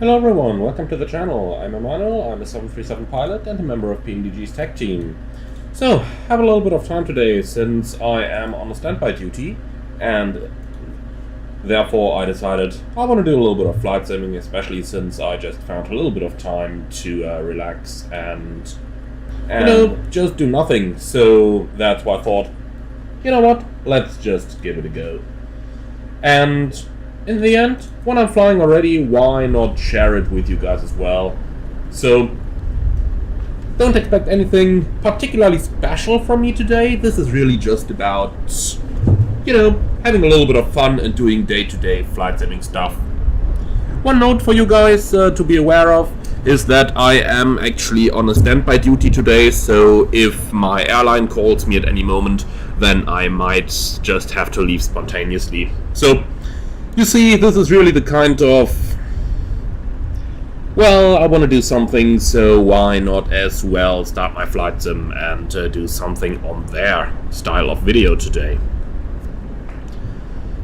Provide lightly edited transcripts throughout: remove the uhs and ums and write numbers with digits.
Hello everyone, welcome to the channel. I'm Emmanuel, I'm a 737 pilot and a member of PMDG's tech team. So, have a little bit of time today since I am on a standby duty, and therefore I decided I want to do a little bit of flight simming, especially since I just found a little bit of time to relax and you know, just do nothing. So that's why I thought, you know what, let's just give it a go. And in the end, when I'm flying already, why not share it with you guys as well? So, don't expect anything particularly special from me today. This is really just about, you know, having a little bit of fun and doing day-to-day flight simming stuff. One note for you guys to be aware of is that I am actually on a standby duty today, so if my airline calls me at any moment, then I might just have to leave spontaneously. So, you see, this is really the kind of, well, I want to do something, so why not as well start my flight sim and do something on their style of video today.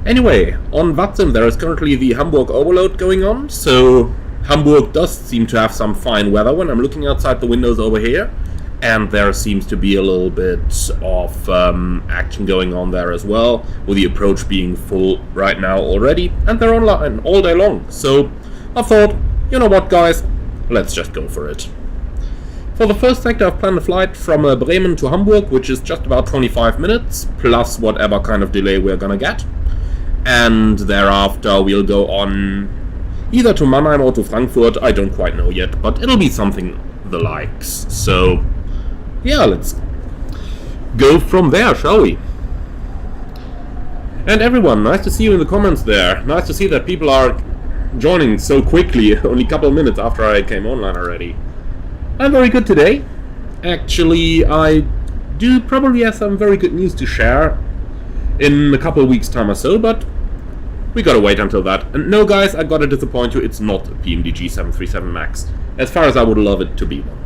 Anyway, on VATSIM there is currently the Hamburg Overload going on, so Hamburg does seem to have some fine weather when I'm looking outside the windows over here. And there seems to be a little bit of action going on there as well, with the approach being full right now already, and they're online all day long. So I thought, you know what guys, let's just go for it. For the first sector I've planned a flight from Bremen to Hamburg, which is just about 25 minutes, plus whatever kind of delay we're gonna get. And thereafter we'll go on either to Mannheim or to Frankfurt, I don't quite know yet, but it'll be something the likes. So yeah, let's go from there, shall we? And everyone, nice to see you in the comments there. Nice to see that people are joining so quickly, only a couple of minutes after I came online already. I'm very good today. Actually, I do probably have some very good news to share in a couple of weeks' time or so, but we gotta wait until that. And no guys, I gotta disappoint you, it's not a PMDG 737 MAX, as far as I would love it to be one.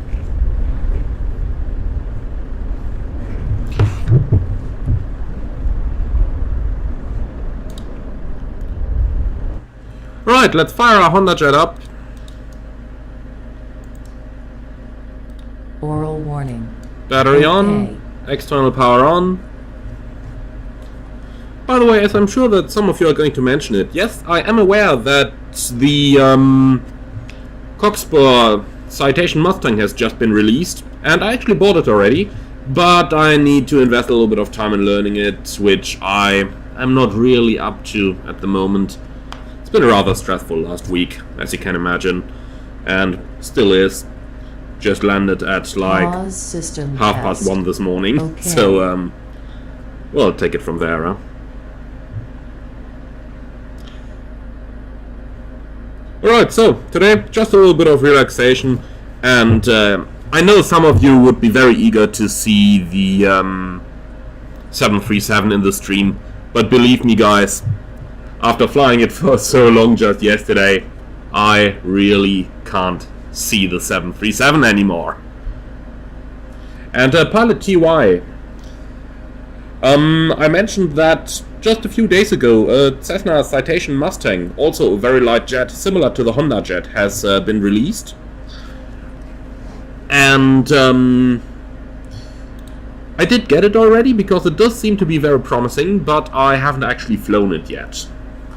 Right, let's fire our Hondajet up. Oral warning. Battery on. External power on. By the way, as I'm sure that some of you are going to mention it, yes, I am aware that the Cockspur Citation Mustang has just been released, and I actually bought it already, but I need to invest a little bit of time in learning it, which I am not really up to at the moment. It's been a rather stressful last week, as you can imagine, and still is. Just landed at like 1:30 this morning, okay. So we'll take it from there, huh? Alright, so today just a little bit of relaxation, and I know some of you would be very eager to see the 737 in the stream, but believe me guys, after flying it for so long just yesterday, I really can't see the 737 anymore. And Pilot TY, I mentioned that just a few days ago, Cessna Citation Mustang, also a very light jet, similar to the Hondajet, has been released. And I did get it already, because it does seem to be very promising, but I haven't actually flown it yet.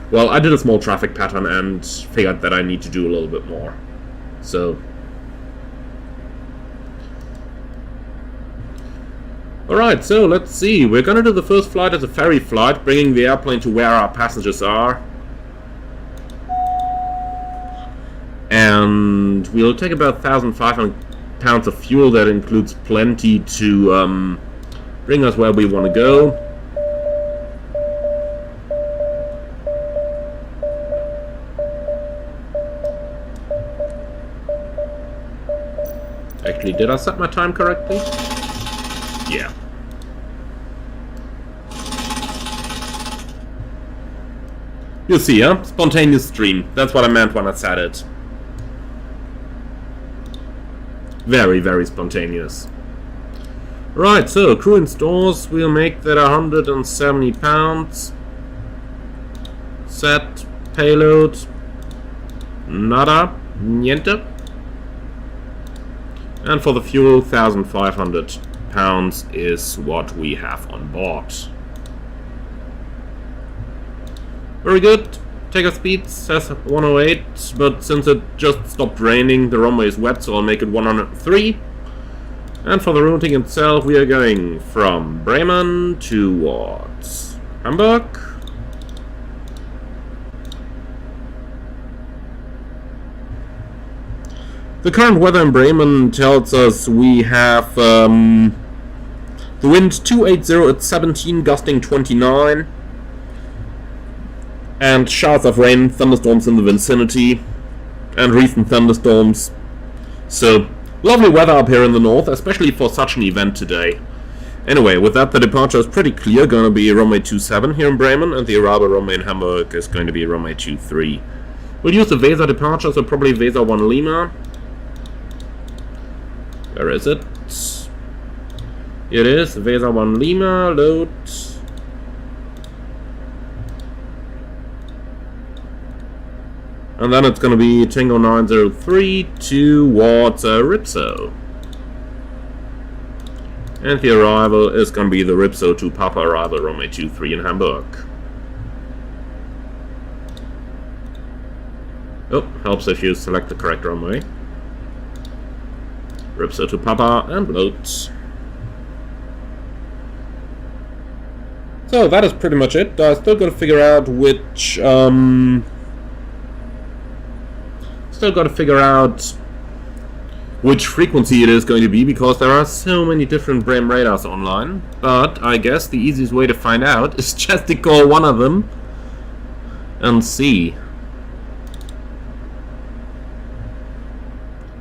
Well, I did a small traffic pattern and figured that I need to do a little bit more. So, alright, so let's see. We're gonna do the first flight as a ferry flight, bringing the airplane to where our passengers are. And we'll take about 1,500 pounds of fuel. That includes plenty to bring us where we want to go. Actually, did I set my time correctly? Yeah. You see, huh? Spontaneous stream. That's what I meant when I said it. Very, very spontaneous. Right, so crew and stores, we'll make that 170 pounds. Set, payload, nada. Niente. And for the fuel, 1,500 pounds is what we have on board. Very good. Takeoff speed says 108, but since it just stopped raining, the runway is wet, so I'll make it 103. And for the routing itself, we are going from Bremen towards Hamburg. The current weather in Bremen tells us we have the wind 280 at 17, gusting 29. And showers of rain, thunderstorms in the vicinity, and recent thunderstorms. So, lovely weather up here in the north, especially for such an event today. Anyway, with that, the departure is pretty clear, going to be runway 27 here in Bremen, and the arrival runway in Hamburg is going to be runway 23. We'll use the Weser departure, so probably Weser 1 Lima. Where is it? Here it is, Weser 1 Lima, load. And then it's going to be Tango 903 towards Ripso. And the arrival is going to be the Ripso to Papa arrival, runway 23 in Hamburg. Oh, helps if you select the correct runway. Ripso to Papa and load. So that is pretty much it. I still got to figure out which frequency it is going to be, because there are so many different Bremen radars online. But I guess the easiest way to find out is just to call one of them and see.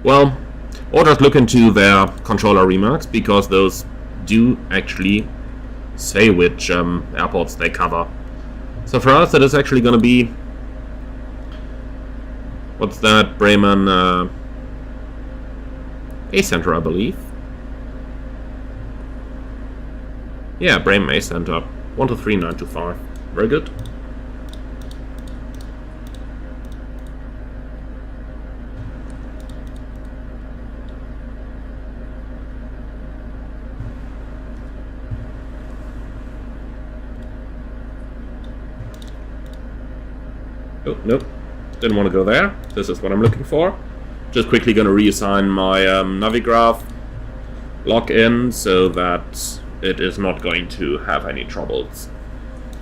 Well, or just look into their controller remarks, because those do actually say which airports they cover. So for us, it is actually going to be, what's that, Bremen A Center, I believe. Yeah, Bremen A Center, 123925. Very good. Oh, nope. Didn't want to go there. This is what I'm looking for. Just quickly going to reassign my Navigraph lock-in so that it is not going to have any troubles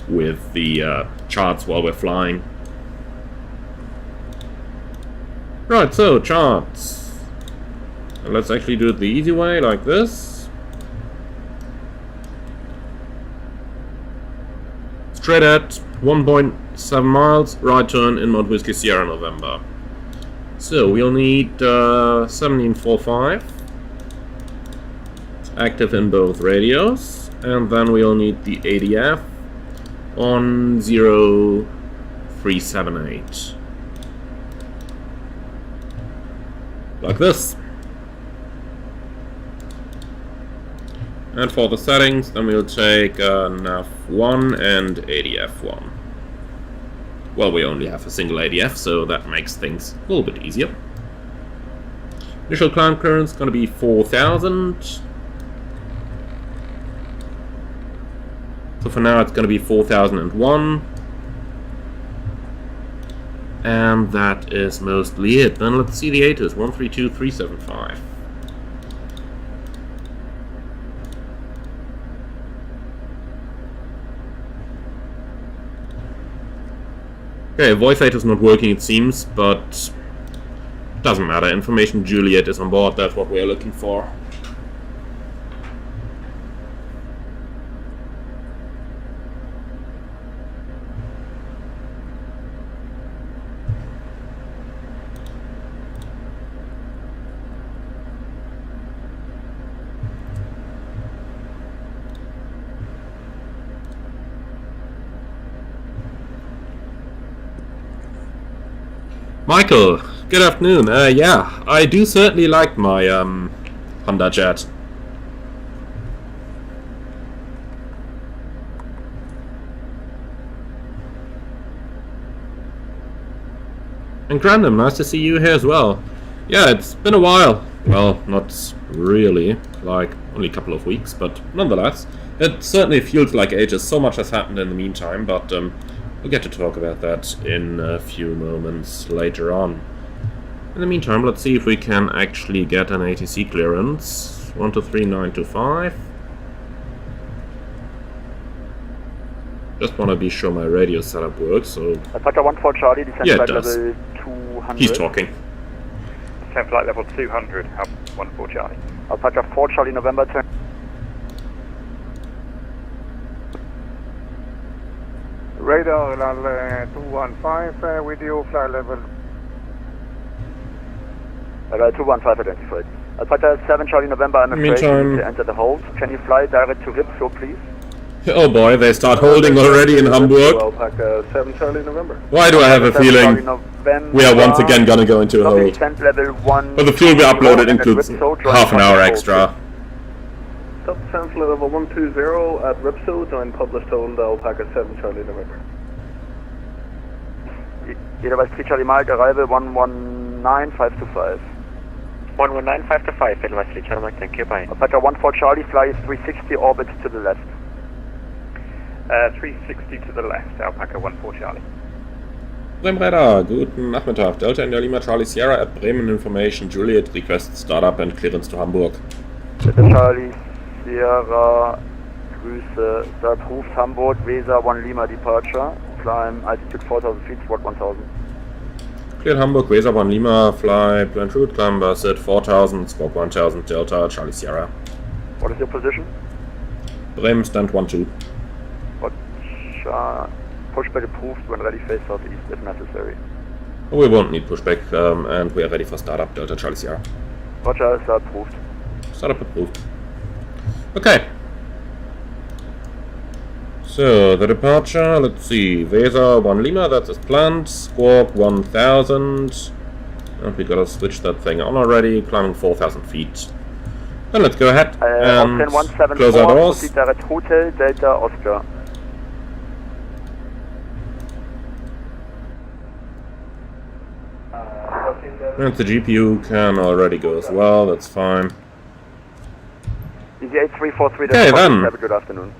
with the charts while we're flying. Right, so charts. And let's actually do it the easy way, like this. Straight at 1.7 miles, right turn in Mount Whiskey Sierra November. So we'll need 1745 active in both radios, and then we'll need the ADF on 0378. Like this. And for the settings, then we'll take NAV1 and ADF1. Well, we only have a single ADF, so that makes things a little bit easier. Initial climb clearance is going to be 4,000. So for now it's going to be 4,001. And that is mostly it. Then let's see the ATIS, 132375. Okay, voice aid is not working, it seems, but doesn't matter. Information Juliet is on board, that's what we are looking for. Michael, good afternoon. Yeah, I do certainly like my Hondajet. And Grandom, nice to see you here as well. Yeah, it's been a while. Well, not really, like only a couple of weeks, but nonetheless, it certainly feels like ages. So much has happened in the meantime, but we'll get to talk about that in a few moments later on. In the meantime, let's see if we can actually get an ATC clearance. 123925. Just want to be sure my radio setup works, so... Attacker 14 Charlie, descend yeah, flight it does. level 200. He's talking. Descend flight level 200, 14 Charlie. Attacker 4 Charlie, November 10. Radar 215 with you, flight level. Radar 215 identified. Attacker 7 Charlie, November, I'm afraid you need to enter the hold. Can you fly direct to Ripso, please? Oh boy, they start holding already in Hamburg. Alpaca 7 Charlie, November. Why do I have a feeling we are once again gonna go into a hold? Level 1, But the fuel we uploaded includes half an hour extra. Substance level 120 at Ripso, join published hold Alpaca 7 Charlie, November. Jeweils 3 Charlie Mike, arrival 119525. 119525, Jeweils 3 Charlie Mike, thank you, bye. Attacker 14 Charlie, fly 360 orbit to the left. 360 to the left, Alpaca 14 Charlie. Bremen Radar, guten Nachmittag. Delta India Lima Charlie Sierra at Bremen Information. Juliet requests startup and clearance to Hamburg. Delta Charlie Sierra, Grüße, start approved Hamburg, Weser 1 Lima departure, climb altitude 4000 feet, squawk 1000. Cleared Hamburg, Weser 1 Lima, fly planned route, climb bus at 4000, squawk 1000, Delta Charlie Sierra. What is your position? Bremen stand 1-2. Pushback approved when ready face southeast if necessary. We won't need pushback, and we are ready for startup, Delta Charlie Sierra. Roger, start approved. Startup approved. Okay. So, the departure, let's see, Weser 1 Lima, that's as planned, squawk 1000, and we gotta switch that thing on already, climbing 4000 feet. Then let's go ahead and close our doors. Direct Hotel Delta Oscar. And the GPU can already go as well, that's fine. Easy 8343, okay, then. Have a good afternoon.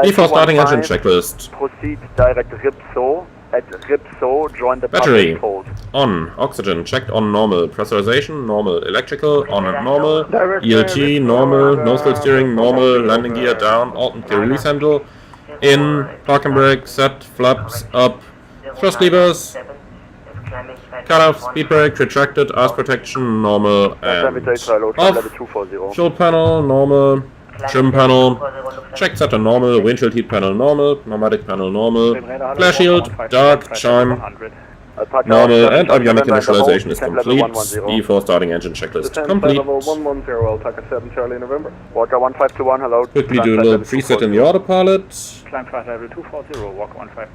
Before starting engine checklist. Proceed direct Ripso. At Ripso, join the battery hold. On. Oxygen checked on normal. Pressurization normal. Electrical on and normal. ELT normal. Nose wheel steering normal. Landing gear down. Alternate release handle. In. Park and brake set. Flaps up. Thrust levers. Cut off, speed brake, retracted, arse protection, normal, and off. Fuel panel, normal. Trim panel, check set on normal. Windshield heat panel, normal. Pneumatic panel, normal. Flare shield, dark, chime, normal, and avionic initialization is complete. Before starting engine checklist complete. Quickly do a little preset in the autopilot.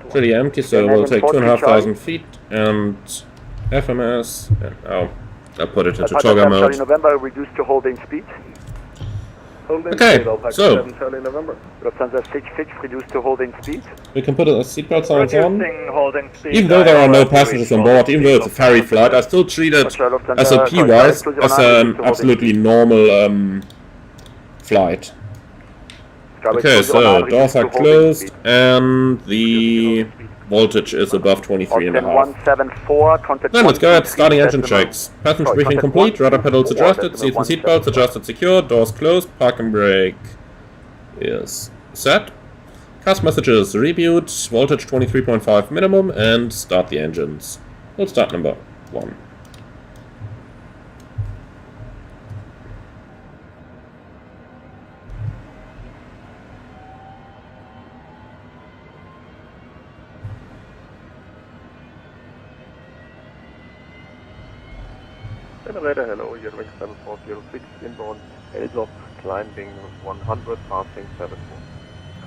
Pretty empty, so we'll take 2,500 feet and FMS. Oh, I'll put it into toggle mode. November reduced to holding speed. Okay, so Lufthansa 66 reduced to holding speed. We can put a seatbelt signs on. Even though there are no passengers on board, even though it's a ferry flight, I still treat it SOP-wise as an absolutely normal flight. Okay, so doors are closed and the voltage is above 23.5. Then let's go ahead, starting engine checks. Passenger briefing complete, rudder pedals adjusted, seats and seatbelts adjusted secure, doors closed, park and brake is set. Cast messages, reboot, voltage 23.5 minimum, and start the engines. We'll start number 1. Generator, hello, Yoke 7406, inbound, Elzop, climbing 100, passing 74.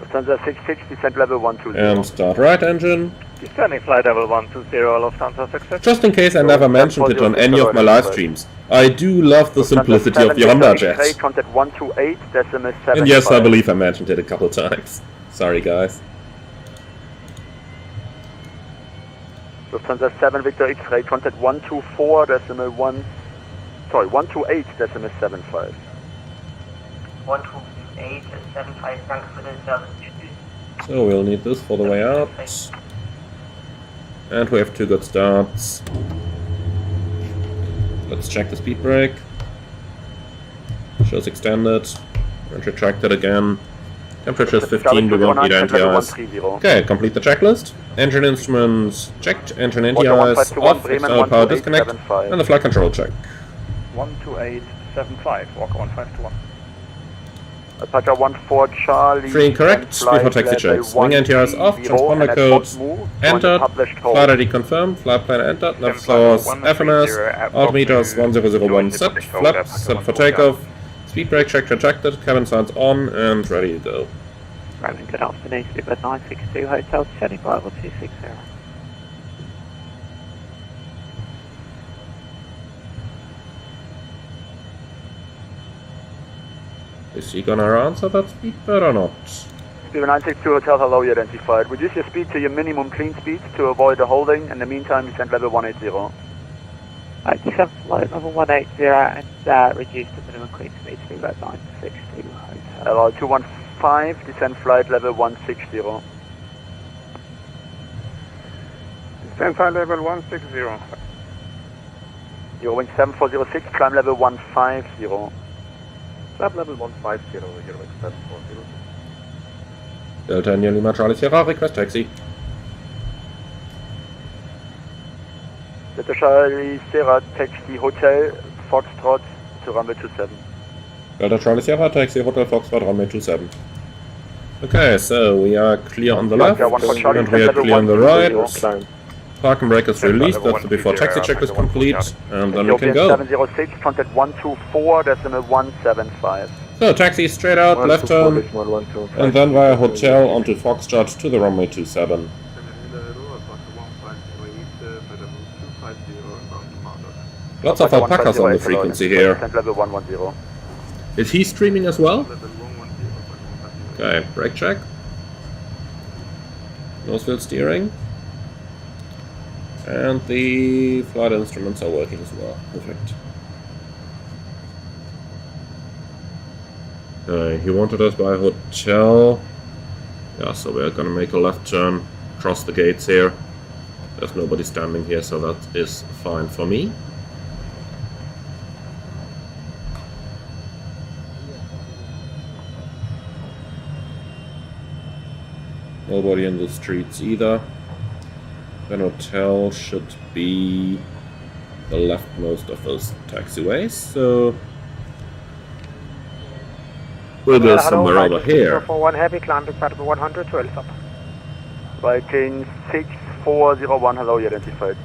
Lufthansa 66, descent level 120. And start right engine. Descending flight level 120, Lufthansa success. Just in case I never mentioned it on any of my live streams, I do love the simplicity of the Hondajet. Contact 128, decimal 75. And yes, I believe I mentioned it a couple times. Sorry guys. Lufthansa 7 Victor X-Ray, contact 128.75. 128.75, danke für den Service. So we'll need this for the way out. And we have 2 good starts. Let's check the speed brake. Shows extended. And retract it again. Temperature is 15, we won't need anti-ice. Okay, complete the checklist. Engine instruments checked, engine anti-ice off, external power disconnect, and the flight control check. 128.75, Walker 1521. Apache 14 Charlie. 3 incorrect, before taxi checks. Wing anti-ice off, transponder code entered, flight ID confirmed, flight plan entered, left source FMS, altimeters 1001 set, flaps set for takeoff, speed brake check retracted, cabin signs on, and ready to go. Bremen, good afternoon, Lubeck 962, Hotel 75260. Is he gonna answer that speed bird or not? Steven 962 Hotel, hello, you identified. Reduce your speed to your minimum clean speed to avoid the holding. In the meantime, descend level 180. Descend flight level 180 and reduce the minimum clean speed to Lubeck 962 Hotel. LR 215, descend flight level 160. Descend flight level 160. Eurowing 7406, climb level 150. Flight level 150, Eurowing 740. Delta India Lima Charlie Sierra, request taxi. Delta Charlie Sierra, taxi Hotel Foxtrot to runway 27. Delta Charlie Sierra, taxi Hotel Foxtrot, runway 27. Okay, so we are clear on the left, and we are clear on the right. Park and brake is released, that's the before taxi check is complete, and then we can go. 706, contact 124.175. So, taxi straight out, left turn, and then via hotel onto Foxtrot to the runway 27. Lots of alpacas on the frequency here. Is he streaming as well? Okay, brake check. Nose-wheel steering. And the flight instruments are working as well. Perfect. Okay, he wanted us by hotel. Yeah, so we're gonna make a left turn, cross the gates here. There's nobody standing here, so that is fine for me. Nobody in the streets either. Then hotel should be the leftmost of those taxiways, so we'll go somewhere over here. 041 heavy, climb department 100 to Elstop. Viking 6401, hello, you identified.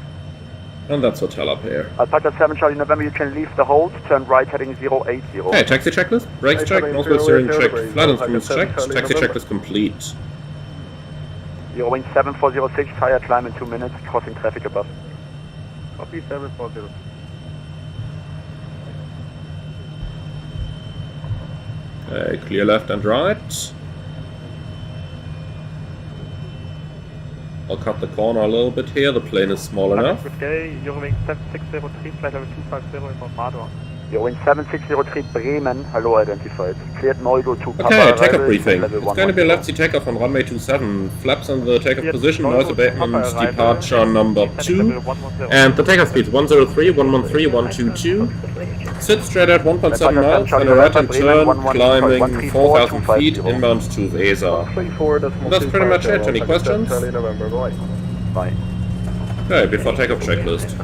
And that's hotel up here. Alpaca 7 Charlie November, you can leave the hold, turn right heading 080. Okay, taxi checklist, brakes checked, nose-wheel steering checked, flight instruments checked, taxi checklist complete. Eurowing 7406, higher climb in 2 minutes, crossing traffic above. Copy 740. Okay, clear left and right. I'll cut the corner a little bit here, the plane is small enough. Good day, Eurowing 7603, flight level 250 in Mador. Eurowing 7603 Bremen, hello, identified. Cleared Neudo to Papa. Okay, takeoff briefing. It's going to be a left-sea takeoff on runway 27. Flaps on the takeoff position, noise abatement, departure number 2. And the takeoff speed 103, 113, 122. Sit straight at 1.7 miles and a right-hand turn, climbing 4,000 feet inbound to Weser. And that's pretty much it. Any questions? Bye. Okay, before takeoff checklist.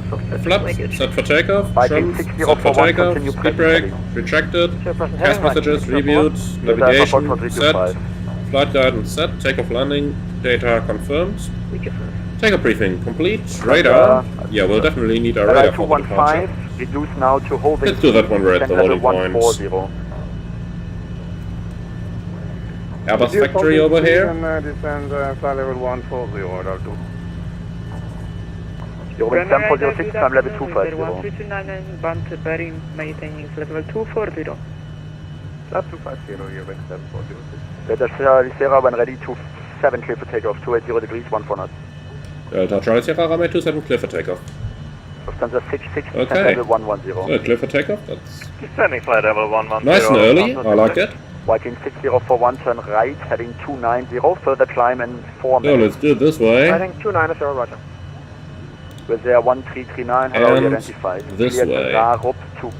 Flaps, set for takeoff, trims, set for takeoff, speed brake, retracted, gas messages, reviewed, navigation, set, flight guidance set, takeoff landing, data confirmed. Takeoff briefing complete, radar. Yeah, we'll definitely need our radar for the departure. Reduce now to holding. Let's do that when we're at the holding point. Airbus factory over here. Descend flight level 140, Eurowing 7406, climb level 250. 139 Band bearing maintaining level 240. Flight 250, Eurowing 740. Delta Charlie Sierra, when ready, 27 clear for takeoff, 280 degrees, 1 for knot. Delta Charlie Sierra, runway 27, clear for takeoff. Lufthansa 66, descend Okay. level 110. So, clear for takeoff, that's Descending flight level 110. nice and early, I like it. Whiting 6041, turn right, heading 290, further climb in 4 So, minutes. let's do it this way. Heading 290, roger. With their 1339, hello, And identified. this Cleared way. Rarup 2.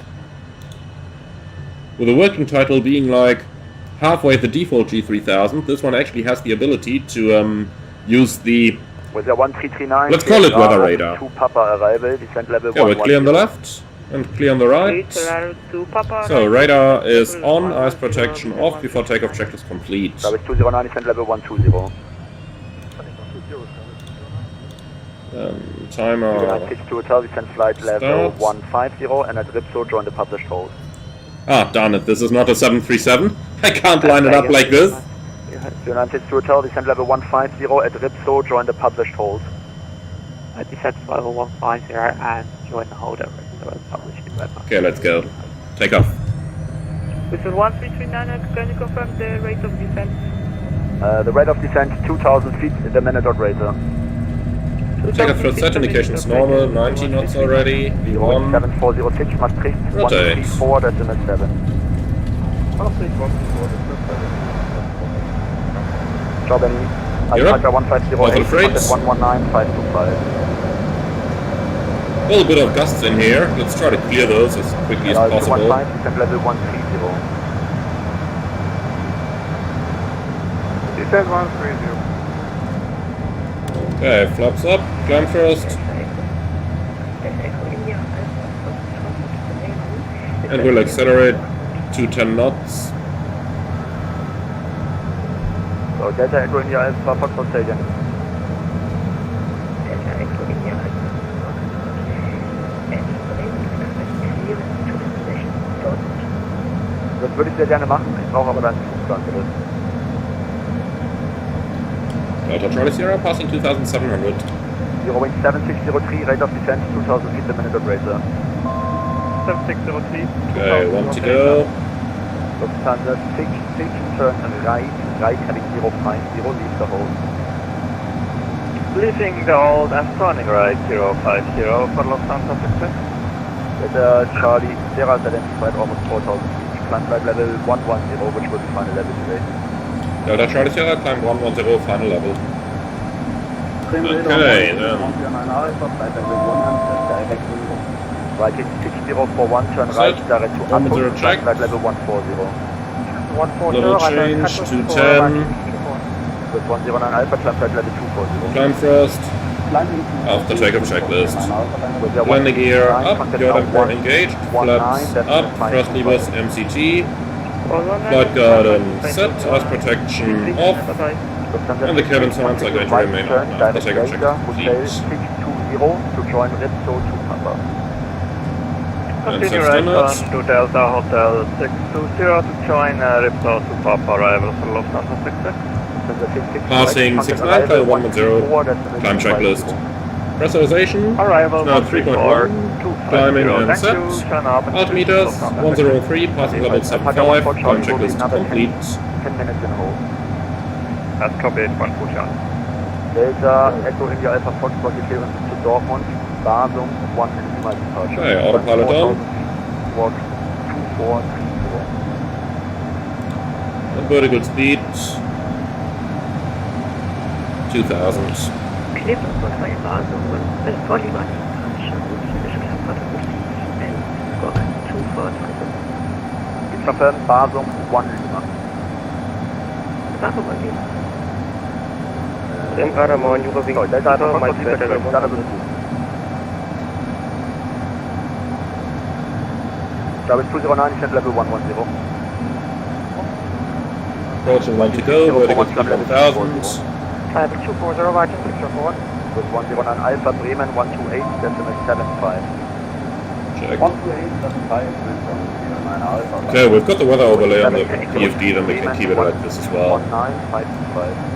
With the working title being like halfway the default G3000, this one actually has the ability to use the... With their 1339, Let's call it cleared weather Rarup radar. 2 Papa arrival, descent level Yeah, we're 110. clear on the left and clear on the right. So, radar is on, ice protection off before takeoff checklist complete. Service 209, descent level 120. Timer 62 Hotel, descend flight level Start. 150, and at Ripso join the published hold. Ah, darn it, this is not a 737. I can't line it up like this. 262 Hotel, descend level 150, at Ripso join the published hold. Descend to level 150 and join the hold at Ripso as published in Bremen. Okay, let's go. Take off. This is 1339, can you confirm the rate of descent? The rate of descent 2000 feet, the minute operator. Takeoff fuel set indications normal, 90 knots already. V1. 7406, Maastricht, Rotate. 134, decimal 7. Job any. You're up. Alpha 150, Northern freights. 119525. A little bit of gusts in here. Let's try to clear those as quickly as possible. 15, descent level 130. Descend 130. Okay, flaps up, climb first. And we'll accelerate to 10 knots. So Delta Echo India Alpha Foxtrot Stadium. Das würde ich sehr gerne machen, ich brauche aber dann Flugplan bitte. Delta Charlie Sierra passing 2700. Zero wing 7603, rate of descent 2000 feet, the minute operator. 7603. Okay, 1 to go. Lufthansa 66, turn right, heading 050, leave the hold. Leaving the hold and turning right 050 for Lufthansa 66. Delta Charlie Sierra is identified almost 4000 feet. Climb flight level 110, which will be final level today. Delta Charlie Sierra, climb 110, final level. Okay, then. Viking 6041, turn Set. right, direct to 110 Hamburg, check. flight level 140. Level change to 10. With 109 Alpha, climb flight level 240. Climb first. Off the takeoff checklist. With their Landing gear 169, up, contact Jordan now core engaged, flaps 19, up, thrust levers MCT, flight guidance set, ice protection off, and the cabin signs are going to remain on after takeoff checklist Hotel complete. 620 to join Ripso to Papa. And Continue set right standards. turn to Delta Hotel 620 to join Ripso to Papa arrival for Lufthansa 66. Passing 69, climb 110, climb checklist. Pressurization, Arrival now 134, 3.1, climbing and Thank set. you, turn up and Altimeters, Lufthansa 103, passing level 75, climb checklist complete. 10 minutes in hold. That's copied, 140. Delta Echo India Alpha Foxtrot clearance to Dortmund, Basum 1 Lima departure. Okay, autopilot on. Squawk 2430. And vertical speed 2000. Confirm Basum 1 Lima. In Paramount, you will be So, Delta Alpha Foxtrot clearance, Travis 209, descent level 110. Approaching 1 to go, vertical speed 1000. Level 240, Viking 641. With 109 Alpha Bremen 128, decimal 75. Check. Okay, we've got the weather overlay on the PFD, then we can keep it like this as well. 19525.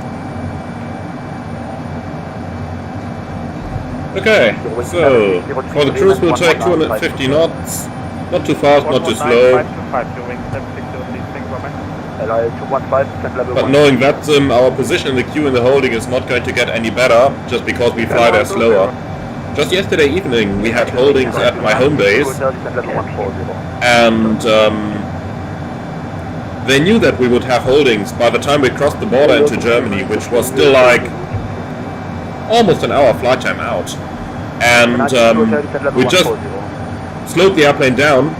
Okay, so for the cruise we'll take 250 knots. Not too fast, not too slow. LI 215, descent level But 1. knowing that our position in the queue in the holding is not going to get any better just because we fly there slower. Just yesterday evening we had holdings at my home base, and they knew that we would have holdings by the time we crossed the border into Germany, which was still like almost an hour flight time out. And we just slowed the airplane down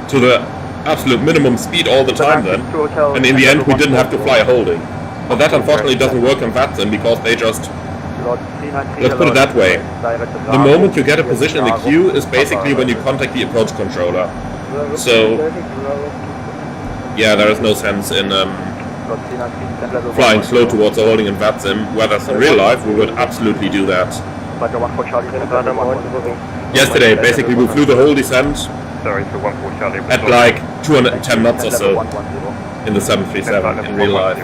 to the absolute minimum speed all the time then, and in the end we didn't have to fly a holding. But that unfortunately doesn't work on VATSIM because they just, let's put it that way, the moment you get a position in the queue is basically when you contact the approach controller. So yeah, there is no sense in flying slow towards a holding in VATSIM, whereas in real life we would absolutely do that. Yesterday basically we flew the whole descent at like 210 knots or so in the 737 in real life.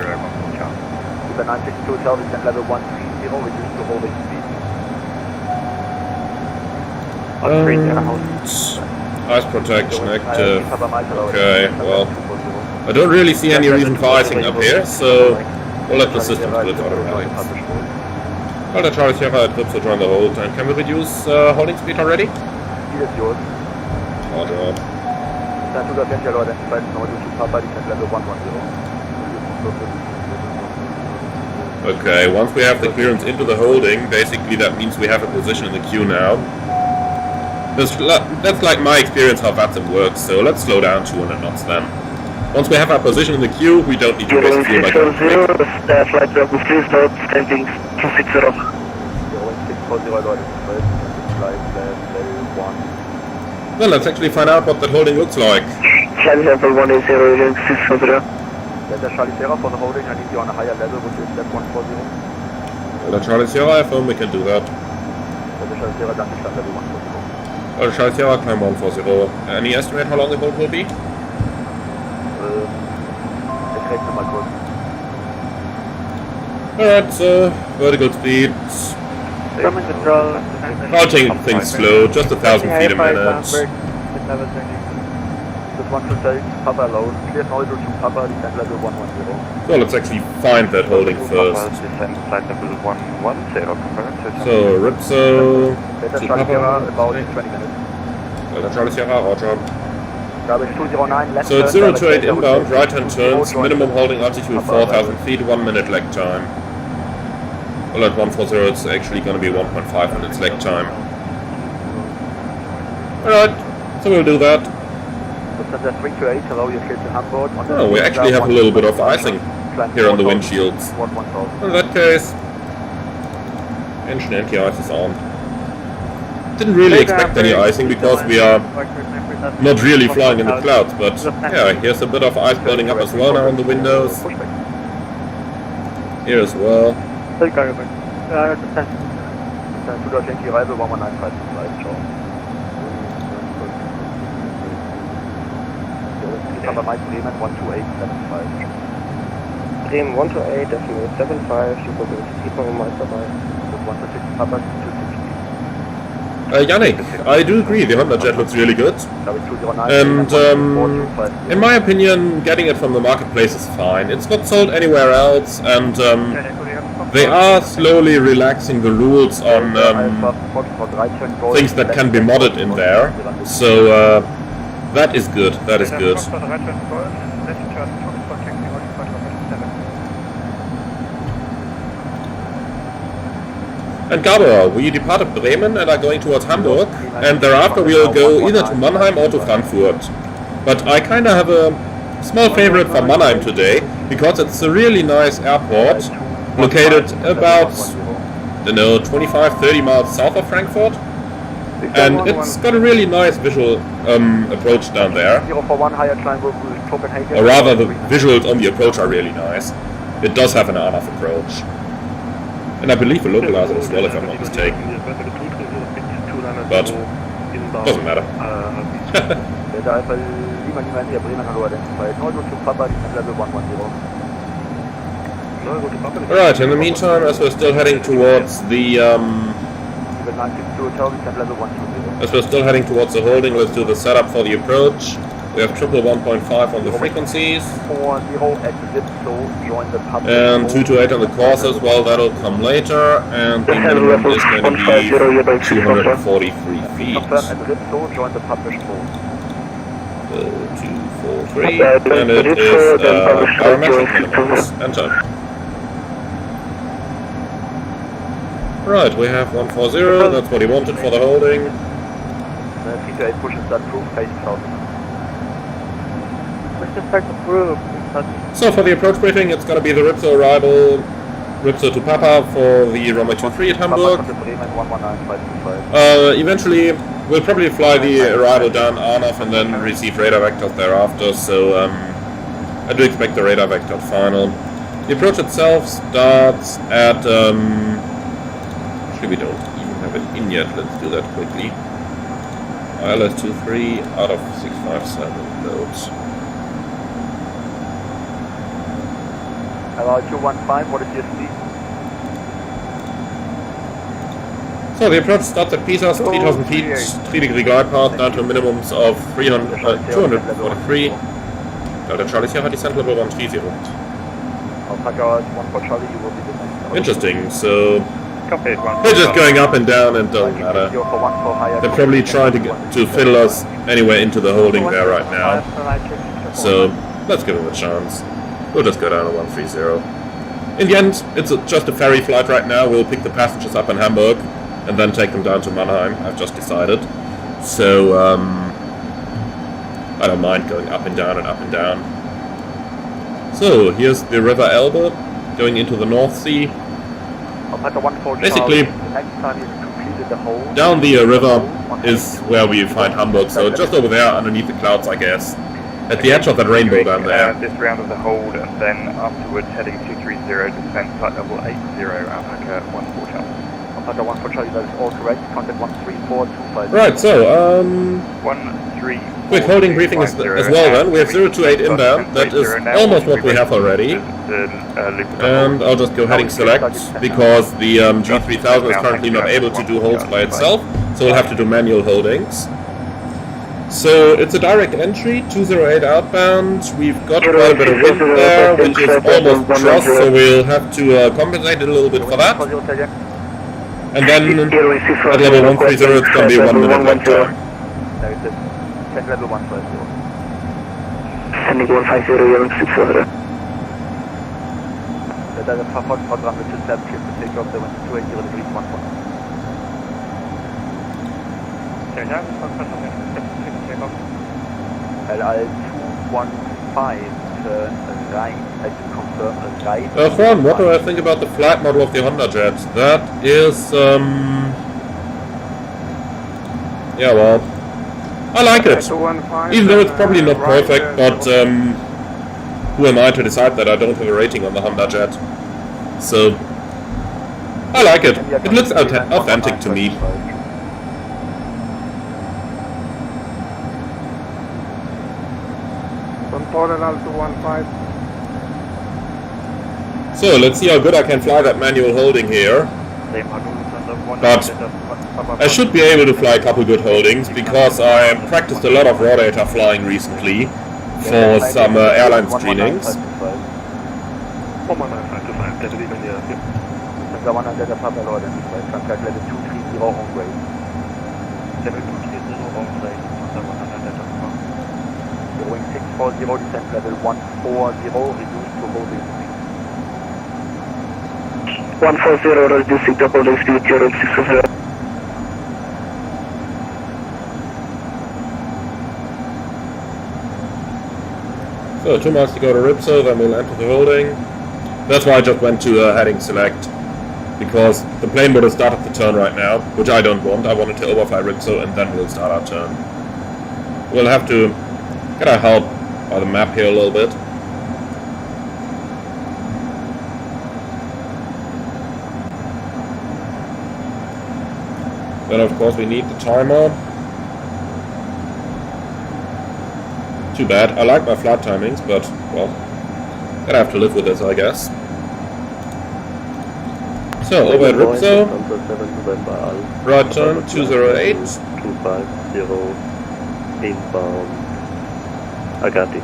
Ice protection active. Okay, well, I don't really see any reason for icing up here, so we'll let the system split automatics. Well, the Charlie Sierra at Ripso join the hold, and can we reduce holding speed already? Roger. Okay, once we have the clearance into the holding, basically that means we have a position in the queue now. That's like my experience how VATSIM works, so let's slow down 200 knots then. Once we have our position in the queue, we don't need to raise the fuel by going quick. Flight level 3 knots, standing 260. Well, let's actually find out what that holding looks like. Charlie level 180, 600. There's a Charlie Sierra for the holding, I need you on a higher level, which is step 140. Well, the Charlie Sierra, I found we can do that. There's a Charlie Sierra, dann ist level 140. Well, the Charlie Sierra, climb 140. Any estimate how long the hold will be? Alright, so vertical speed. I'll take things slow, just 1,000 feet a minute. So let's actually find that holding first. So Ripso to Papa. Well, Charlie Sierra, Roger. So it's 028 inbound, right hand turns, minimum holding altitude 4,000 feet, 1 minute lag time. Well, at 140 it's actually going to be 1.5 minutes lag time. Alright, so we'll do that. Oh, we actually have a little bit of icing here on the windshields. In that case, engine anti-ice is on. Didn't really expect any icing because we are not really flying in the clouds, but yeah, here's a bit of ice building up as well now on the windows. Here as well. Bremen 128, decimal 75, super good, Yannick, I do agree, the Hondajet looks really good. And in my opinion, getting it from the marketplace is fine. It's not sold anywhere else, and they are slowly relaxing the rules on things that can be modded in there. So that is good, that is good. And Gabor, we departed Bremen and are going towards Hamburg, and thereafter we'll go either to Mannheim or to Frankfurt. But I kinda have a small favorite for Mannheim today, because it's a really nice airport, located about, I don't know, 25-30 miles south of Frankfurt. And it's got a really nice visual approach down there. Or rather, the visuals on the approach are really nice. It does have an RNAV approach. And I believe a localizer as well, if I'm not mistaken. But doesn't matter. Alright, in the meantime, as we're still heading towards the holding, let's do the setup for the approach. We have triple 1.5 on the frequencies. 40 at the zip, so join the public. And 228 on the courses, well, that'll come later. And the minimum is going to be 243 feet. Confirm at the zip, so join the published code. 243, and it is barometric minimums. Enter. Right, we have 140, that's what he wanted for the holding. 328 pushes that proof, face south. Let's just take the proof. So for the approach briefing, it's going to be the Ripso arrival, Ripso to Papa for the runway 23 at Hamburg. Eventually, we'll probably fly the arrival down Arnhof and then receive radar vectors thereafter, so I do expect the radar vector final. The approach itself starts at, actually we don't even have it in yet, let's do that quickly. ILS 23 out of 657 nodes. Hello, 215, what is your speed? So the approach starts at Pisa, 3,000 feet, 3 degree glide path down to minimums of 243. Delta Charlie Sierra, descent level 130. Alpaca 1 for Charlie, you will be the next. Interesting, so they're just going up and down and doesn't matter. They're probably trying to fiddle us anywhere into the holding there right now. So let's give them a chance. We'll just go down to 130. In the end, it's just a ferry flight right now. We'll pick the passengers up in Hamburg and then take them down to Mannheim, I've just decided. So, I don't mind going up and down and up and down. So, here's the River Elbe, going into the North Sea. Basically, down the river is where we find Hamburg, so just over there, underneath the clouds, I guess. At the edge of that rainbow down there. This round of the hold, and then afterwards heading 230, descent flight level 80, Alpaca 14 Charlie. Alpaca 1 for Charlie, that is all correct. Contact 13425. Right, so, 134. quick holding briefing as well then. We have 028 inbound, that is almost what we have already. And I'll just go heading select, because the G3000 is currently not able to do holds by itself, so we'll have to do manual holdings. So it's a direct entry, 208 outbound. We've got quite a bit of wind there, which is almost thrust, so we'll have to compensate a little bit for that. And then at level 130 it's going to be 1 minute lag time. Check level 150. Sending 150, There's a Patron program which is set to takeoff, they went to 280 degrees 1 point. LL 215, turn right, I can confirm right. Fran, what do I think about the flight model of the Hondajet? That is, yeah, well, I like it. Even though it's probably not perfect, but who am I to decide that? I don't have a rating on the Hondajet. So, I like it. It looks authentic to me. So let's see how good I can fly that manual holding here. But I should be able to fly a couple good holdings because I practiced a lot of raw data flying recently for some airline screenings. Boeing 640, descent level 140, reduced to holding speed. 140, reducing to holding speed, 0640. So 2 miles to go to Ripso, then we'll enter the holding. That's why I just went to heading select, because the plane would have started the turn right now, which I don't want. I wanted to overfly Ripso and then we'll start our turn. We'll have to get our help by the map here a little bit. Then of course we need the timer. Too bad. I like my flight timings, but well, gonna have to live with this, I guess. So over at Ripso, right turn 208. 250 inbound. Agati.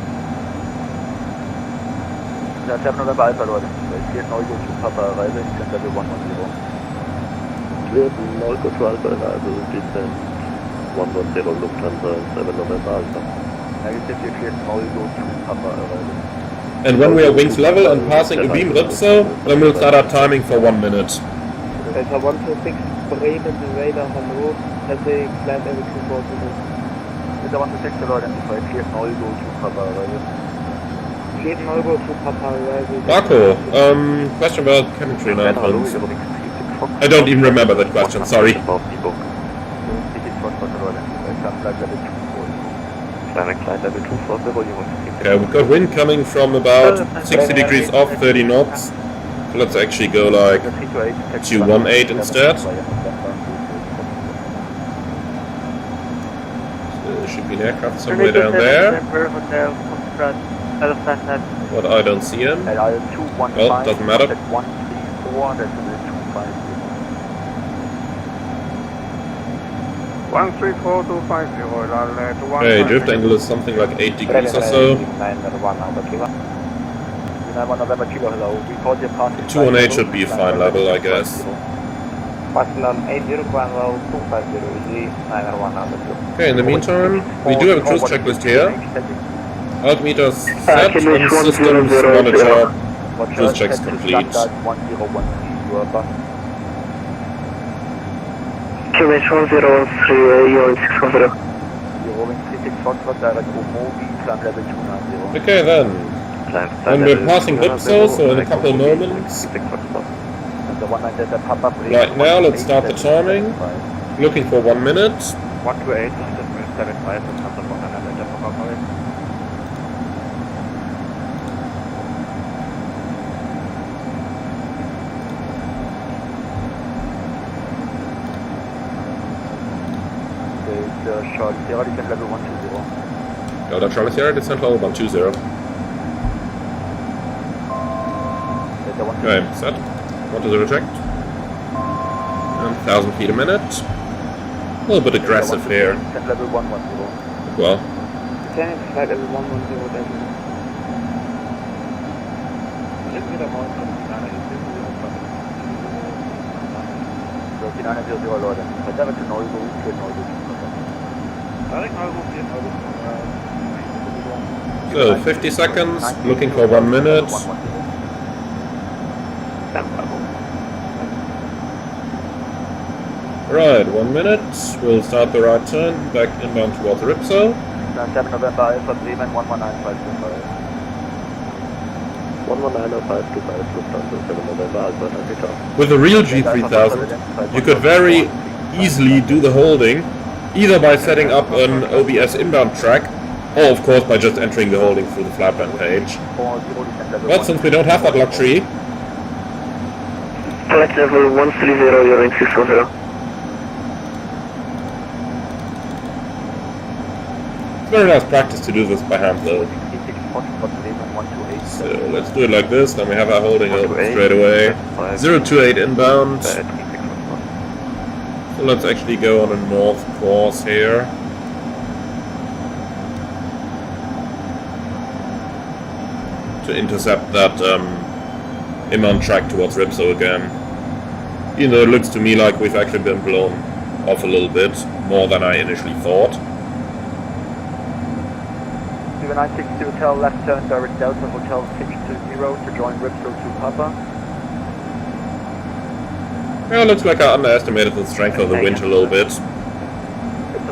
Ja, 7 November Alpha, Leute. Clear no go to Papa Arrival, descent level 110. Clear no go to Alpha Arrival, descent 110 Lufthansa, 7 November Alpha. Ja, you said you cleared no go to Papa Arrival. And when we are wings level and passing a beam Ripso, then we'll start our timing for 1 minute. Delta 126 Bremen, radar on route, passing flight level 240. Delta 126, Leute, cleared no go to Papa Arrival. Cleared no go to Papa Arrival. Marco, question about chemistry announcements. I don't even remember that question, sorry. Ticket Foxtrot, Leute. Welcome flight level 240. Climbing flight level 240, Okay, we've got wind coming from about 60 degrees off, 30 knots. So let's actually go like 218 instead. So there should be an aircraft somewhere down there. But I don't see him. Well, doesn't matter. Okay, drift angle is something like 8 degrees or so. 218 should be a fine level, I guess. Okay, in the meantime, we do have a cruise checklist here. Altimeter set and systems monitor. Cruise checks complete. QH 103, Yoke 610. Okay then. When we're passing Ripso, so in a couple of moments. Right now, let's start the timing. Looking for 1 minute. 128, 75, and 100 Charlie Sierra, descent level 120. Delta Charlie Sierra, descent level 120. Okay, set. 120 checked. And 1,000 feet a minute. A little bit aggressive here. Descent level 110. Well, Descending flight level 110, Delta. Leute. Weiter to Neuburg, clear Neuburg. so 50 seconds. Looking for 1 minute. Right, 1 minute. We'll start the right turn. Back inbound towards Ripso. 7 November Alpha, Bremen, 119525. 1190525 Lufthansa, 7 November Alpha, Takeoff. With a real G3000, you could very easily do the holding, either by setting up an OBS inbound track, or of course by just entering the holding through the flight plan page. But since we don't have that luxury, Flight level 130, Yoke 610. it's very nice practice to do this by hand though. So let's do it like this, then we have our holding open straight away. 028 inbound. So let's actually go on a north course here. To intercept that inbound track towards Ripso again. You know, it looks to me like we've actually been blown off a little bit, more than I initially thought. 960 Hotel, left turn, direct Delta Hotel 620 to join Ripso to Papa. Yeah, looks like I underestimated the strength of the wind a little bit. It's a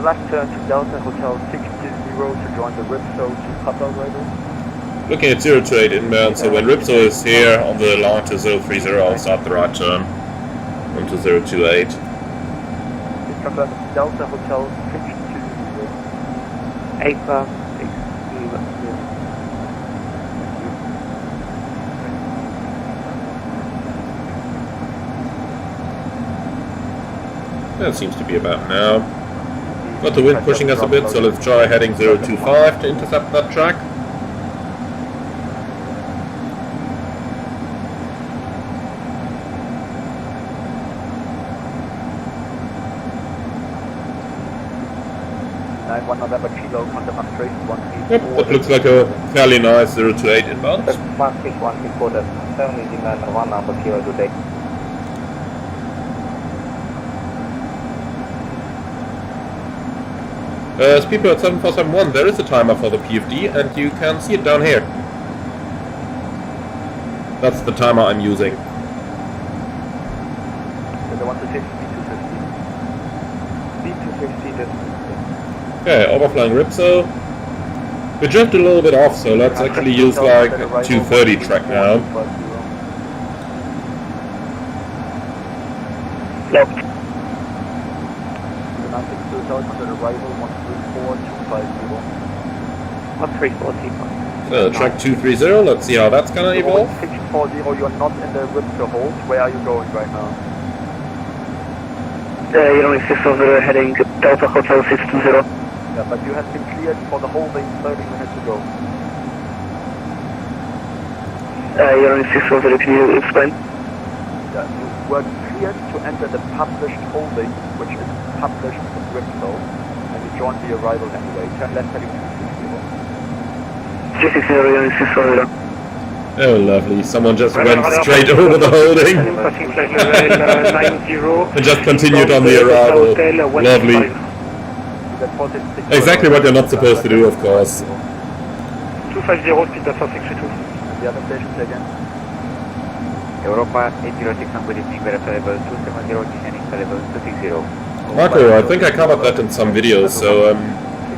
left turn to Delta Hotel 620 to join the Ripso to Papa radar. Looking at 028 inbound, so when Ripso is here on the line to 030, I'll start the right turn onto 028. It's confirmed Delta Hotel 620. 8 That seems to be about now. Got the wind pushing us a bit, so let's try heading 025 to intercept that track. 1 November Kilo, demonstration 134. Yep, that looks like a fairly nice 0 to 8 inbound. 16134, that's 70 demand 1 number Kilo today. Speedbird 7471, there is a timer for the PFD and you can see it down here. That's the timer I'm using. The 150, B250. Okay, overflying Ripso. We drifted a little bit off, so let's actually use like 230 track now. Locked. Arrival 134,250. 134,250. So track 230, let's see how that's gonna evolve. 640, you're not in the Ripso hold. Where are you going right now? You're 640 heading Delta Hotel 620. Yeah, but you have been cleared for the whole thing 30 minutes ago. You're 640, can you explain? Yeah, you were cleared to enter the published holding, which is published in Ripso, and you joined the arrival anyway. Turn left heading 260. 360, you're 640. Oh lovely, someone just went straight over the holding and just continued on the arrival. Lovely. Exactly what you're not supposed to do, of course. 250, speed Delta 632. The other stations again. Europa 806 on good evening, weather level 270, descending level 260. Marco, I think I covered that in some videos, so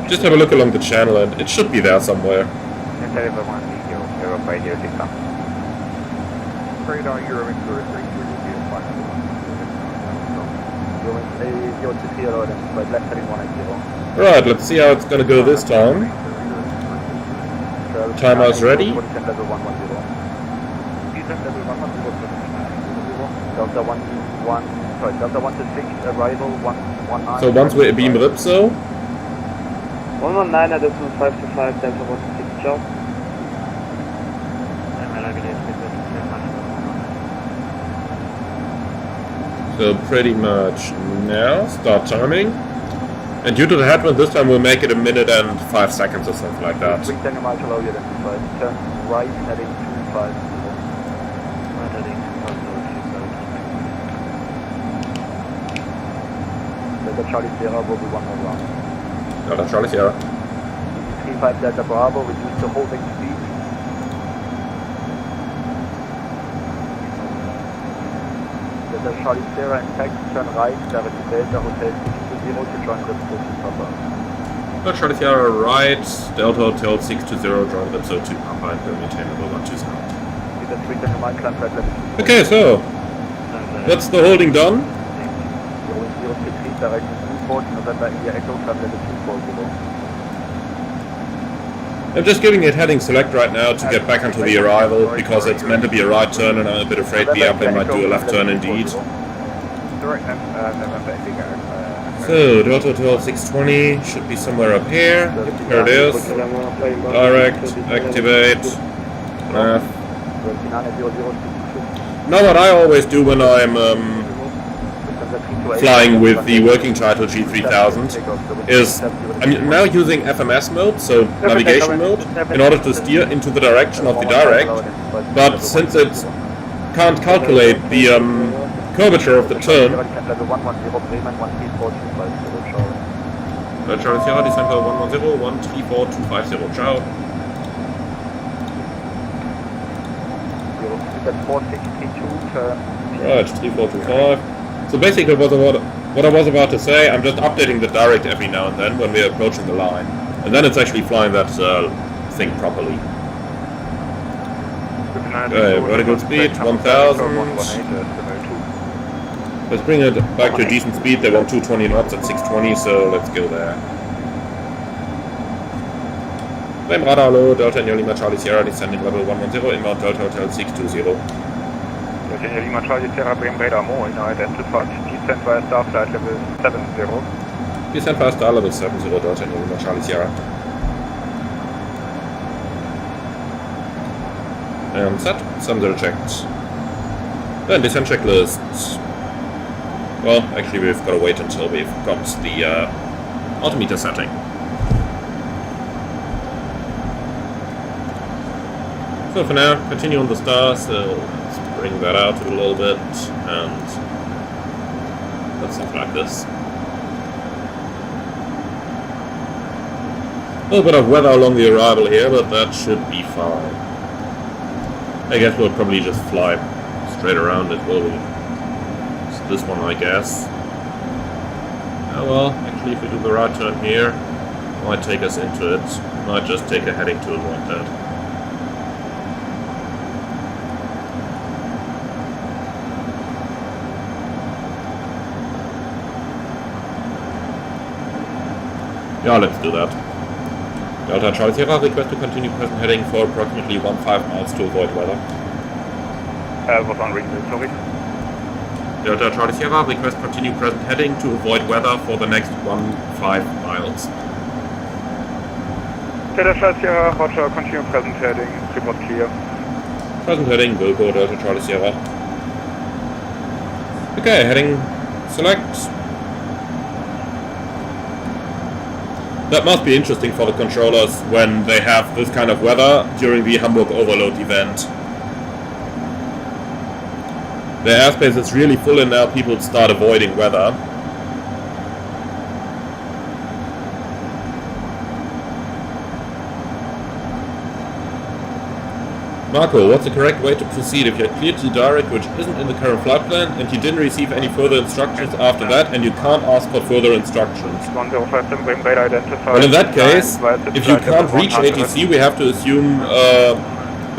just have a look along the channel and it should be there somewhere. Level 130, Europa 806 on. Radar Euro Victor 330, but left heading 180. Right, let's see how it's gonna go this time. Timer's ready. Delta 116, arrival 119. So once we beam Ripso, 119 at 525, Delta 116, ciao. so pretty much now, start timing. And due to the headwind this time we'll make it 1 minute and 5 seconds or something like that. Turn right heading 250. Delta Charlie Sierra will be 1 more round. Delta Charlie Sierra. 35 Delta Bravo, reduce the holding speed. Delta Charlie Sierra intact, turn right, directly Delta Hotel 620 to join the Papa. Delta Charlie Sierra right, Delta Hotel 620, join Ripso 2 Papa and will maintain level 120. Okay, so that's the holding done. I'm just giving it heading select right now to get back onto the arrival because it's meant to be a right turn and I'm a bit afraid the airplane might do a left turn indeed. So Delta Hotel 620 should be somewhere up here. Here it is. Direct, activate. Now what I always do when I'm flying with the working title G3000 is I'm now using FMS mode, so navigation mode, in order to steer into the direction of the direct, but since it can't calculate the curvature of the turn, Charlie Sierra, descend level 110, 134250, ciao. Right, 3425. So basically what I was about to say, I'm just updating the direct every now and then when we're approaching the line. And then it's actually flying that thing properly. Okay, vertical speed, 1000. Let's bring it back to a decent speed. They want 220 knots at 620, so let's go there. Bremen radar low, Delta India Lima Charlie Sierra, descending level 110, inbound Delta Hotel 620. Delta India Lima Charlie Sierra, Bremen radar more, identified, descent via star flight level 70. Descent via star level 70, Delta India Lima Charlie Sierra. And set, some zero checked. Then descent checklist. Well, actually we've got to wait until we've got the altimeter setting. So for now, continue on the star, so let's bring that out a little bit, and that's something like this. A little bit of weather along the arrival here, but that should be fine. I guess we'll probably just fly straight around it, will we? It's this one, I guess. Oh well, actually if we do the right turn here, it might take us into it. Might just take a heading to avoid that. Yeah, let's do that. Delta Charlie Sierra, request to continue present heading for approximately 15 miles to avoid weather. Was on reason, sorry. Delta Charlie Sierra, request continue present heading to avoid weather for the next 15 miles. Delta Charlie Sierra, roger, continue present heading, report clear. Present heading, Wilco, Delta Charlie Sierra. Okay, heading, select. That must be interesting for the controllers when they have this kind of weather during the Hamburg Overload event. The airspace is really full and now people start avoiding weather. Marco, what's the correct way to proceed if you're cleared to direct which isn't in the current flight plan and you didn't receive any further instructions after that and you can't ask for further instructions? Well, in that case, if you can't reach ATC, we have to assume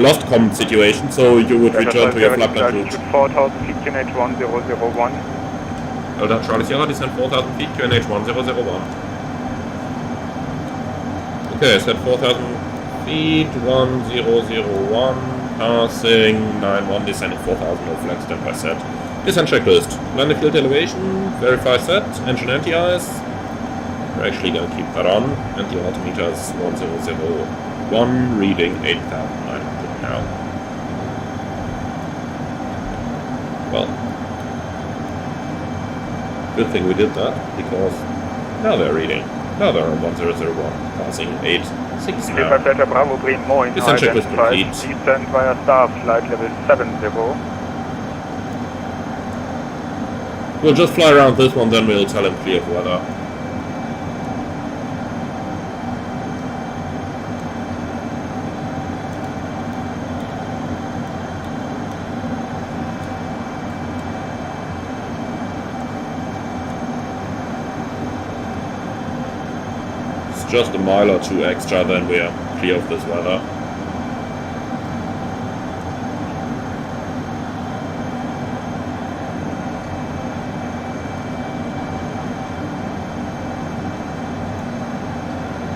lost comm situation, so you would return to your flight plan route. 4000 feet QNH 1001. Delta Charlie Sierra, descend 4000 feet QNH 1001. Okay, set 4000 feet 1001, passing 91, descending 4000, no flag, standby set. Descent checklist. Landing field elevation, verify set, engine anti-ice. We're actually going to keep that on, and the altimeter is 1001, reading 8,900 now. Well, good thing we did that, because now they're reading. Now they're on 1001, passing 860 now. Delta Bravo, Bremen, Moin, Descent checklist complete. Descent via staff, flight level 70. We'll just fly around this one, then we'll tell him clear of weather. Just a mile or two extra, then we are clear of this weather.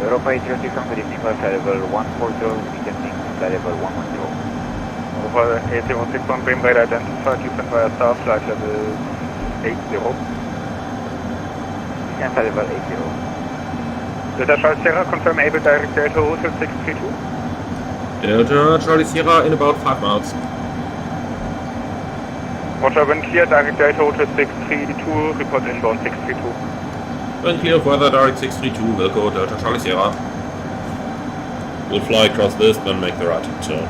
Europa 806 on the evening, flight level 140, descending flight level 110. Europa 806 on Bremen, radar identified, descent via staff, flight level 80. Descent flight level 80. Delta Charlie Sierra, confirm able direct Delta Hotel 632. Delta Charlie Sierra in about 5 miles. Roger, when clear, direct Delta Hotel 632, report inbound 632. When clear of weather, direct 632, Wilco, Delta Charlie Sierra. We'll fly across this, then make the right turn.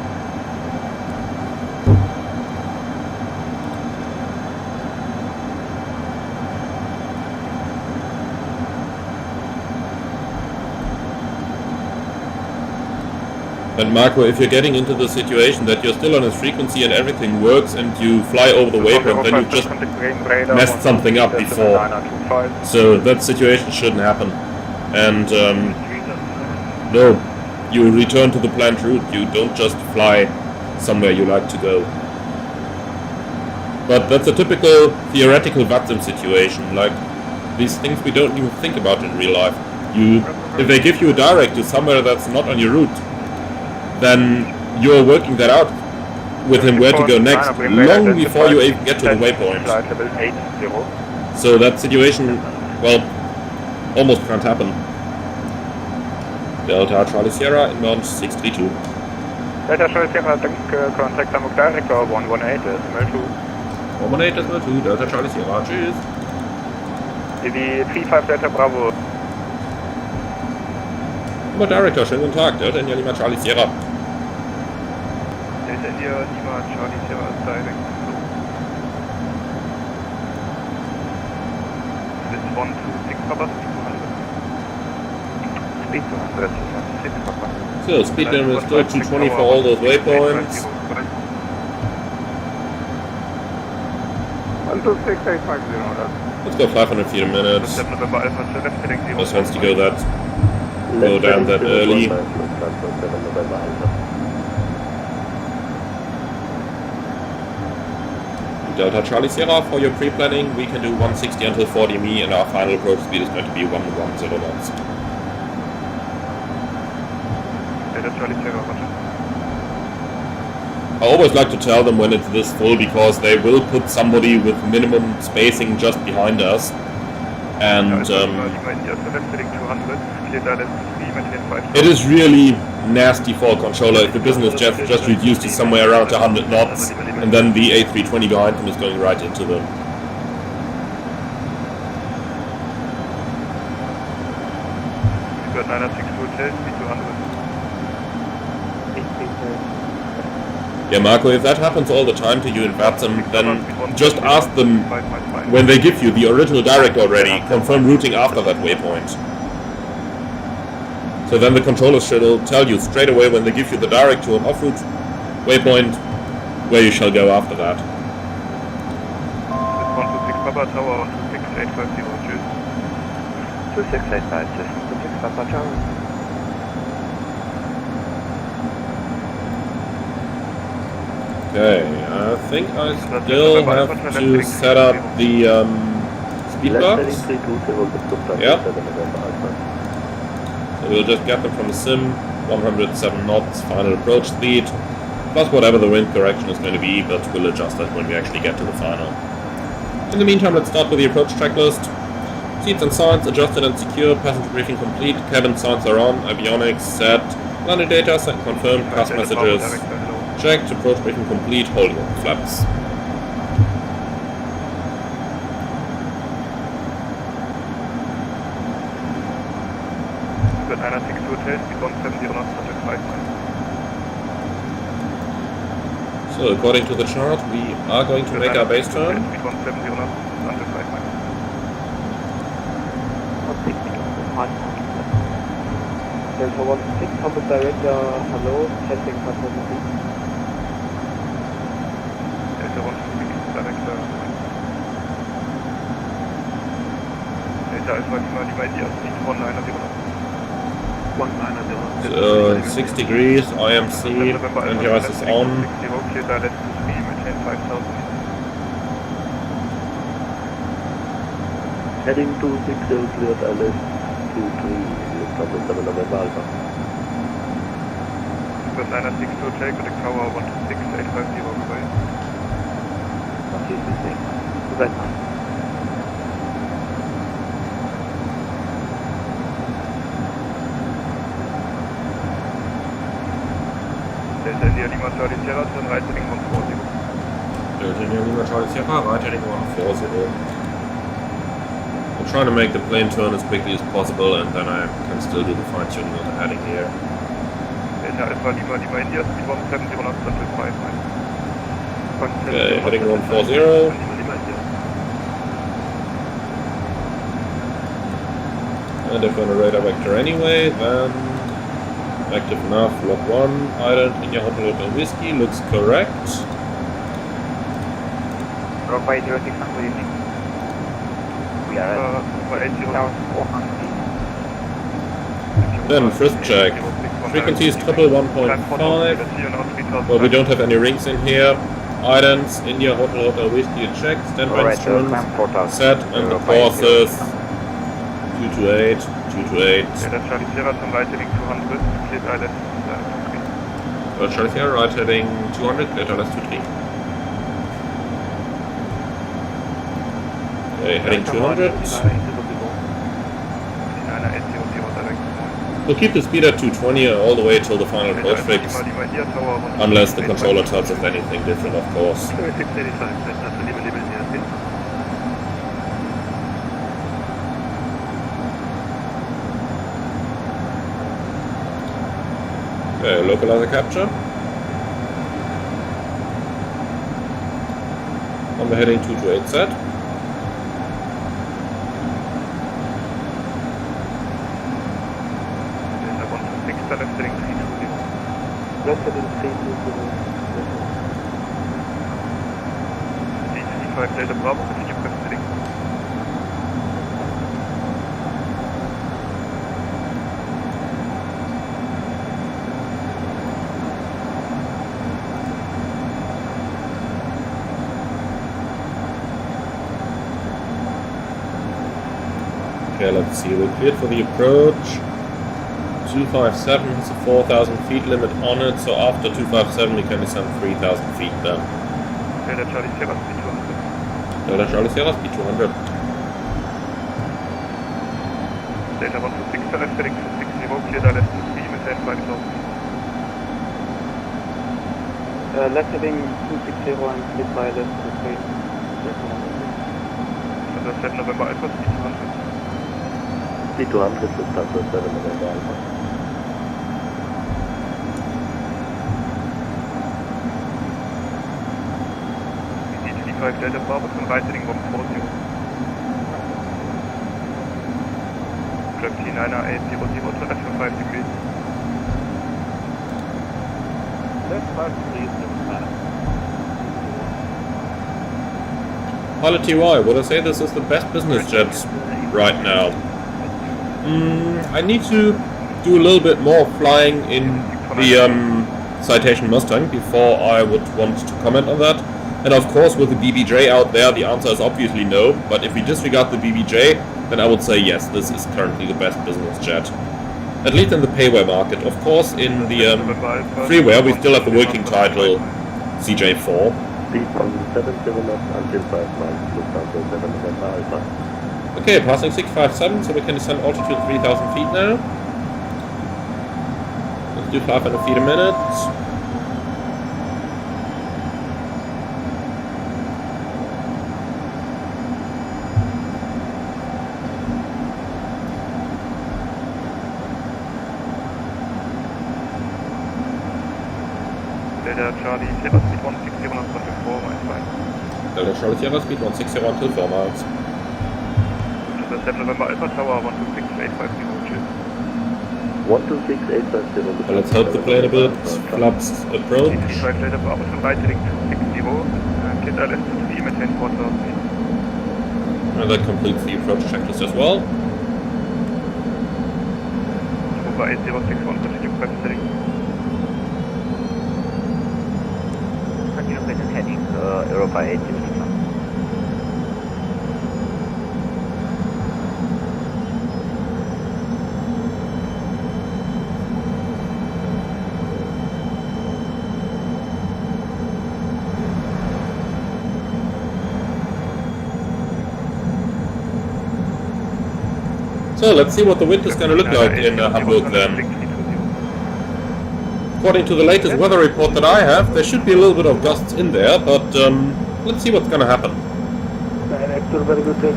And Marco, if you're getting into the situation that you're still on his frequency and everything works and you fly over the waypoint, then you've just messed something up before. So that situation shouldn't happen. And no, you return to the planned route. You don't just fly somewhere you like to go. But that's a typical theoretical VATSIM situation. Like, these things we don't even think about in real life. If they give you a direct to somewhere that's not on your route, then you're working that out with him where to go next, long before you even get to the waypoint. So that situation, well, almost can't happen. Delta Charlie Sierra, inbound 632. Delta Charlie Sierra, contact Hamburg Director 118 decimal 2. 118 decimal 2, Delta Charlie Sierra, tschüss. Die 35 Delta Bravo. Hamburg Director, schönen guten Tag, Delta India Lima Charlie Sierra. Delta India Lima Charlie Sierra direct. This is 126 Papa, speed 200. Speed 200, 6 Papa. So, speed limit is still 220 for all those waypoints. 126,850. Let's go 500 feet a minute. 7 November Alpha to left heading 0. No sense to go down that early. Delta Charlie Sierra, for your pre-planning, we can do 160 until 40 me, and our final approach speed is going to be 110 knots. Delta Charlie Sierra, roger. I always like to tell them when it's this full, because they will put somebody with minimum spacing just behind us. And it is really nasty for a controller if the business jet just reduced to somewhere around 100 knots, and then the A320 behind them is going right into them. Got 962 hotel, speed 200. Yeah, Marco, if that happens all the time to you in VATSIM, then just ask them when they give you the original direct already, confirm routing after that waypoint. So then the controller should tell you straight away when they give you the direct to an off-route waypoint where you shall go after that. 126 Papa Tower, 126,850, cheers. 2689, 26 Papa Tower. Okay, I think I still have to set up the speed blocks. Yeah. So we'll just get them from the sim, 107 knots, final approach speed, plus whatever the wind correction is going to be, but we'll adjust that when we actually get to the final. In the meantime, let's start with the approach checklist. Seats and signs adjusted and secure, passenger briefing complete, cabin signs are on, avionics set, landing data set confirmed, pass messages checked, approach briefing complete, holding open flaps. Got 962 hotel, speed 170 knots, 105 miles. So according to the chart, we are going to make our base turn. Speed 170 knots, 105 miles. Delta 16, Hamburg Director, hello, testing Patron. Delta 16, Director. Delta Alpha Lima, Lima India, speed 190. 6 degrees, IMC, and yours is on. Heading 260, cleared LS 23, Lufthansa 7 November Alpha. Got 962 hotel, contact tower 126,850, goodbye. Delta India Lima Charlie Sierra, turn right heading 140. Delta India Lima Charlie Sierra, right heading 140. I'm trying to make the plane turn as quickly as possible, and then I can still do the fine tuning of the heading here. Delta Alpha Lima, Lima India, speed 170 knots, 105 miles. Okay, heading 140. And if on a radar vector anyway, then active enough, lock 1, island, India Hotel Hotel Whiskey, looks correct. Rock by 06, good evening. We are at 400. Then frisk check. Frequency is triple 1.5. Well, we don't have any rings in here. Islands, India Hotel Hotel Whiskey check. Standby instruments set, and the course is 228, 228. Delta Charlie Sierra, turn right heading 200, cleared island. Delta Charlie Sierra, right heading 200, cleared island 23. Okay, heading 200. We'll keep the speed at 220 all the way till the final approach fix, unless the controller tells us anything different, of course. Okay, localizer capture. on the heading 228Z. Delta 126, left heading 320. Left heading 320. D35 Delta Bravo, continue press heading. Okay, let's see, we're cleared for the approach. 257 has a 4,000 feet limit on it, so after 257 we can descend 3,000 feet then. Delta Charlie Sierra, speed 200. Delta Charlie Sierra, speed 200. Delta 126, left heading 260, clear left to 3, maintain 5,000 feet. Left heading 260 and clear by left to 3. Sunset November Alpha, speed 200. Speed 200 to Sunset 7 November Alpha. D35 Delta Bravo, zum right heading 140. Gravity 9R800 to left for 5 degrees. Left 5 degrees. Pilot TY, would I say this is the best business jet right now? I need to do a little bit more flying in the Citation Mustang before I would want to comment on that. And of course, with the BBJ out there, the answer is obviously no. But if we disregard the BBJ, then I would say yes, this is currently the best business jet. At least in the payware market. Of course, in the freeware, we still have the working title CJ4. Speed from 77 knots until 5 miles, Lufthansa 7 November Alpha. Okay, passing 657, so we can descend altitude 3,000 feet now. Let's do 500 feet a minute. Delta Charlie Sierra, speed 160 until 4 miles. Delta Charlie Sierra, speed 160 until 4 miles. Sunset November Alpha Tower, 126,850. 126,850. Well, let's hope the plane a bit flaps approach. D35 Delta Bravo, zum right heading 260. Clear left to 3, maintain 4,000 feet. And that completes the approach checklist as well. Over 8061, continue press heading. Continue press heading, Europa 8061. So let's see what the wind is going to look like in Hamburg then. According to the latest weather report that I have, there should be a little bit of gusts in there, but let's see what's going to happen.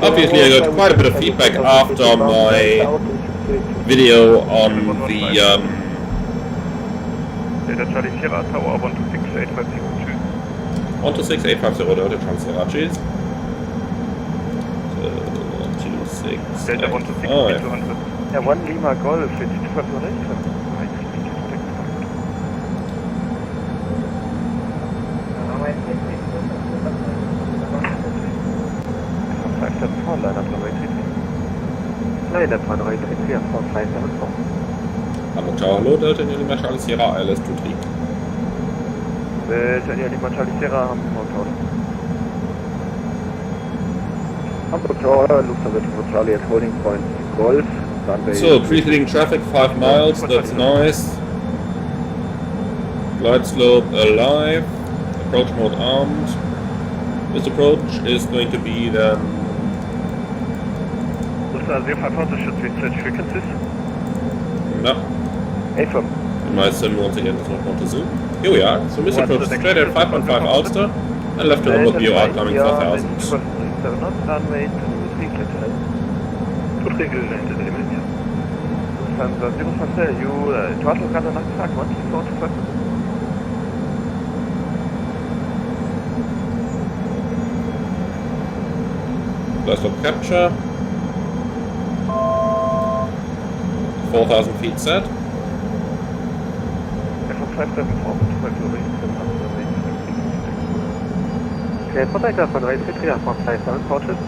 Obviously I got quite a bit of feedback after my video on the Delta Charlie Sierra Tower, 126,850. 126,850 Delta Charlie Sierra, cheers. Delta 126, 200. Yeah, 1 Lima Golf, it's 200. Liner 333 from 574. Hamburg Tower, hello, Delta Lima Charlie Sierra, ILS 23. Delta Lima Charlie Sierra, Hamburg Tower. Hamburg Tower, Lufthansa Charlie at holding point Golf. So, preceding traffic 5 miles, that's nice. Glide slope alive. Approach mode armed. This approach is going to be then... Lufthansa 500 should be switch frequencies. No. AFM. My sim once again does not want to zoom. Here we are. So this approach straight at 5.5 Ulster and left to Hamburg BOR climbing 4000. 7 knots, runway 23 clear. 2 single landed element. Lufthansa 0 you throttle gun nach track 124. Last look capture. 4,000 feet set. Okay, for takeoff on runway 33, F1 57, approaches.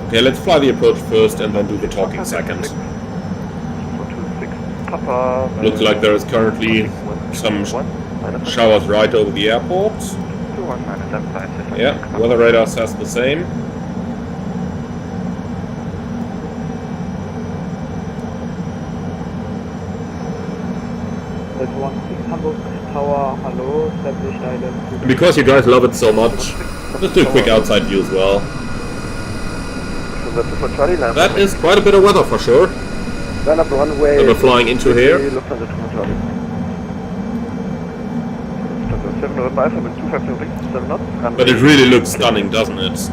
Okay, let's fly the approach first and then do the talking second. 426, Papa. Looks like there is currently some showers right over the airport. 21975. Yeah, weather radar says the same. Hamburg Tower, hello, established island. And because you guys love it so much, let's do a quick outside view as well. That is quite a bit of weather for sure Line up runway. that we're flying into here. Lufthansa 2 705 mit 250 7 knots. But it really looks stunning, doesn't it?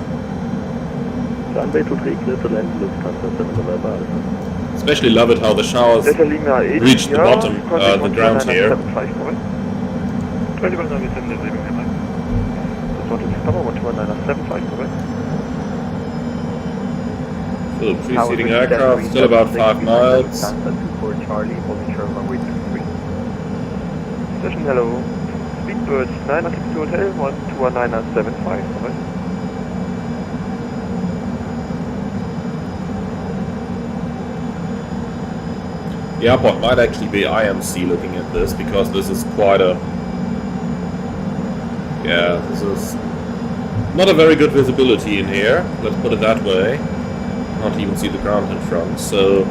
Runway 23, clear to land, Lufthansa 705. Especially love it how the showers reach the bottom, the ground here. Still preceding aircraft, still about 5 miles. Station hello. Speedbird 962 Hotel 121975. The airport might actually be IMC looking at this, because this is quite a... Yeah, this is not a very good visibility in here, let's put it that way. Can't even see the ground in front, so...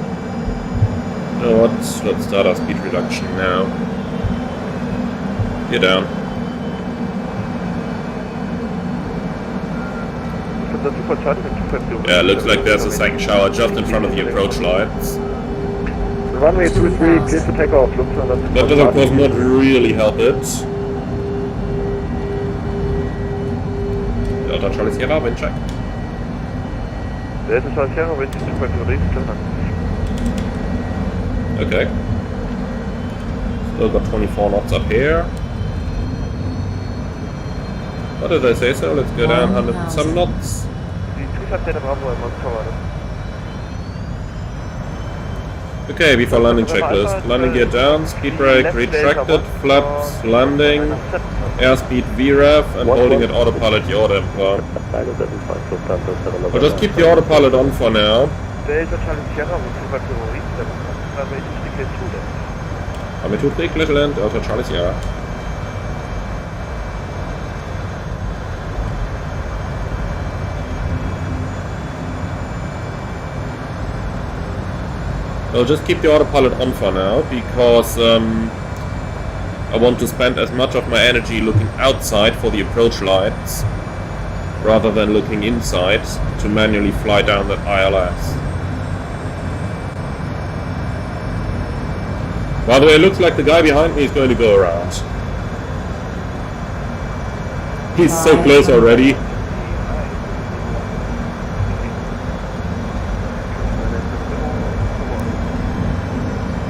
You know what, let's start our speed reduction now. Get down. Yeah, looks like there's a second shower just in front of the approach lights. Runway 23, clear to take off. That does of course not really help it. Delta Charlie Sierra, wind check. Delta Charlie Sierra, wind 2.0. Okay. Still got 24 knots up here. What did I say so? Let's go down 100 and some knots. Okay, before landing checklist. Landing gear down, speed brake retracted, flaps, landing, airspeed VREF, and holding at autopilot yaw damper. I'll just keep the autopilot on for now. Runway 23, clear to land, Delta Charlie Sierra. I'll just keep the autopilot on for now, because I want to spend as much of my energy looking outside for the approach lights, rather than looking inside to manually fly down that ILS. By the way, it looks like the guy behind me is going to go around. He's so close already.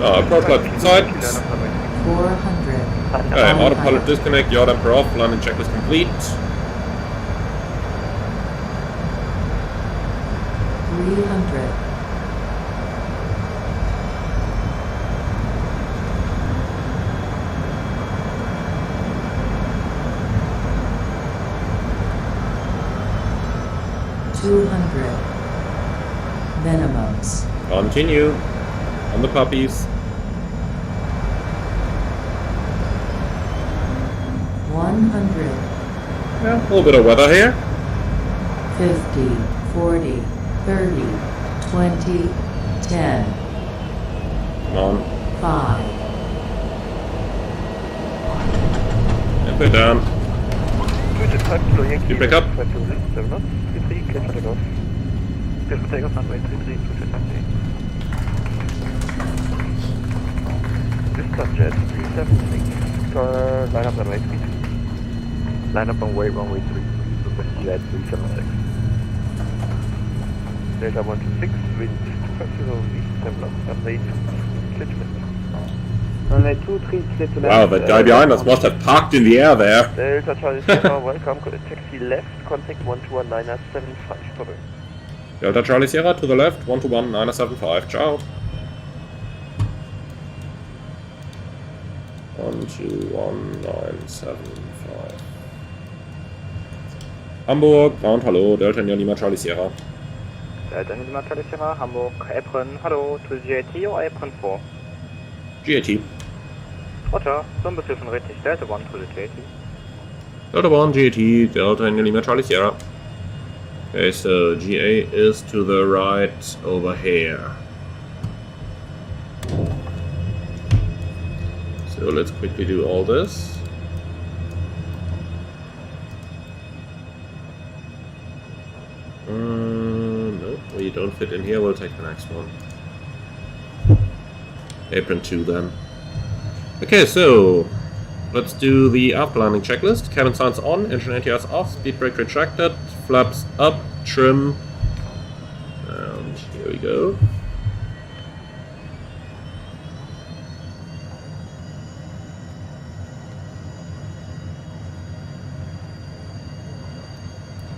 Approach light inside. 400. Okay, autopilot disconnect, yaw damper off, landing checklist complete. 300. Minimums. Continue. On the puppies. 100. Yeah, a little bit of weather here. 50, 40, 30, 20, 10. Come on. 5. And put down. You pick up. Hondajet 376. Line up runway 32. Line up runway 3. Jet 376. Delta 126, wind 250 east, 7 knots, runway 2, clear to land. Runway 23, clear to land. Wow, that guy behind us must have parked in the air there. Delta Charlie Sierra, welcome. Taxi left, contact 121-975. Bye-bye. Delta Charlie Sierra to the left, 121-975. Ciao. 121-975. Hamburg, Ground, hallo, Delta India Lima Charlie Sierra. Delta Lima Charlie Sierra, Hamburg, Apron, hello, to GAT or Apron 4? GAT. Roger, so ein bisschen schon richtig, Delta 1 to the GAT. Delta 1, GAT, Delta India Lima Charlie Sierra. Okay, so GA is to the right over here. So let's quickly do all this. No, we don't fit in here, we'll take the next one. Apron 2 then. Okay, so let's do the after landing checklist. Cabin signs on, engine anti-ice off, speed brake retracted, flaps up, trim, and here we go.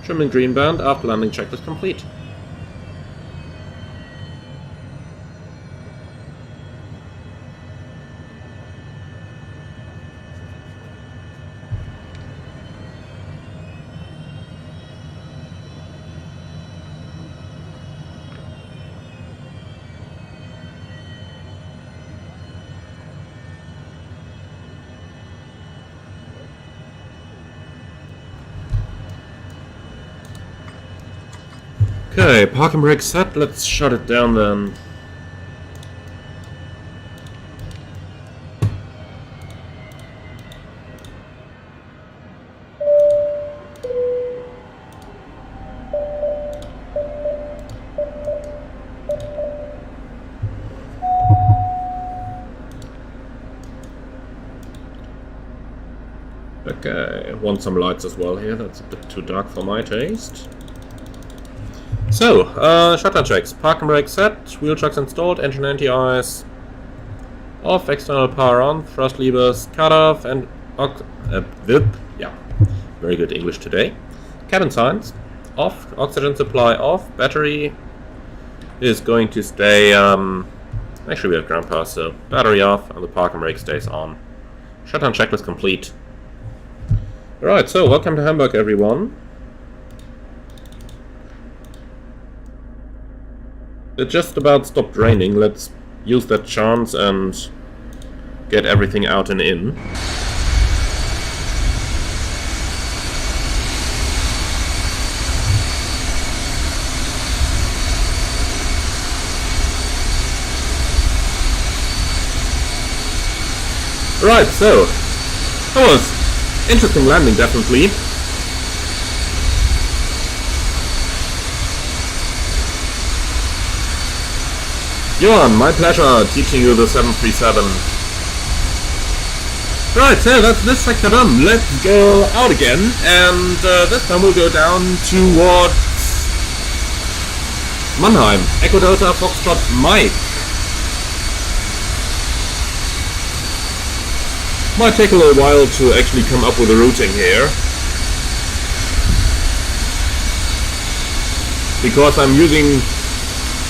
Trim and green band, after landing checklist complete. Okay, parking brake set, let's shut it down then. Okay, want some lights as well here, that's a bit too dark for my taste. So, shutdown checks. Parking brake set, wheel chucks installed, engine anti-ice off, external power on, thrust levers cut off, and yeah, very good English today. Cabin signs off, oxygen supply off, battery is going to stay, actually we have ground power, so battery off, and the parking brake stays on. Shutdown checklist complete. Alright, so welcome to Hamburg everyone. It just about stopped raining, let's use that chance and get everything out and in. Right, so that was interesting landing definitely. Johan, my pleasure teaching you the 737. Right, so that's this sector done. Let's go out again, and this time we'll go down towards Mannheim. Echo Delta Foxtrot Mike. Might take a little while to actually come up with a routing here, because I'm using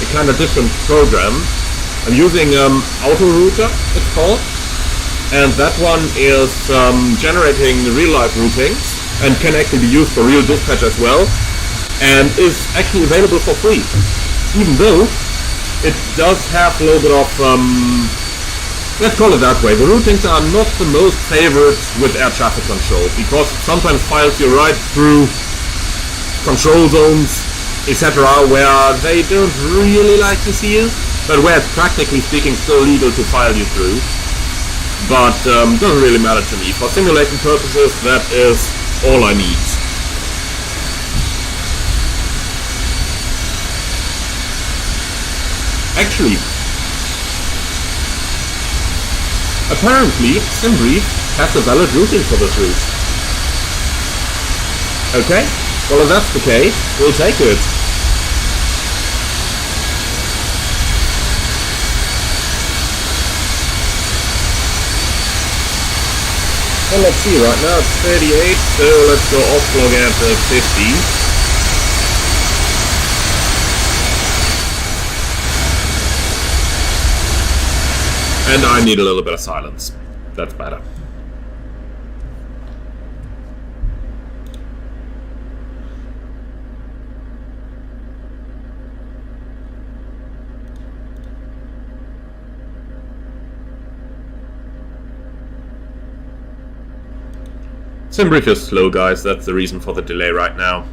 a kind of different program. I'm using AutoRouter, it's called, and that one is generating real-life routings and can actually be used for real dispatch as well, and is actually available for free, even though it does have a little bit of, let's call it that way, the routings are not the most favored with air traffic control, because sometimes files you right through control zones, etc., where they don't really like to see you, but where it's practically speaking still legal to file you through. But doesn't really matter to me. For simulation purposes, that is all I need. Actually, apparently, SimBrief has a valid routing for this route. Okay? Well, if that's the case, we'll take it. Well, let's see, right now it's 38, so let's go off log at 50. And I need a little bit of silence. That's better. Simbrief is slow, guys. That's the reason for the delay right now.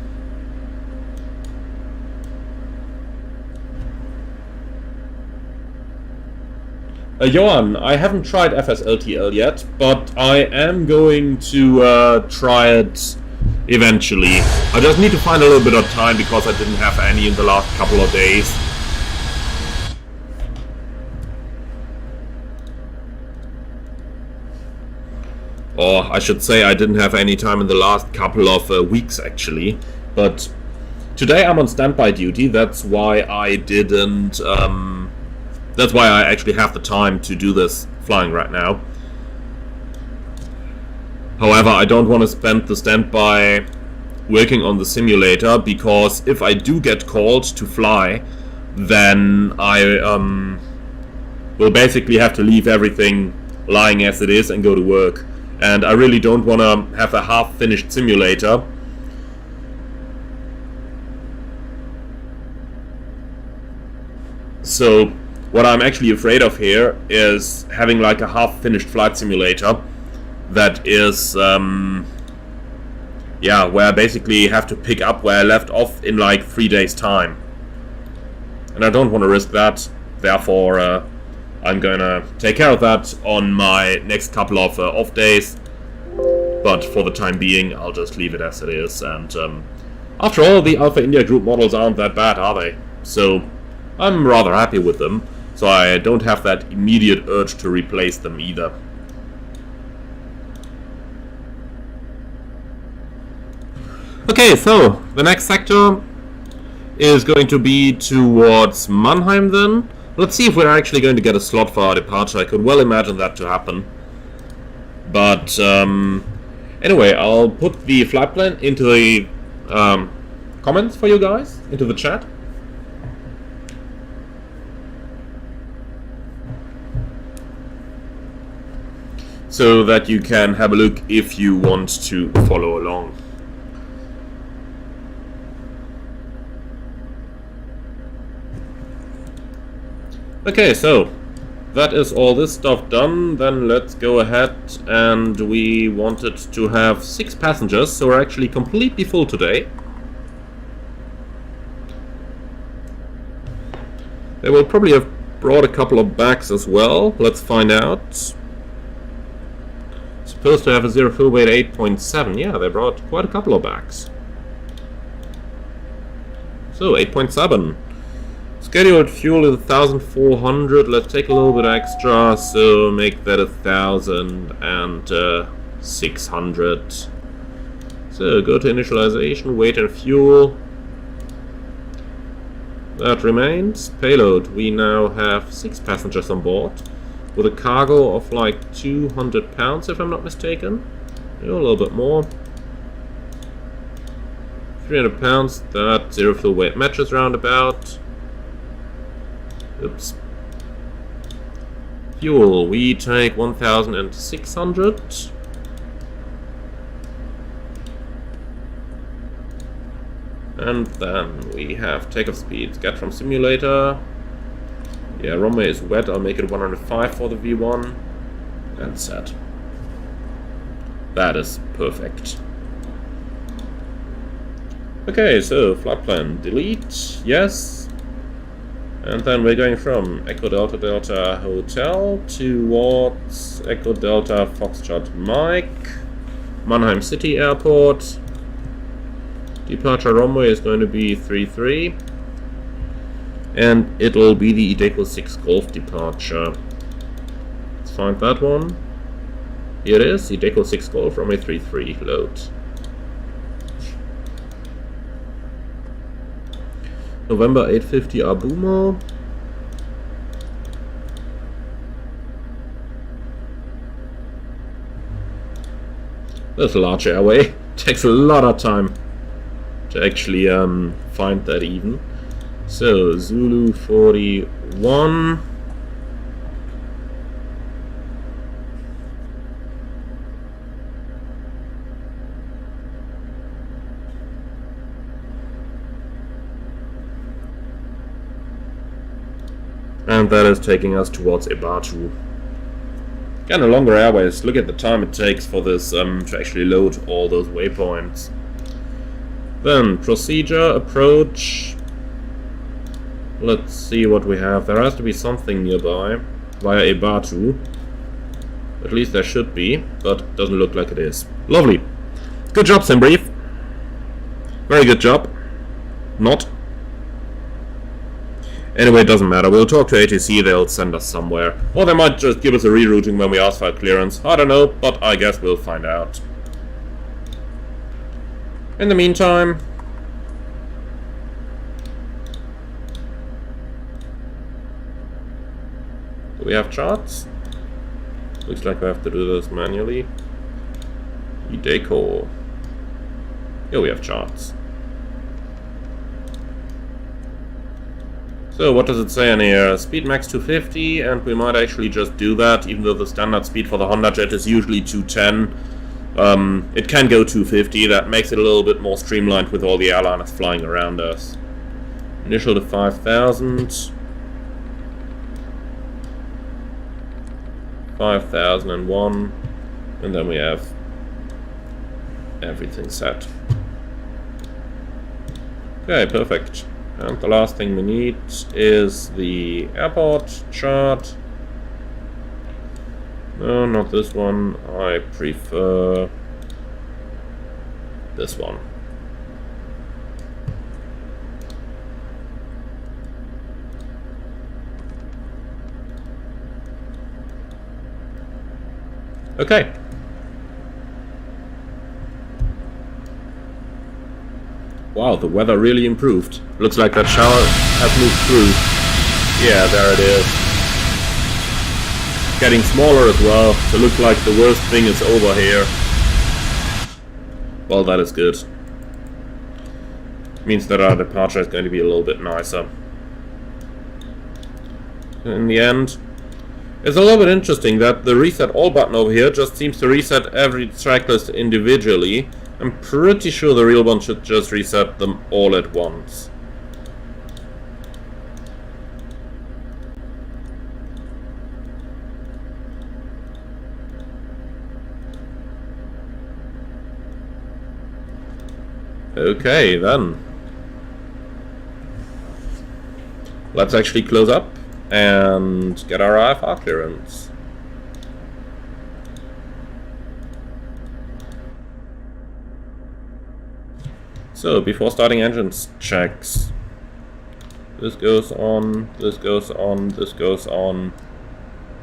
Johan, I haven't tried FSLTL yet, but I am going to try it eventually. I just need to find a little bit of time because I didn't have any in the last couple of days. Or I should say I didn't have any time in the last couple of weeks actually. But today I'm on standby duty, that's why I didn't... That's why I actually have the time to do this flying right now. However, I don't want to spend the standby working on the simulator, because if I do get called to fly, then I will basically have to leave everything lying as it is and go to work. And I really don't want to have a half-finished simulator. So what I'm actually afraid of here is having like a half-finished flight simulator that is, yeah, where I basically have to pick up where I left off in like 3 days' time. And I don't want to risk that, therefore I'm gonna take care of that on my next couple of off days. But for the time being, I'll just leave it as it is. And after all, the Alpha India Group models aren't that bad, are they? So I'm rather happy with them. So I don't have that immediate urge to replace them either. Okay, so the next sector is going to be towards Mannheim then. Let's see if we're actually going to get a slot for our departure. I could well imagine that to happen. But anyway, I'll put the flight plan into the comments for you guys, into the chat. So that you can have a look if you want to follow along. Okay, so that is all this stuff done. Then let's go ahead, and we wanted to have 6 passengers, so we're actually completely full today. They will probably have brought a couple of bags as well. Let's find out. Supposed to have a zero fuel weight 8.7. Yeah, they brought quite a couple of bags. So 8.7. Scheduled fuel is 1,400. Let's take a little bit extra, so make that 1,600. So go to initialization, weight and fuel. That remains. Payload. We now have 6 passengers on board, with a cargo of like 200 pounds, if I'm not mistaken. A little bit more. 300 pounds, that zero fuel weight matches roundabout. Oops. Fuel, we take 1,600. And then we have takeoff speeds. Get from simulator. Yeah, runway is wet. I'll make it 105 for the V1. And set. That is perfect. Okay, so flight plan. Delete. Yes. And then we're going from Echo Delta Delta Hotel towards Echo Delta Foxtrot Mike. Mannheim City Airport. Departure runway is going to be 33. And it'll be the Ideco 6 Golf departure. Let's find that one. Here it is, Ideco 6 Golf, runway 33, load. November 850 Abumo. This large airway takes a lot of time to actually find that even. So Zulu 41. And that is taking us towards Ebatu. Again, a longer airways. Look at the time it takes for this to actually load all those waypoints. Then, procedure, approach. Let's see what we have. There has to be something nearby via Ebatu. At least there should be, but doesn't look like it is. Lovely. Good job, Simbrief. Very good job. Not. Anyway, it doesn't matter. We'll talk to ATC, they'll send us somewhere. Or they might just give us a rerouting when we ask for clearance. I don't know, but I guess we'll find out. In the meantime... do we have charts? Looks like we have to do this manually. Decor. Here we have charts. So what does it say in here? Speed max 250, and we might actually just do that, even though the standard speed for the Hondajet is usually 210. It can go 250, that makes it a little bit more streamlined with all the airliners flying around us. Initial to 5,000. 5,001. And then we have everything set. Okay, perfect. And the last thing we need is the airport chart. No, not this one. I prefer this one. Okay. Wow, the weather really improved. Looks like that shower has moved through. Yeah, there it is. Getting smaller as well, so it looks like the worst thing is over here. Well, that is good. Means that our departure is going to be a little bit nicer. In the end, it's a little bit interesting that the reset all button over here just seems to reset every track list individually. I'm pretty sure the real one should just reset them all at once. Okay, then. Let's actually close up and get our IFR clearance. So, before starting engines checks, this goes on, this goes on, this goes on,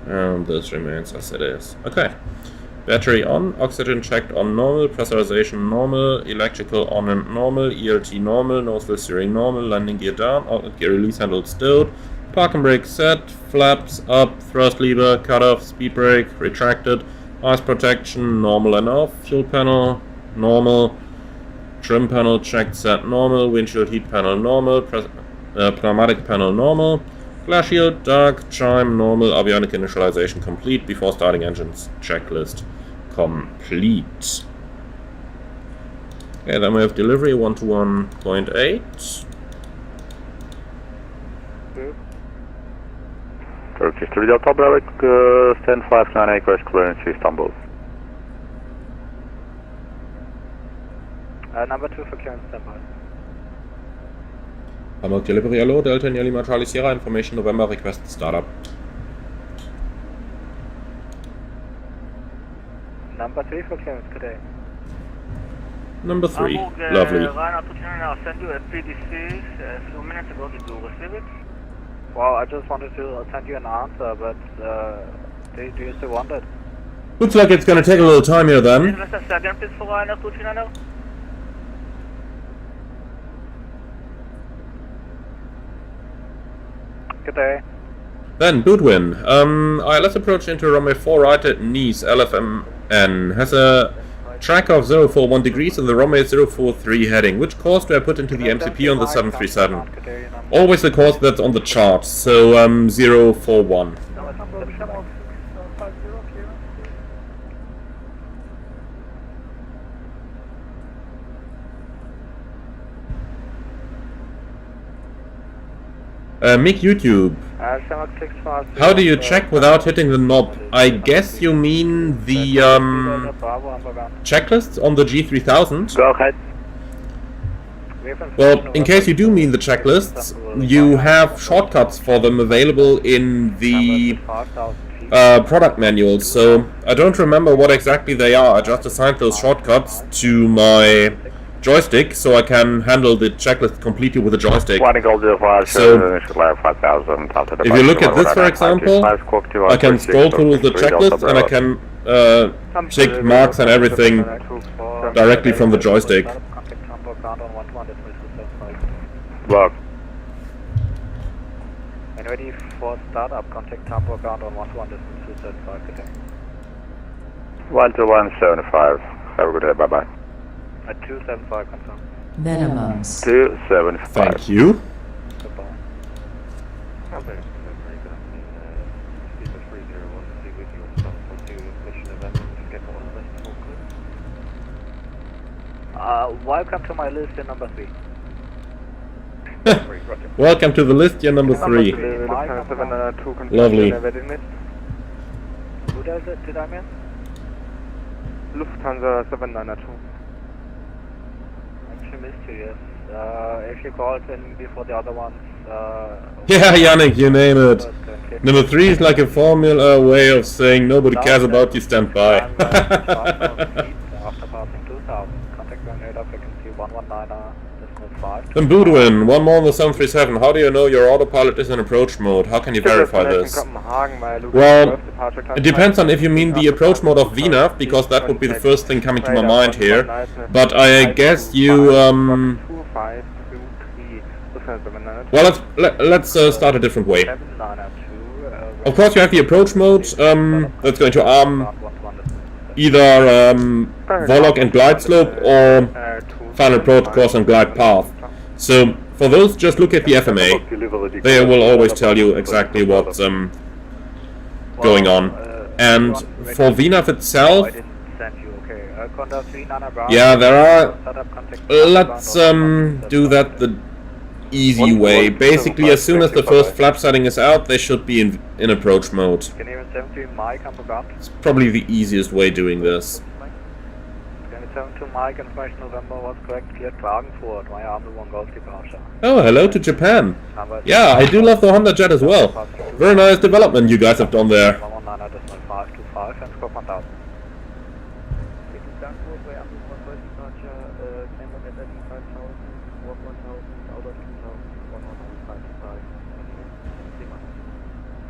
and this remains as it is. Okay. Battery on, oxygen checked on normal, pressurization normal, electrical on and normal, ELT normal, nose wheel steering normal, landing gear down, outlet gear release handle stilled, parking brake set, flaps up, thrust lever, cutoff, speed brake, retracted, ice protection normal and off, fuel panel normal, trim panel checked set normal, windshield heat panel normal, pneumatic panel normal, glass shield dark, chime normal, avionic initialization complete, before starting engines checklist complete. Okay, then we have delivery 121.8. Turkish 3 Delta Bravo, stand 598 crash clearance to Istanbul. Number 2 for clearance standby. Hamburg delivery hello, Delta India Lima Charlie Sierra, information November, request startup. Number 3 for clearance today. Number 3, Hamburg, lovely. I'll send you a PDC a few minutes ago. Did you receive it? Well, I just wanted to send you an answer, but do you still want it? Looks like it's gonna take a little time here then. Let's say again, please, for Ryanair 239. Good day. Then, Bootwin. ILS approach into runway 4 right at Nice, LFMN. Has a track of 041 degrees and the runway is 043 heading. Which course do I put into the MCP on the 737? Always the course that's on the chart, so 041. Mick YouTube. How do you check without hitting the knob? I guess you mean the checklist on the G3000? Go ahead. Well, in case you do mean the checklists, you have shortcuts for them available in the product manual, so I don't remember what exactly they are. I just assigned those shortcuts to my joystick, so I can handle the checklist completely with a joystick. So, if you look at this, for example, I can scroll through the checklist and I can tick marks and everything directly from the joystick. Look. When ready for startup, contact Hamburg ground on 11.275, good day. 12175. Have a good day, bye bye. At 275, confirm. Minimums. 275. Thank you. Goodbye. Okay, very good afternoon. Speed of 301, see with you on some to mission event, get all this. Welcome to my list in number 3. Welcome to the list, you're number 3. Lovely. Who does it? Did I miss? Lufthansa 792. Actually missed you, yes. If you called in before the other ones, Yeah, Yannick, you name it. Number 3 is like a formula way of saying nobody cares about you, stand by. After passing 2000, contact ground radar frequency 119er. Then Boudwin, one more on the 737. How do you know your autopilot is in approach mode? How can you verify this? Well, it depends on if you mean the approach mode of VNAV, because that would be the first thing coming to my mind here. But I guess you, well, let's start a different way. Of course, you have the approach mode that's going to arm either Volog and glide slope or final approach course and glide path. So for those, just look at the FMA. They will always tell you exactly what's going on. And for VNAV itself, yeah, there are. Let's do that the easy way. Basically, as soon as the first flap setting is out, they should be in approach mode. It's probably the easiest way doing this. 72 Mike, information November was correct, cleared Klagenfurt, via Hamburg One Golf departure. Oh, hello to Japan. Yeah, I do love the Hondajet as well. Very nice development you guys have done there. 119.525 and score 1000.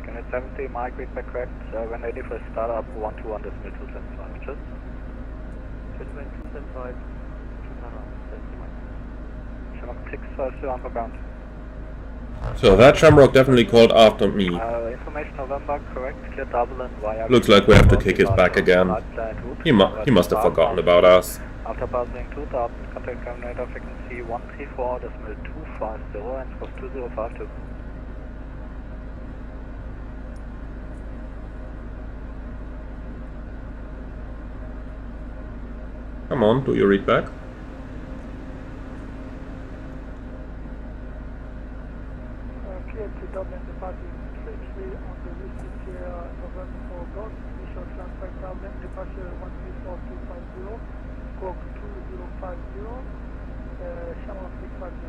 Can it 70 Mike, read back correct, when ready for startup 121 decimal 275, just. So that Shamrock definitely called after me. Information November, correct, clear Dublin via... Looks like we have to kick his back again. He must have forgotten about us. After passing 2000, contact terminator frequency 134 decimal 250 and score 2052. Come on, do you read back? Clear to Dublin departing straight on the listed Sierra November 4 Golf, initial climb back Dublin, departure 134250, squawk 2050, Shamrock 650.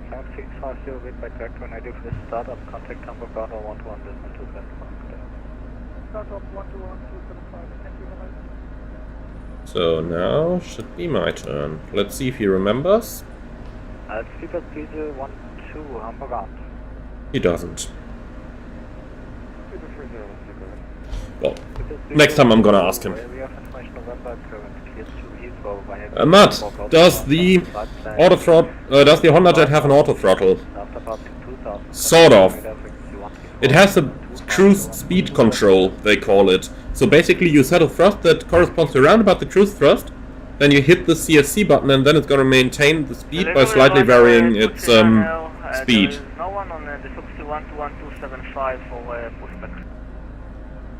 Shamrock 650, read back correct, when ready for the startup, contact Hamburg ground on 121.275. Startup 121.275, thank you very much. So now should be my turn. Let's see if he remembers. Sleeper Diesel 12 Hamburg ground. He doesn't. Well, next time I'm gonna ask him. Matt, does the Hondajet have an auto throttle? Sort of. It has a cruise speed control, they call it. So basically you set a thrust that corresponds to around about the cruise thrust, then you hit the CSC button and then it's going to maintain the speed by slightly varying its speed. There is no one on the 61-1275 for pushback.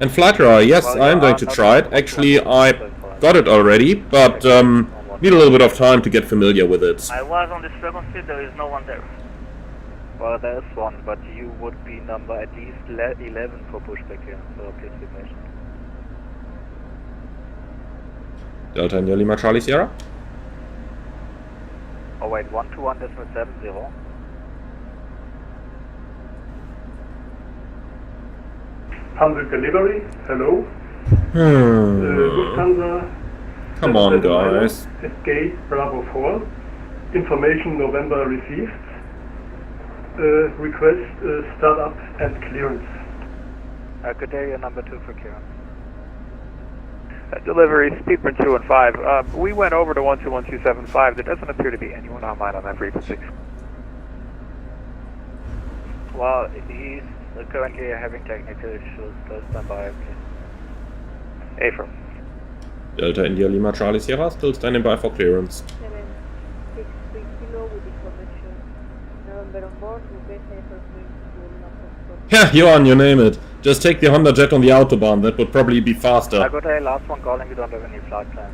And flight radar, yes, I am going to try it. Actually, I got it already, but need a little bit of time to get familiar with it. I was on this frequency, there is no one there. Well, there's one, but you would be number at least 11 for pushback here, so please be patient. Delta India Lima Charlie Sierra. Oh wait, 121.70. Hamburg delivery, hello. Lufthansa. Come on, guys. Escape Bravo 4. Information November received. Request startup and clearance. Good day, you're number 2 for clearance. Delivery, Speedman 215. We went over to 121275. There doesn't appear to be anyone online on that frequency. Well, he's currently having technical issues, so stand by, please. Affirm. Delta India Lima Charlie Sierra, still standing by for clearance. 763 kilo with information. November on board, request Yeah, Johan, you name it. Just take the Hondajet on the Autobahn, that would probably be faster. Good day, last one calling, you don't have any flight plan.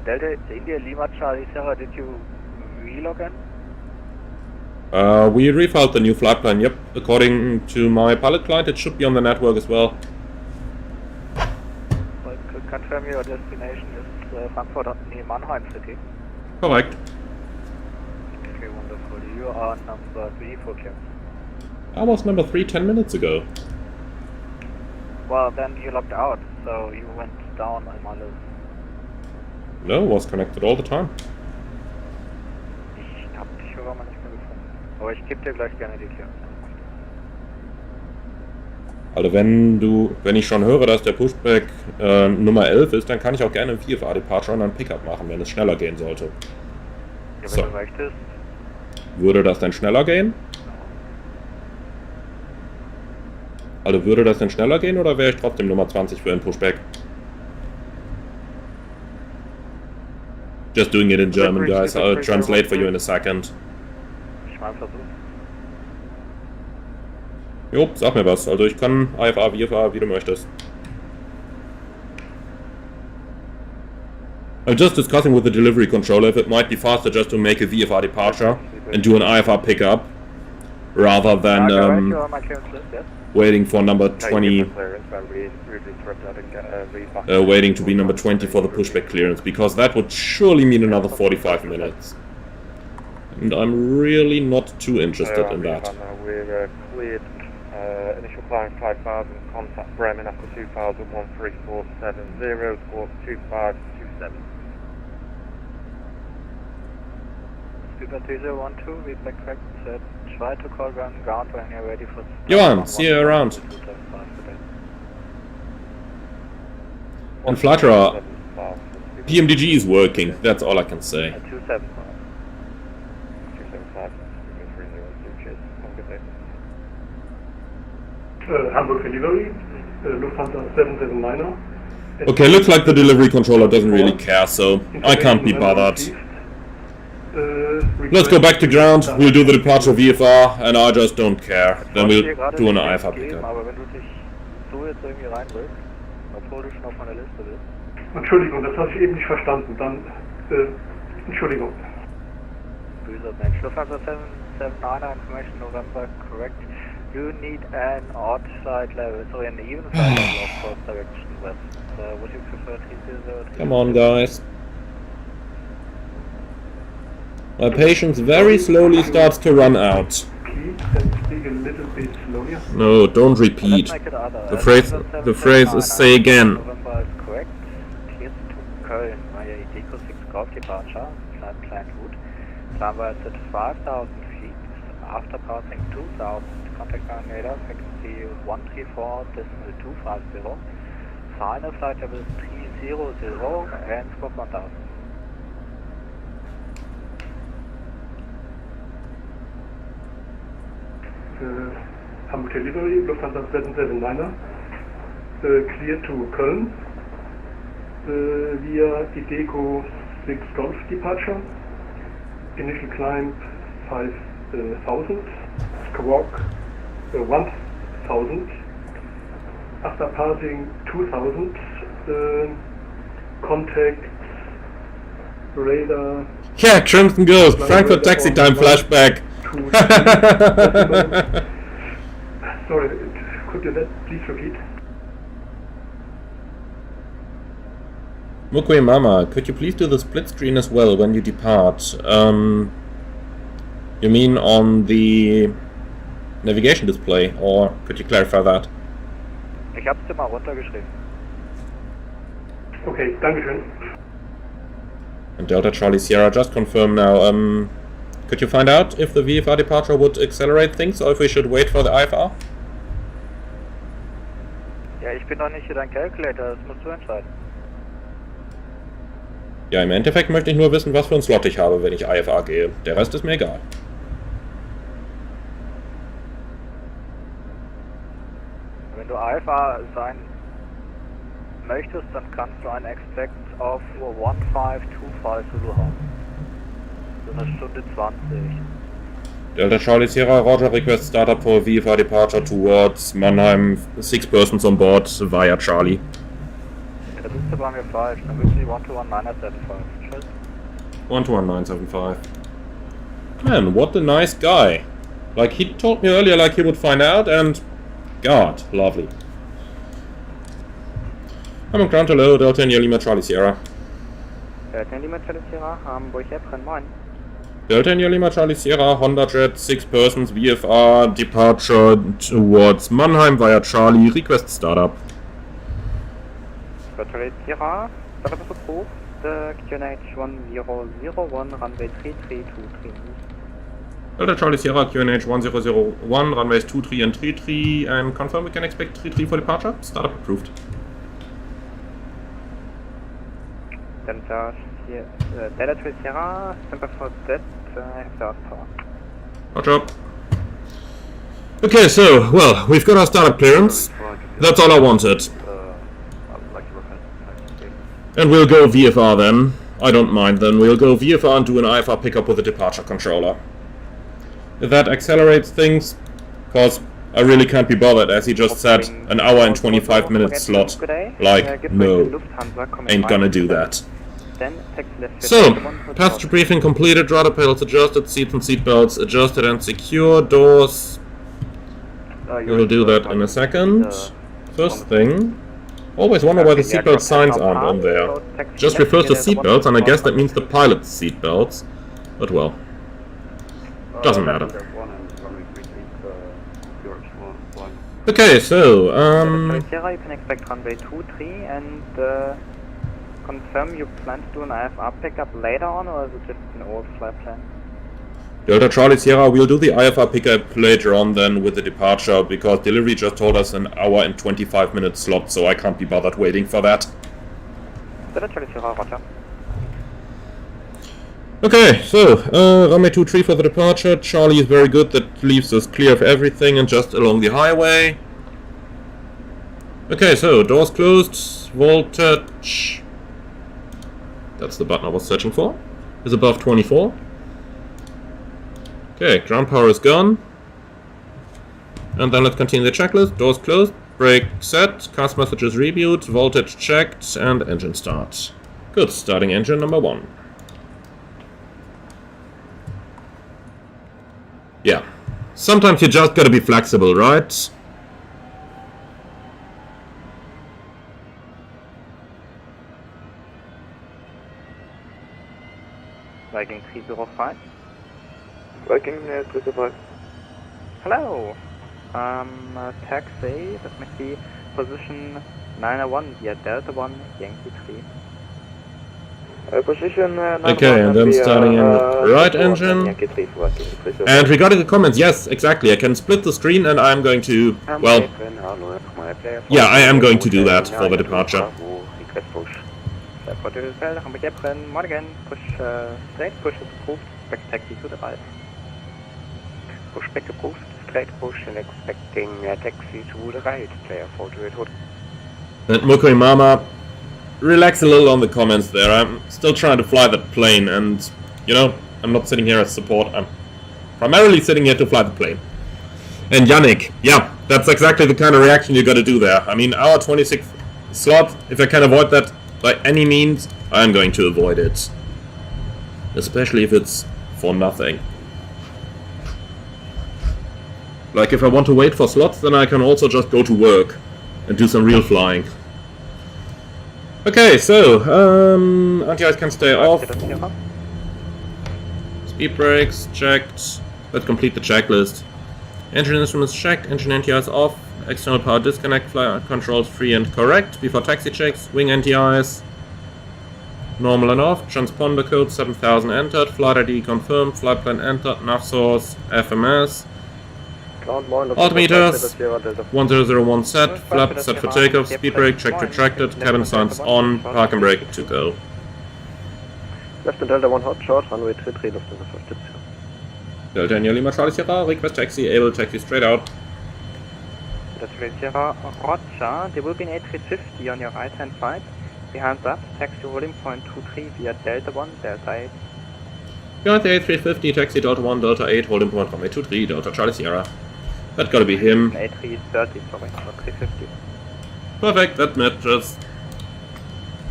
Delta India Lima Charlie Sierra, did you relog in? We refiled the new flight plan, yep. According to my pilot client, it should be on the network as well. Well, could confirm your destination is Frankfurt near Mannheim city. Correct. Okay, wonderful. You are number 3 for clearance. I was number 3 10 minutes ago. Well, then you logged out, so you went down on my list. No, was connected all the time. Ich hab dich sogar mal nicht mehr gefunden. Aber ich gebe dir gleich gerne die Clearance. Also wenn ich schon höre, dass der Pushback Nummer 11 ist, dann kann ich auch gerne im VFA Departure und einen Pickup machen, wenn es schneller gehen sollte. Ja, wenn So. du möchtest. Würde das denn schneller gehen? Also würde das denn schneller gehen oder wäre ich trotzdem Nummer 20 für einen Pushback? Just doing it in German, guys. I'll translate for you in a second. Ich mein Versuch. Jo, sag mir was. Also ich kann IFA, VFA, wie du möchtest. I'm just discussing with the delivery controller if it might be faster just to make a VFA departure and do an IFA pickup rather than You're on my clearance list, yes? waiting for number 20, waiting to be number 20 for the pushback clearance, because that would surely mean another 45 minutes. And I'm really not too interested in that. We're cleared. Initial climb 5000, contact Bremen after 2000, 13470, squawk 2527. Speedman 3012, we back track set. Try to call ground when you're ready for... Johan, see you around. And Flatterer, PMDG is working, that's all I can say. 275. 275. 302, cheers. Have a good day. Hamburg delivery, Lufthansa 779er. Okay, looks like the delivery controller doesn't really care, so I can't be bothered. Let's go back to ground, we'll do the departure VFR, and I just don't care. Then we'll do an IFA pickup. Aber wenn du dich so jetzt irgendwie reinwirkst, obwohl du schon auf meiner Liste bist. Entschuldigung, das habe ich eben nicht verstanden. Dann, Entschuldigung. Böser Mensch. Lufthansa 779er, information November, correct. You need an odd flight level, so an even flight level of course direction west. Would you prefer 300? Come on, guys. My patience very slowly starts to run out. Please, and speak a little bit slowly. No, don't repeat. The phrase is say again. November is correct. Cleared to Köln via Deco 6 Golf departure, planned route. Climber is at 5,000 feet. After passing 2,000, contact radar frequency 134.250. Final flight level is 300 and squawk 1000. Hamburg Delivery, Lufthansa 779er, clear to Köln via Ideco 6 Golf departure. Initial climb 5,000, squawk 1,000. After passing 2,000, contact radar. Yeah, Crimson Ghost, Frankfurt taxi time flashback. Sorry, could you please repeat? Mukwe Mama, could you please do the split screen as well when you depart? You mean on the navigation display, or could you clarify that? Ich hab's dir mal runtergeschrieben. Okay, dankeschön. And Delta Charlie Sierra, just confirm now, could you find out if the VFR departure would accelerate things, or if we should wait for the IFR? Ja, ich bin doch nicht hier dein Calculator, das musst du entscheiden. Ja, im Endeffekt möchte ich nur wissen, was für einen Slot ich habe, wenn ich IFR gehe. Der Rest ist mir egal. Wenn du IFR sein möchtest, dann kannst du einen Expect auf 1525 Zulu haben. So eine Stunde 20. Delta Charlie Sierra, Roger, request startup for VFR departure towards Mannheim, 6 persons on board via Charlie. Ja, das ist bei mir falsch, dann willst du die 121975. Tschüss. 121975. Man, what a nice guy. Like, he told me earlier like he would find out, and God, lovely. I'm on ground, hello, Delta India Lima Charlie Sierra. Delta India Lima Charlie Sierra, Hamburg Bremen. Delta India Lima Charlie Sierra, Hondajet, 6 persons, VFR, departure towards Mannheim via Charlie, request startup. Charlie Sierra, startup approved, QNH 1001, runway 3323. Delta Charlie Sierra, QNH 1001, runways 23 and 33, and confirm we can expect 33 for departure, startup approved. Delta Sierra, Semper for Z, exhaust power. Roger. Okay, so, well, we've got our startup clearance. That's all I wanted. And we'll go VFR then. I don't mind then. We'll go VFR and do an IFR pickup with a departure controller. If that accelerates things, because I really can't be bothered, as he just said, an hour and 25 minutes slot. Like, no, ain't gonna do that. So, passenger briefing completed, rudder pedals adjusted, seats and seatbelts adjusted and secure, doors. We'll do that in a second. First thing, always wonder why the seatbelt signs aren't on there. Just refers to seatbelts, and I guess that means the pilot's seatbelts. But well, doesn't matter. Okay, so, You can expect runway 23 and confirm you plan to do an IFR pickup later on, or is it just an old flight plan? Delta Charlie Sierra, we'll do the IFR pickup later on then with the departure, because delivery just told us an hour and 25 minute slot, so I can't be bothered waiting for that. Delta Charlie Sierra, roger. Okay, so, runway 23 for the departure. Charlie is very good, that leaves us clear of everything and just along the highway. Okay, so, doors closed, voltage, that's the button I was searching for, is above 24. Okay, ground power is gone. And then let's continue the checklist. Doors closed, brake set, cast messages reviewed, voltage checked, and engine start. Good, starting engine number 1. Yeah, sometimes you just gotta be flexible, right? Viking 305. Viking 305. Hello. Taxi, that must be position 901 via Delta 1, Yankee 3. Position okay, and then starting in right engine. And regarding the comments, yes, exactly. I can split the screen and I'm going to, well, yeah, I am going to do that for the departure. Push straight, push is approved, back taxi to the right. Push back approved, straight push and expecting taxi to the right, player 428. And Mokoi Mama, relax a little on the comments there. I'm still trying to fly that plane, and, you know, I'm not sitting here as support. I'm primarily sitting here to fly the plane. And Yannick, yeah, that's exactly the kind of reaction you gotta do there. I mean, our 26th slot, if I can avoid that by any means, I'm going to avoid it. Especially if it's for nothing. Like, if I want to wait for slots, then I can also just go to work and do some real flying. Okay, so, anti-ice can stay off. Speed brakes checked. Let's complete the checklist. Engine instruments checked, engine anti-ice off, external power disconnect, flight controls free and correct. Before taxi checks, wing anti-ice normal and off, transponder code 7000 entered, flight ID confirmed, flight plan entered, nav source, FMS. Altimeters 1001 set, flap set for takeoff, speed brake check retracted, cabin signs on, park and brake to go. Left and Delta 1 hot short, runway 33, left in the first dip. Delta and Lima Charlie Sierra, request taxi, able taxi straight out. Delta Sierra, roger. There will be an A350 on your right hand side. Behind that, taxi holding point 23 via Delta 1, Delta 8. Behind the A350, taxi Delta 1, Delta 8, holding point runway 23, Delta Charlie Sierra. That gotta be him. A330, sorry, not 350. Perfect, that matches.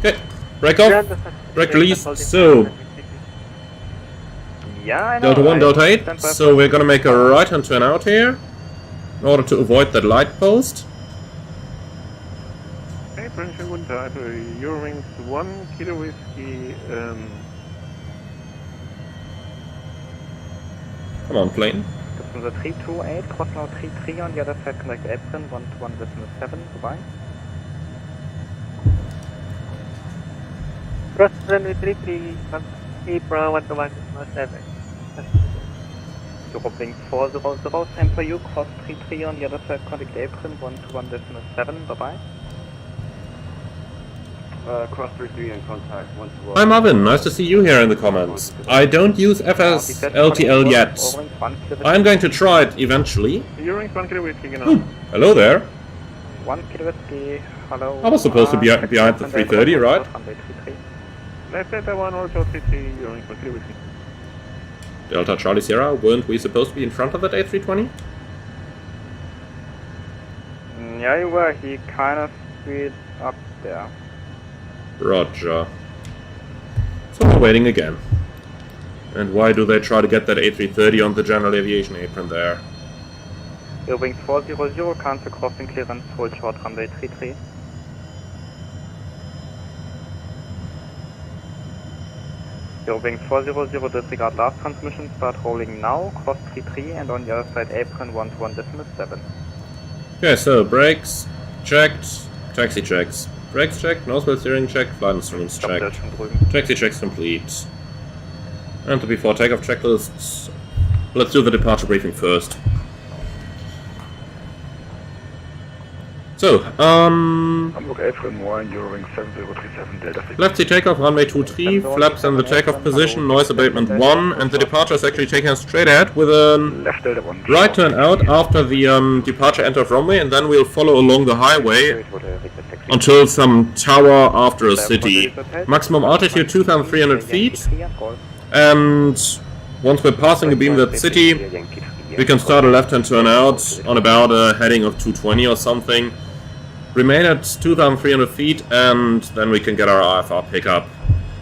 Okay, break off, break release, so Yeah, I know. Delta 1, Delta 8, so we're gonna make a right hand turn out here in order to avoid that light post. Hey, French, guten Tag. Eurowings 1 Kilo Whiskey. Come on, plane. Das ist unser 328, cross now 33 on the other side, connect apron, 121.7, goodbye. Cross runway 33, apron 121.7. Eurowings 400, same for you, cross 33 on the other side, contact apron, 121.7, bye-bye. Cross 33 and contact 121. Hi Marvin, nice to see you here in the comments. I don't use FSLTL yet. I'm going to try it eventually. Eurowings 1 Kilo Whiskey, genau. Hello there. 1 Kilo Whiskey, hello. I was supposed to be behind the 330, right? Left Delta 1 also 33, Eurowings 1 Kilo Whiskey. Delta Charlie Sierra, weren't we supposed to be in front of that A320? Yeah, you were. He kind of speed up there. Roger. So we're waiting again. And why do they try to get that A330 on the general aviation apron there? Eurowings 400, cancel crossing clearance, hold short runway 33. Eurowings 400, disregard last transmission, start rolling now, cross 33 and on the other side apron 121.7. Okay, so brakes checked, taxi checks. Brakes checked, nosewheel steering checked, flight instruments checked. Taxi checks complete. And the before takeoff checklists. Let's do the departure briefing first. So, Hamburg Apron 1, Eurowings 7037, Delta 6. left seat takeoff, runway 23, flaps in the takeoff position, noise abatement 1, and the departure is actually taking us straight ahead with a Left Delta 1. right turn out after the departure end of runway, and then we'll follow along the highway until some tower after a city. Maximum altitude 2,300 feet, and once we're passing a beam that city, we can start a left-hand turn out on about a heading of 220 or something. Remain at 2,300 feet, and then we can get our IFR pickup.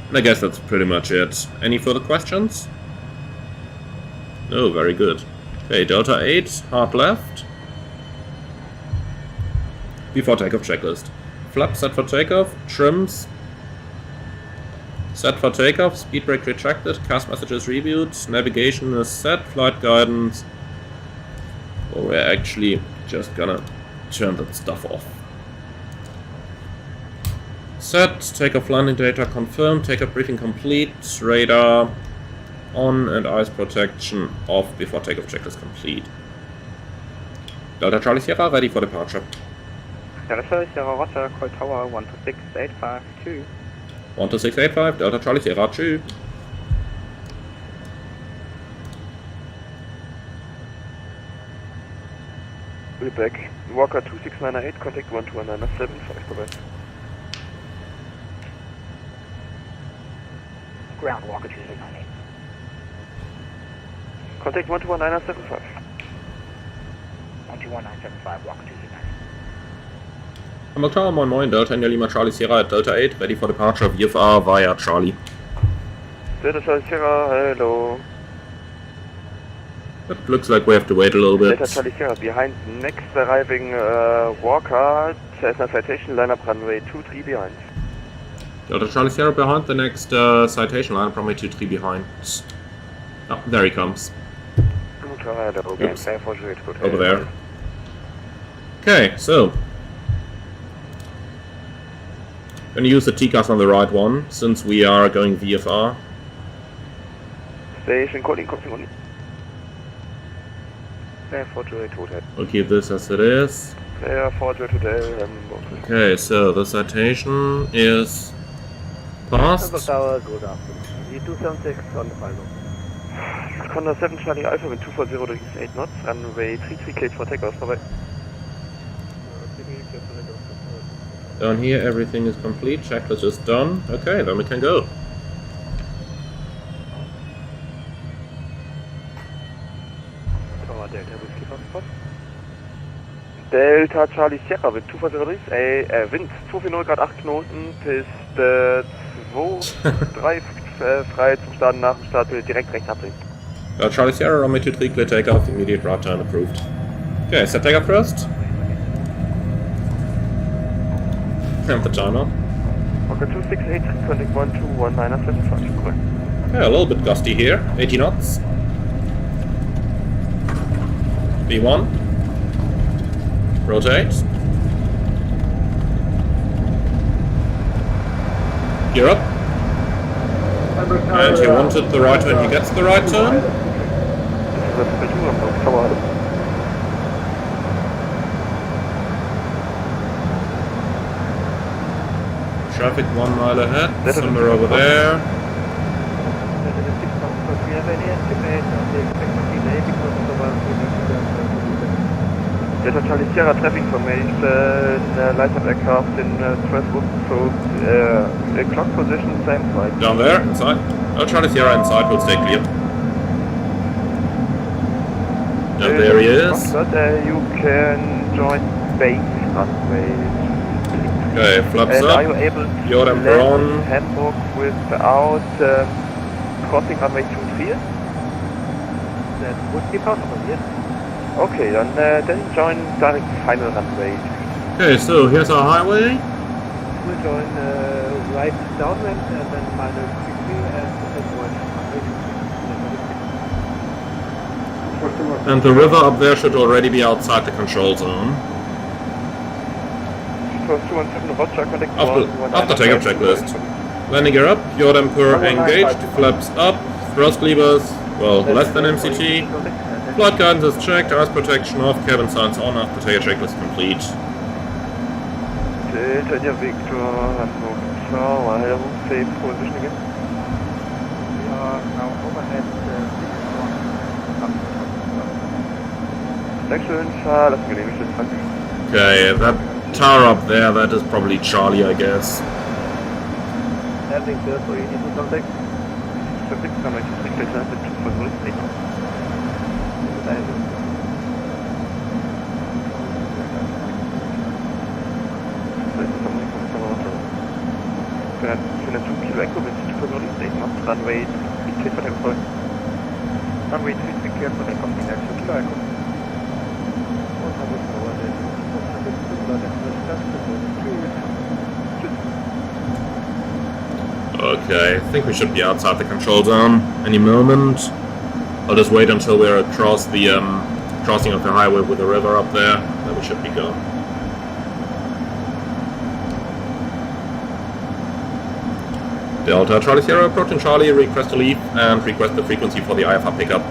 And I guess that's pretty much it. Any further questions? No, very good. Okay, Delta 8, hard left. Before takeoff checklist. Flap set for takeoff, trims. Set for takeoff, speed brake retracted, cast messages reviewed, navigation is set, flight guidance. Well, we're actually just gonna turn that stuff off. Set, takeoff landing data confirmed, takeoff briefing complete, radar on and ice protection off before takeoff checklist complete. Delta Charlie Sierra ready for departure. Delta Charlie Sierra, roger, call tower 126.852. 12685, Delta Charlie Sierra 2. Lubeck, Walker 2698, contact 12197, correct. Ground Walker 2698. Contact 1219775. 121975, Walker 2698. Hamburg Tower, moin moin, Delta India Lima Charlie Sierra at Delta 8, ready for departure, VFR via Charlie. Delta Charlie Sierra, hello. It looks like we have to wait a little bit. Delta Charlie Sierra, behind next arriving Walker, Cessna citation, line up runway 23 behind. Delta Charlie Sierra behind, the next citation line, runway 23 behind. Oh, there he comes. Oops. Over there. Okay, so. Gonna use the TCAS on the right one, since we are going VFR. Station calling, calling. We'll keep this as it is. Okay, so the citation is passed. Tower, good afternoon. E276 on the final. Condor 7 Charlie Alpha with 240 degrees 8 knots, runway 33 cleared for takeoff, bye. Down here everything is complete, checklist is done. Okay, then we can go. Delta Charlie Sierra with 240 degrees, Wind 240 Grad 8 Knoten, Piste 2, 3, frei zum Starten, nach dem Start direkt rechts abdrehen. Charlie Sierra, runway 23 clear takeoff, immediate right turn approved. Okay, set takeoff first. And the timer. Okay, 268, contact 121975, correct. Okay, a little bit gusty here, 80 knots. V1. Rotate. Gear up. And he wanted the right turn, he gets the right turn. Traffic 1 mile ahead, somewhere over there. Delta Charlie Sierra traffic information, light up aircraft in Thrustmaster, so clock position same side. Down there, inside. Oh, Charlie Sierra inside will stay clear. And there he is. You can join base runway. Okay, flaps and up. Are you able to Yoke and Patron. Hamburg without crossing runway 23? That would be possible, yes. Okay, then join direct final runway. Okay, so here's our highway. We'll join right downwind and then final quickly and And the river up there should already be outside the control zone. After takeoff checklist. Landing gear up, yaw damper engaged, flaps up, thrust levers, well, less than MCT. Flight guidance is checked, eyes protection off, cabin signs on after takeoff checklist complete. Delta Victor, Hamburg Tower, safe position again. we are now overhead 6-1. Dankeschön, verlassen genehmigt, danke. Okay, that tower up there, that is probably Charlie, I guess. Landing clear, so you need to contact. Traffic runway 23 clear with 240 8 knots. Can I 2 kilo echo with 240 8 knots, runway 3 clear for takeoff. Runway 3 clear for takeoff, 2 kilo echo. Okay, I think we should be outside the control zone any moment. I'll just wait until we're across the crossing of the highway with the river up there, then we should be gone. Delta Charlie Sierra approaching Charlie, request to leave and request the frequency for the IFR pickup.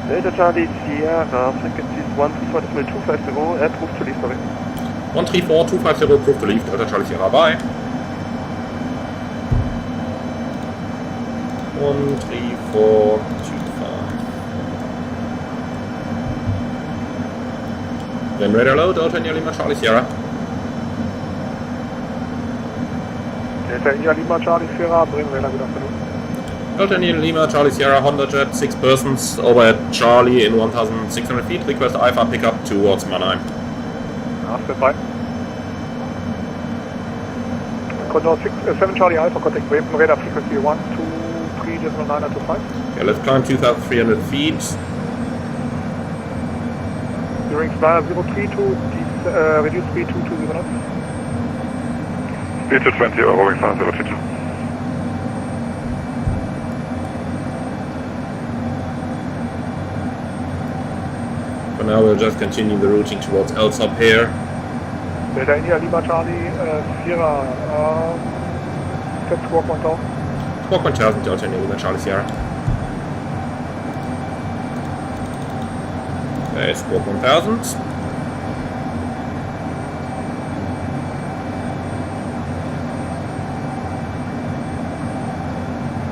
Delta Charlie Sierra, frequency is 134.250, approved to leave, sorry. 134.250, approved to leave, Delta Charlie Sierra, bye. 134.25. Then radar low, Delta India Lima Charlie Sierra. Delta India Lima Charlie Sierra, Bremen radar, good afternoon. Delta India Lima Charlie Sierra, Hondajet, 6 persons, over at Charlie in 1,600 feet. Request IFA pickup towards Mannheim. Stand by. Condor 7 Charlie Alpha, contact Bremen radar frequency 123.925. Okay, let's climb 2,300 feet. During Flyer 032, reduce speed to 20 knots. Speed to 20, rolling Flyer 032. For now, we'll just continue the routing towards Elsop here. Delta India Lima Charlie Sierra, set squawk 1000. Squawk 1000, Delta India Lima Charlie Sierra. Okay, squawk 1000.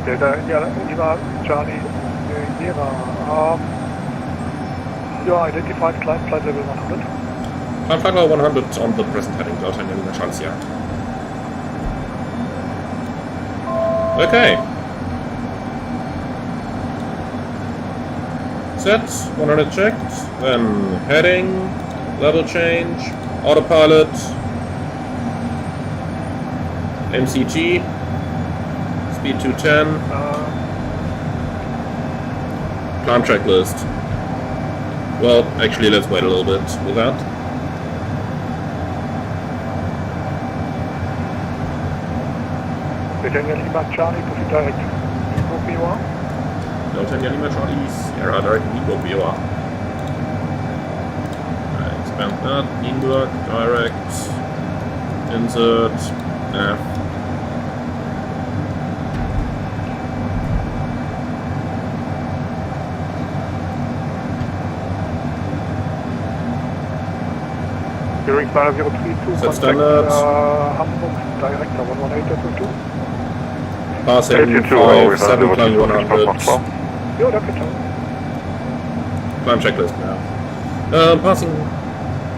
Delta India Lima Charlie Sierra, you are identified, climb flight level 100. Climb flight level 100 on the present heading, Delta India Lima Charlie Sierra. Okay. Set, 100 checked, then heading, level change, autopilot, MCG, speed 210, climb checklist. Well, actually, let's wait a little bit with that. Delta India Lima Charlie, proceed direct. East you are. Delta India Lima Charlie Sierra, direct Nienburg BOR. Expand that, Nienburg, direct, insert, nav. During Flyer 032, Set standard. Hamburg Director 118.2. Passing 5, 7, climb 100. Jo, danke, ciao. Climb checklist now. Passing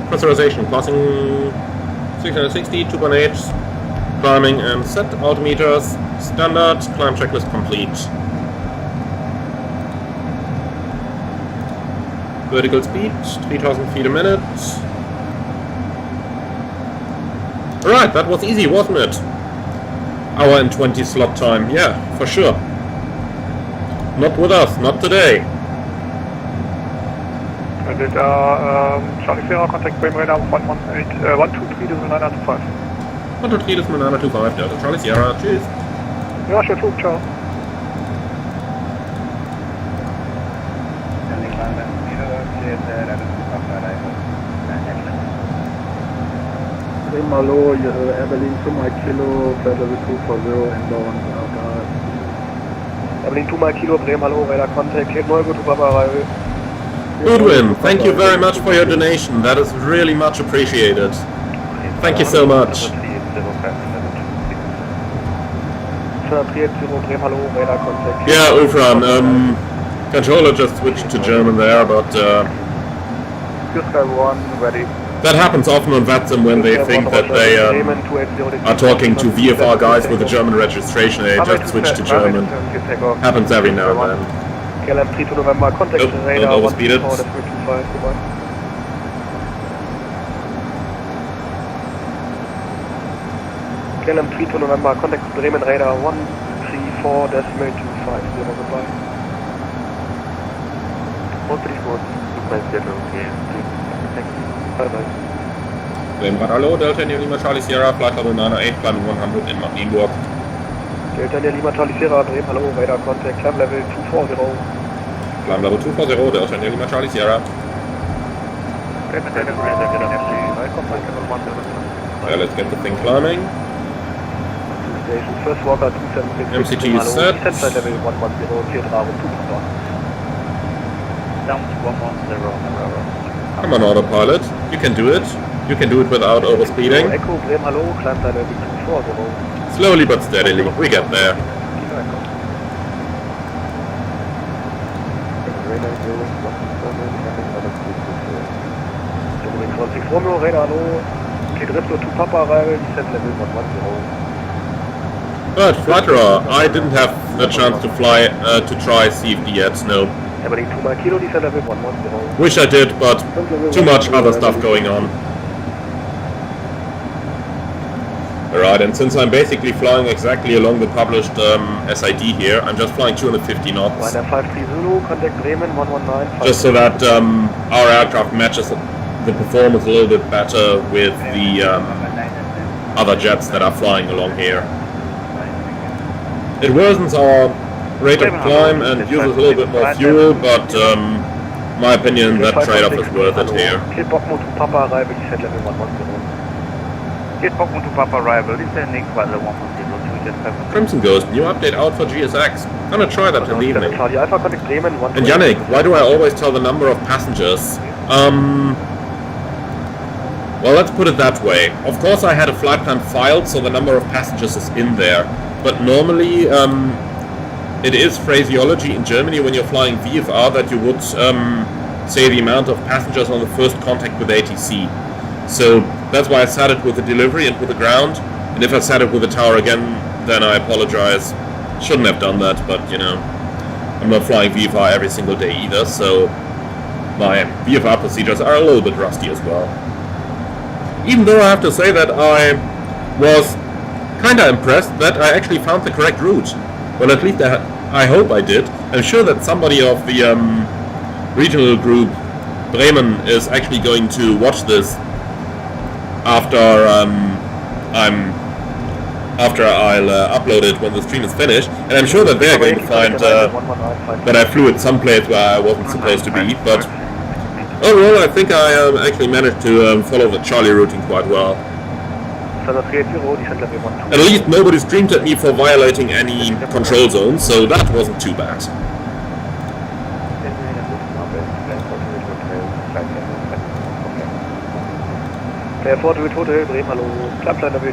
pressurization, passing 660, 2.8, climbing and set altimeters, standard, climb checklist complete. Vertical speed, 3,000 feet a minute. Right, that was easy, wasn't it? Hour and 20 slot time, yeah, for sure. Not with us, not today. And it, Charlie Sierra, contact Bremen radar 123.925. 123.925, Delta Charlie Sierra, tschüss. Ja, schön Flug, ciao. Malo, Airberlin 2 Kilo, Flight Level 240, inbound, Airberlin 2 Kilo, Bremen, hello, radar contact, hit Neugut, Papa. Goodwin, thank you very much for your donation, that is really much appreciated. Thank you so much. Yeah, Ulfran, controller just switched to German there, but that happens often on VATSIM when they think that they are talking to VFR guys with a German registration, they just switch to German. Happens every now and then. Don't overspeed it. KLM 3 to November, contact Bremen radar 134.250, goodbye. 134, bye bye. Bremen Hallo, Delta India Lima Charlie Sierra, flight level 908, climbing 100 in Nienburg. Delta India Lima Charlie Sierra, Bremen Hallo, radar contact, climb level 240. Climb level 240, Delta India Lima Charlie Sierra. Yeah, let's get the thing climbing. Station, first walker 276. MCG is set. Flight level 110, clear Bravo 2 Down to 110 on the railroad. Come on, autopilot. You can do it. You can do it without overspeeding. Echo, Bremen Hallo, climb flight level 240. Slowly but steadily. We get there. Romeo, radar, hello. Okay, Drifter to Papa arrival, descent level 110. But Flatterer, I didn't have the chance to fly, to try CFD yet, no. Heading 2 Mile Kilo, descent level 110. Wish I did, but too much other stuff going on. Alright, and since I'm basically flying exactly along the published SID here, I'm just flying 250 knots. Ryder 53 Zulu, contact Bremen 119. Just so that our aircraft matches the performance a little bit better with the other jets that are flying along here. It worsens our rate of climb and uses a little bit more fuel, but my opinion, that trade-off is worth it here. Papa arrival, descent level 110. To Papa arrival, descending by the 110. Crimson Ghost, new update out for GSX. Gonna try that in the evening. Charlie Alpha, contact Bremen 120. And Yannick, why do I always tell the number of passengers? Well, let's put it that way. Of course I had a flight plan filed, so the number of passengers is in there. But normally, it is phraseology in Germany when you're flying VFR that you would say the amount of passengers on the first contact with ATC. So that's why I said it with the delivery and with the ground. And if I said it with the tower again, then I apologize. Shouldn't have done that, but you know, I'm not flying VFR every single day either, so my VFR procedures are a little bit rusty as well. Even though I have to say that I was kinda impressed that I actually found the correct route. Well, at least I hope I did. I'm sure that somebody of the regional group Bremen is actually going to watch this after I'll upload it when the stream is finished, and I'm sure that they're going to find that I flew at some place where I wasn't supposed to be, but overall I think I actually managed to follow the Charlie routing quite well. At least nobody screamed at me for violating any control zones, so that wasn't too bad.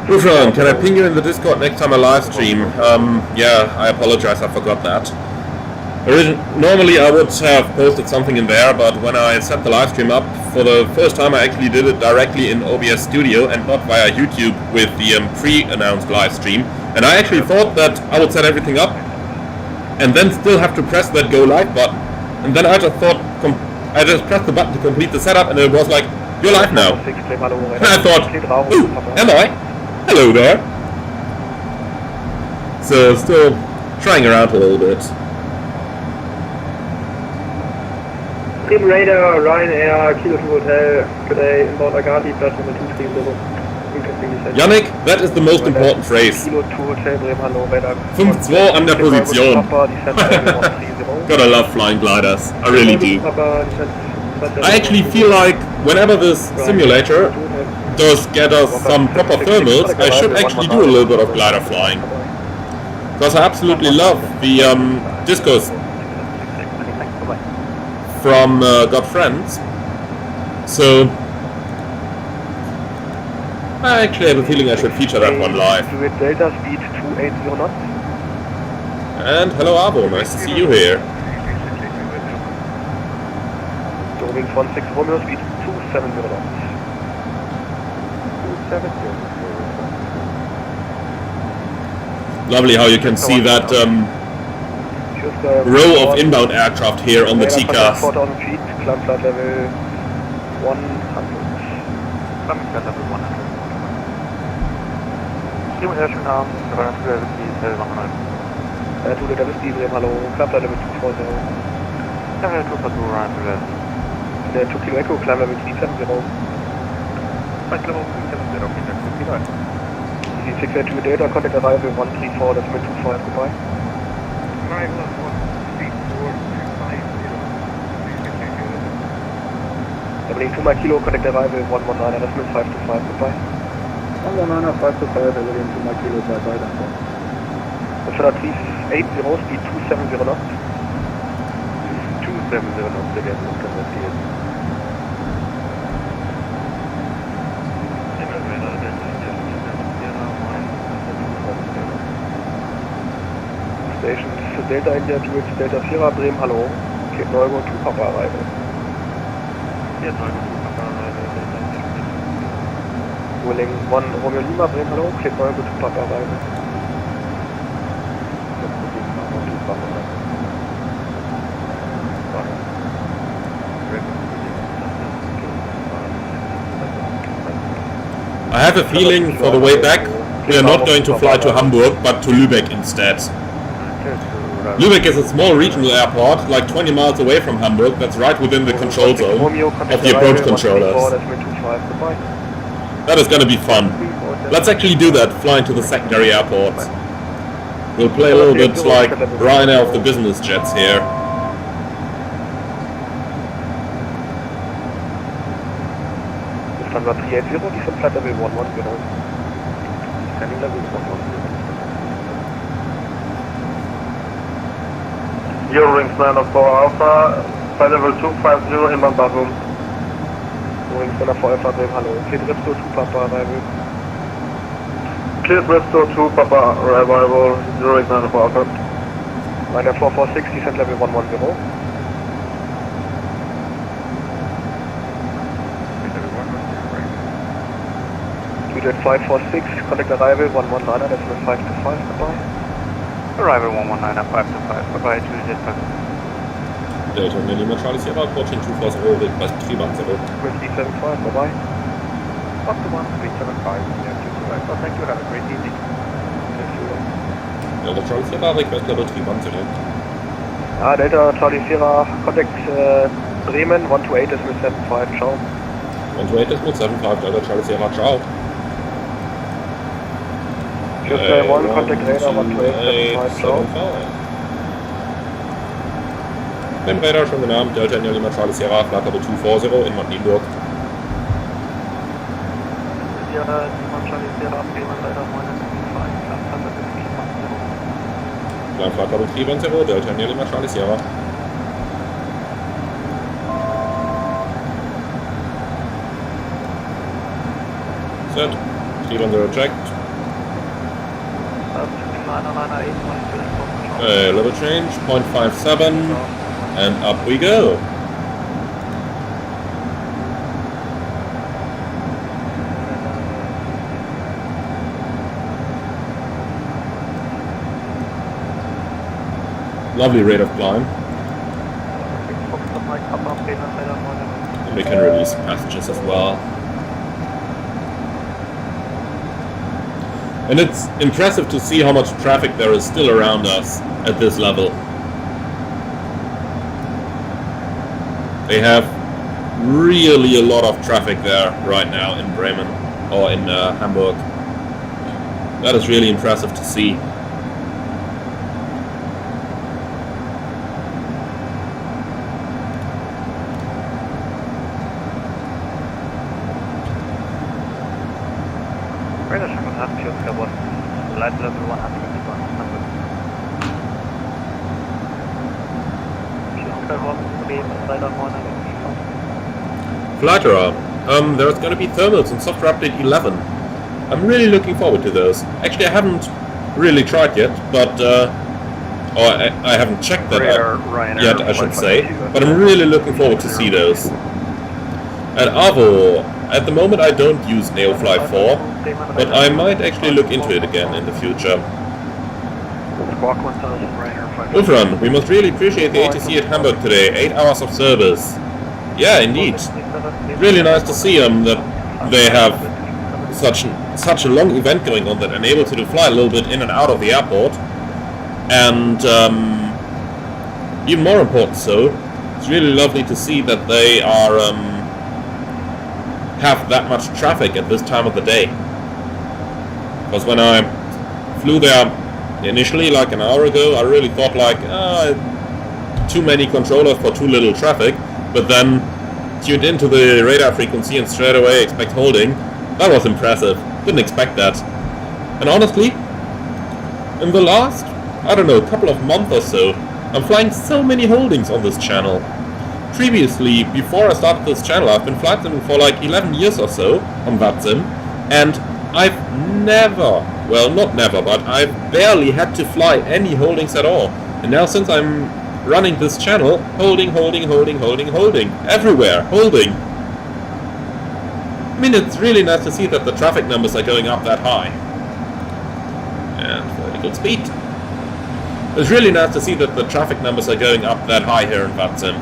Bufran, can I ping you in the Discord next time I live stream? Yeah, I apologize, I forgot that. Normally I would have posted something in there, but when I set the live stream up, for the first time I actually did it directly in OBS Studio and not via YouTube with the pre-announced live stream. And I actually thought that I would set everything up and then still have to press that go live button. And then I just thought, I just pressed the button to complete the setup and it was like, you're live now. And I thought, ooh, am I? Hello there. So still trying around a little bit. Team Radar, Ryanair, Kilo 2 Hotel, today inbound Agati, platform 230. Yannick, that is the most important phrase. Kilo 2 Hotel, Bremen, hallo, Radar. 5-2 an der Position. Gotta love flying gliders, I really do. I actually feel like whenever this simulator does get us some proper thermals, I should actually do a little bit of glider flying. Because I absolutely love the discos from Got Friends. So I actually have a feeling I should feature that one live. Delta speed 280 knots. And hello Avo, nice to see you here. Wing 16 Romeo speed 270 knots. 270. Lovely how you can see that row of inbound aircraft here on the TCAS. 4,000 feet, climb flight level 100. Climbing flight level 100. Steam Airship Arm, 370, 100. 2 Delta speed, hello, climb flight level 240. Level 242, Ryan, 2 Kilo Echo, climb level 370. Flight level 370, contact 59. Easy 682 Delta, contact arrival 134, that's 25, goodbye. Arrival at 134, 2 Mile Kilo, contact arrival 119, that's 525, goodbye. 119, 525, Berlin 2 Mile Kilo, bye-bye, danke. That's 380, speed 270 knots. 270 knots again, look at that. Stations Delta India towards Delta Sierra, Bremen, hello. Cape Neugo to Papa arrival. Yes, Neugo to Papa arrival, Delta India. Ruling 1 Romeo Lima, Bremen, hello, clear for good Papa arrival. I have a feeling for the way back we are not going to fly to Hamburg but to Lubeck instead. Lubeck is a small regional airport, like 20 miles away from Hamburg, that's right within the control zone of the approach controllers. That is gonna be fun. Let's actually do that, flying to the secondary airports. We'll play a little bit like Ryanair of the business jets here. Lufthansa 380, descend flight level 110. Descending level 110. Eurowings 904 Alpha, flight level 250 inbound bathroom. Eurowings 904 Alpha, Bremen, hello, clear Bristol 2 Papa arrival. Clear Bristol 2 Papa arrival, Eurowings 904 Alpha. Ryanair 446, descent level 110. Jet 546, contact arrival 119, decimal 525, goodbye. Arrival 119 at 525, goodbye to Jet 5. Delta Lima Charlie Sierra, approaching 240, request 310. 375, bye-bye. Up to 1375, yeah, 225, well, thank you, have a great evening. Thank you. Delta Charlie Sierra, request level 310. Delta Charlie Sierra, contact Bremen 128, decimal 75, ciao. 128 decimal 75, Delta Charlie Sierra, ciao. Just 1, contact radar 128, 75, ciao. Beim Radar schon genannt, Delta Lima Charlie Sierra, Flight Level 240 in Hamburg. Ja, Simon Charlie Sierra, Bremen, Radar 125, Flight Level 310, Delta Lima Charlie Sierra. Set, 310 checked. Level change, 0.57, and up we go. Lovely rate of climb. And we can release passengers as well. And it's impressive to see how much traffic there is still around us at this level. They have really a lot of traffic there right now in Bremen or in Hamburg. That is really impressive to see. Flight level 121, Flatterer, there's gonna be thermals in software update 11. I'm really looking forward to those. Actually, I haven't really tried yet, but or I haven't checked that yet, I should say. But I'm really looking forward to see those. At Avo, at the moment I don't use Neofly 4, but I might actually look into it again in the future. Ultron, we must really appreciate the ATC at Hamburg today. 8 hours of service. Yeah, indeed. Really nice to see that they have such a long event going on that enables you to fly a little bit in and out of the airport. And even more important so, it's really lovely to see that they are have that much traffic at this time of the day. Because when I flew there initially, like an hour ago, I really thought like, too many controllers for too little traffic, but then tuned into the radar frequency and straight away expect holding. That was impressive. Didn't expect that. And honestly, in the last, I don't know, couple of months or so, I'm flying so many holdings on this channel. Previously, before I started this channel, I've been flight simming for like 11 years or so on VATSIM, and I've never, well not never, but I've barely had to fly any holdings at all. And now since I'm running this channel, holding, everywhere, holding. I mean, it's really nice to see that the traffic numbers are going up that high. And vertical speed. It's really nice to see that the traffic numbers are going up that high here in VATSIM.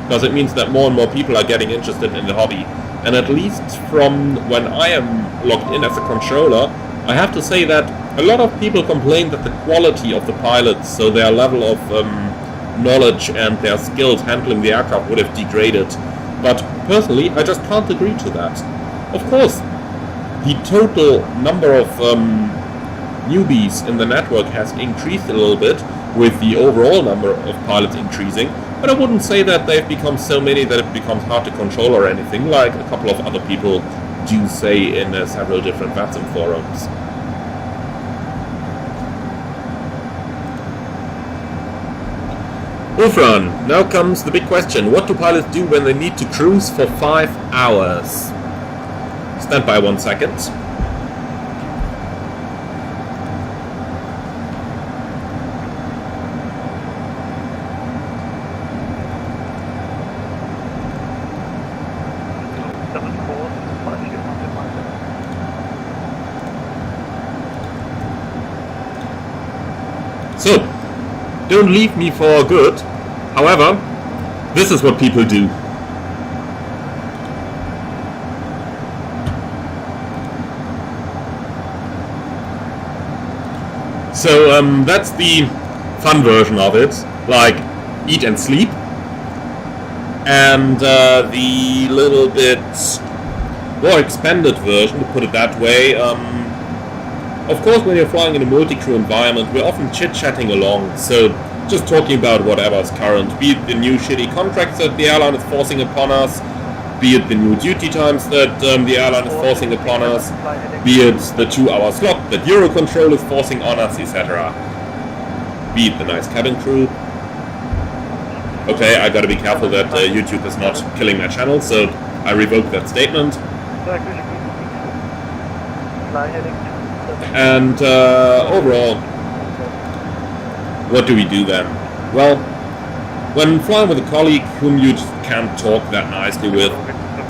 Because it means that more and more people are getting interested in the hobby. And at least from when I am logged in as a controller, I have to say that a lot of people complain that the quality of the pilots, so their level of knowledge and their skills handling the aircraft would have degraded. But personally, I just can't agree to that. Of course, the total number of newbies in the network has increased a little bit, with the overall number of pilots increasing, but I wouldn't say that they've become so many that it becomes hard to control or anything, like a couple of other people do say in several different VATSIM forums. Wolfran, now comes the big question. What do pilots do when they need to cruise for 5 hours? Stand by 1 second. So, don't leave me for good. However, this is what people do. So that's the fun version of it, like eat and sleep. And the little bit more expanded version, to put it that way, of course, when you're flying in a multi-crew environment, we're often chit-chatting along, so just talking about whatever's current, be it the new shitty contracts that the airline is forcing upon us, be it the new duty times that the airline is forcing upon us, be it the 2-hour slot that Eurocontrol is forcing on us, etc. Be it the nice cabin crew. Okay, I gotta be careful that YouTube is not killing my channel, so I revoke that statement. And overall, what do we do then? Well, when flying with a colleague whom you just can't talk that nicely with,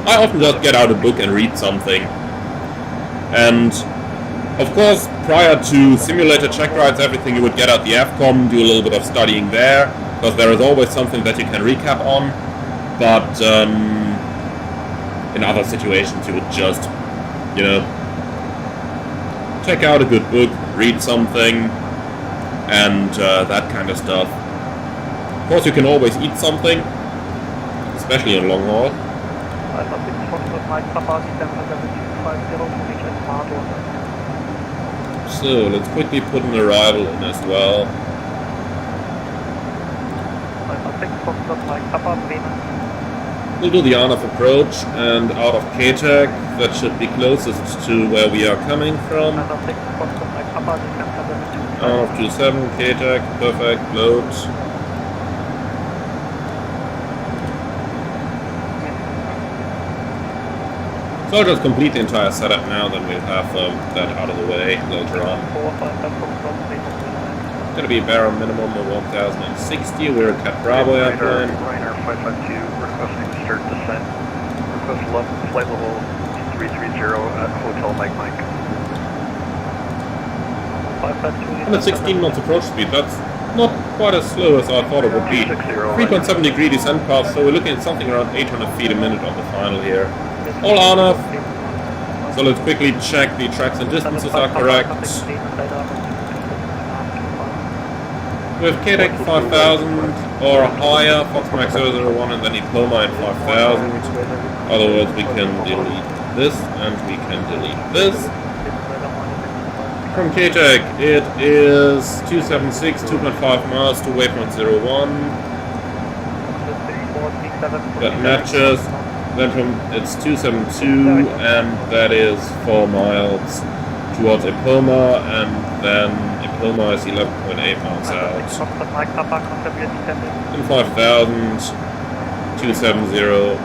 I often just get out a book and read something. And of course, prior to simulator check rides, everything you would get out the AFCOM, do a little bit of studying there, because there is always something that you can recap on. But in other situations, you would just, you know, check out a good book, read something, and that kind of stuff. Of course, you can always eat something, especially on long haul. So, let's quickly put an arrival in as well. We'll do the on-off approach, and out of KTAC, that should be closest to where we are coming from. On-off 27, KTAC, perfect, load. So I'll just complete the entire setup now, then we'll have that out of the way later on. It's going to be a bare minimum of 1060. We're a Cat Bravo airplane. Ryanair 552, requesting start descent. Request flight level 330 at Hotel Mike Mike. 116 knots approach speed. That's not quite as slow as I thought it would be. 3.7 degree descent path, so we're looking at something around 800 feet a minute on the final here. All on-off. So let's quickly check the tracks and distances are correct. With KTAC 5000 or higher, Foxmax 001 and then diploma in 5000. Otherwise we can delete this and we can delete this. From KTAC it is 276, 2.5 miles to waypoint 01. That matches. Then from it's 272 and that is 4 miles towards Ipoma, and then Ipoma is 11.8 miles out. In 5,000, 270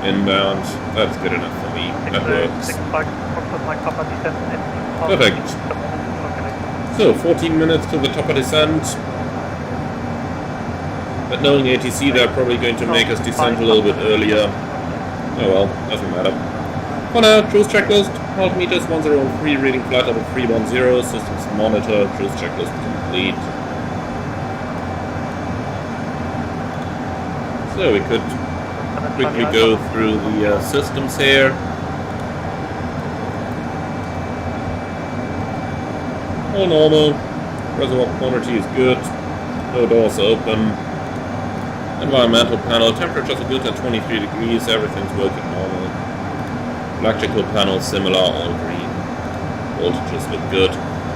inbound. That's good enough for me. That works. Perfect. So 14 minutes to the top of descent. But knowing ATC, they're probably going to make us descend a little bit earlier. Oh well, doesn't matter. For now, cruise checklist, altimeters 103, reading flight level 310, systems monitor, cruise checklist complete. So we could quickly go through the systems here. All normal, reservoir quantity is good, no doors open. Environmental panel, temperatures are good at 23 degrees, everything's working normal. Electrical panel similar, all green. Voltages look good.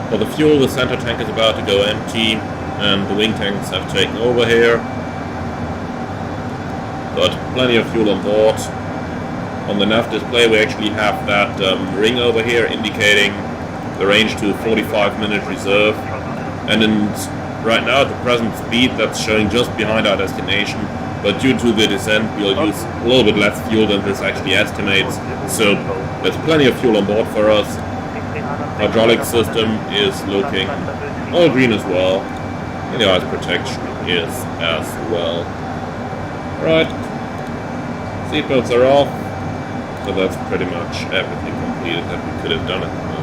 For the fuel, the center tank is about to go empty, and the wing tanks have taken over here. Got plenty of fuel on board. On the nav display we actually have that ring over here indicating the range to 45-minute reserve. And right now at the present speed that's showing just behind our destination, but due to the descent we'll use a little bit less fuel than this actually estimates, so there's plenty of fuel on board for us. Hydraulic system is looking all green as well, and the ice protection is as well. Right, seatbelts are off, so that's pretty much everything completed that we could have done at the moment.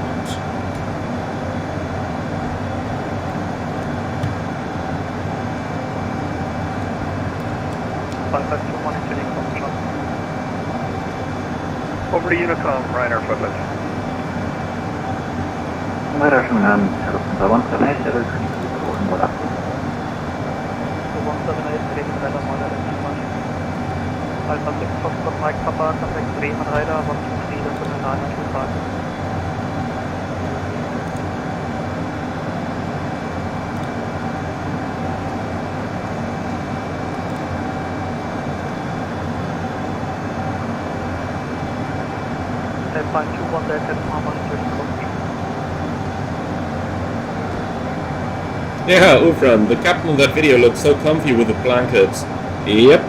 Over to Unicom, Reiner, footlet. Reiner from 178, there is what up. 178, reading weather monitor, Alpha 6 Foxtrot Mike Papa, contact Bremen Radar, 123, das ist eine 925. Yeah, Ufran, the captain in that video looks so comfy with the blankets. Yep.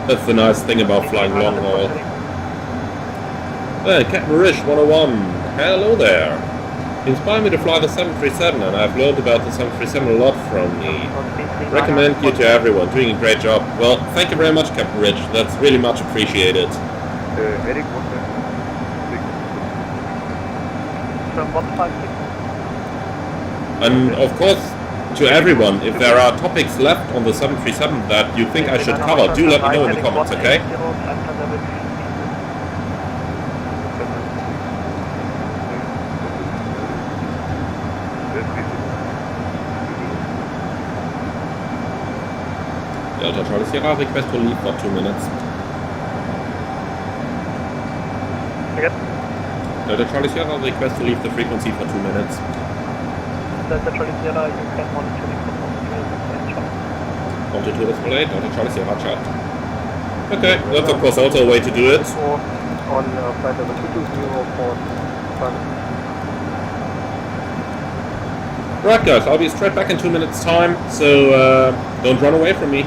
That's the nice thing about flying long haul. Hey, Captain Rish 101, hello there. You inspired me to fly the 737 and I've learned about the 737 a lot from me. Recommend you to everyone, doing a great job. Well, thank you very much, Captain Rich, that's really much appreciated. And of course, to everyone, if there are topics left on the 737 that you think I should cover, do let me know in the comments, okay? Delta Charlie Sierra, request to leave for 2 minutes. Again? Delta Charlie Sierra, request to leave the frequency for 2 minutes. Delta Charlie Sierra, you can monitor the Altitude display, Delta Charlie Sierra chart. Okay, that's of course also a way to do it. On flight level 220 Right guys, I'll be straight back in 2 minutes time, so don't run away from me.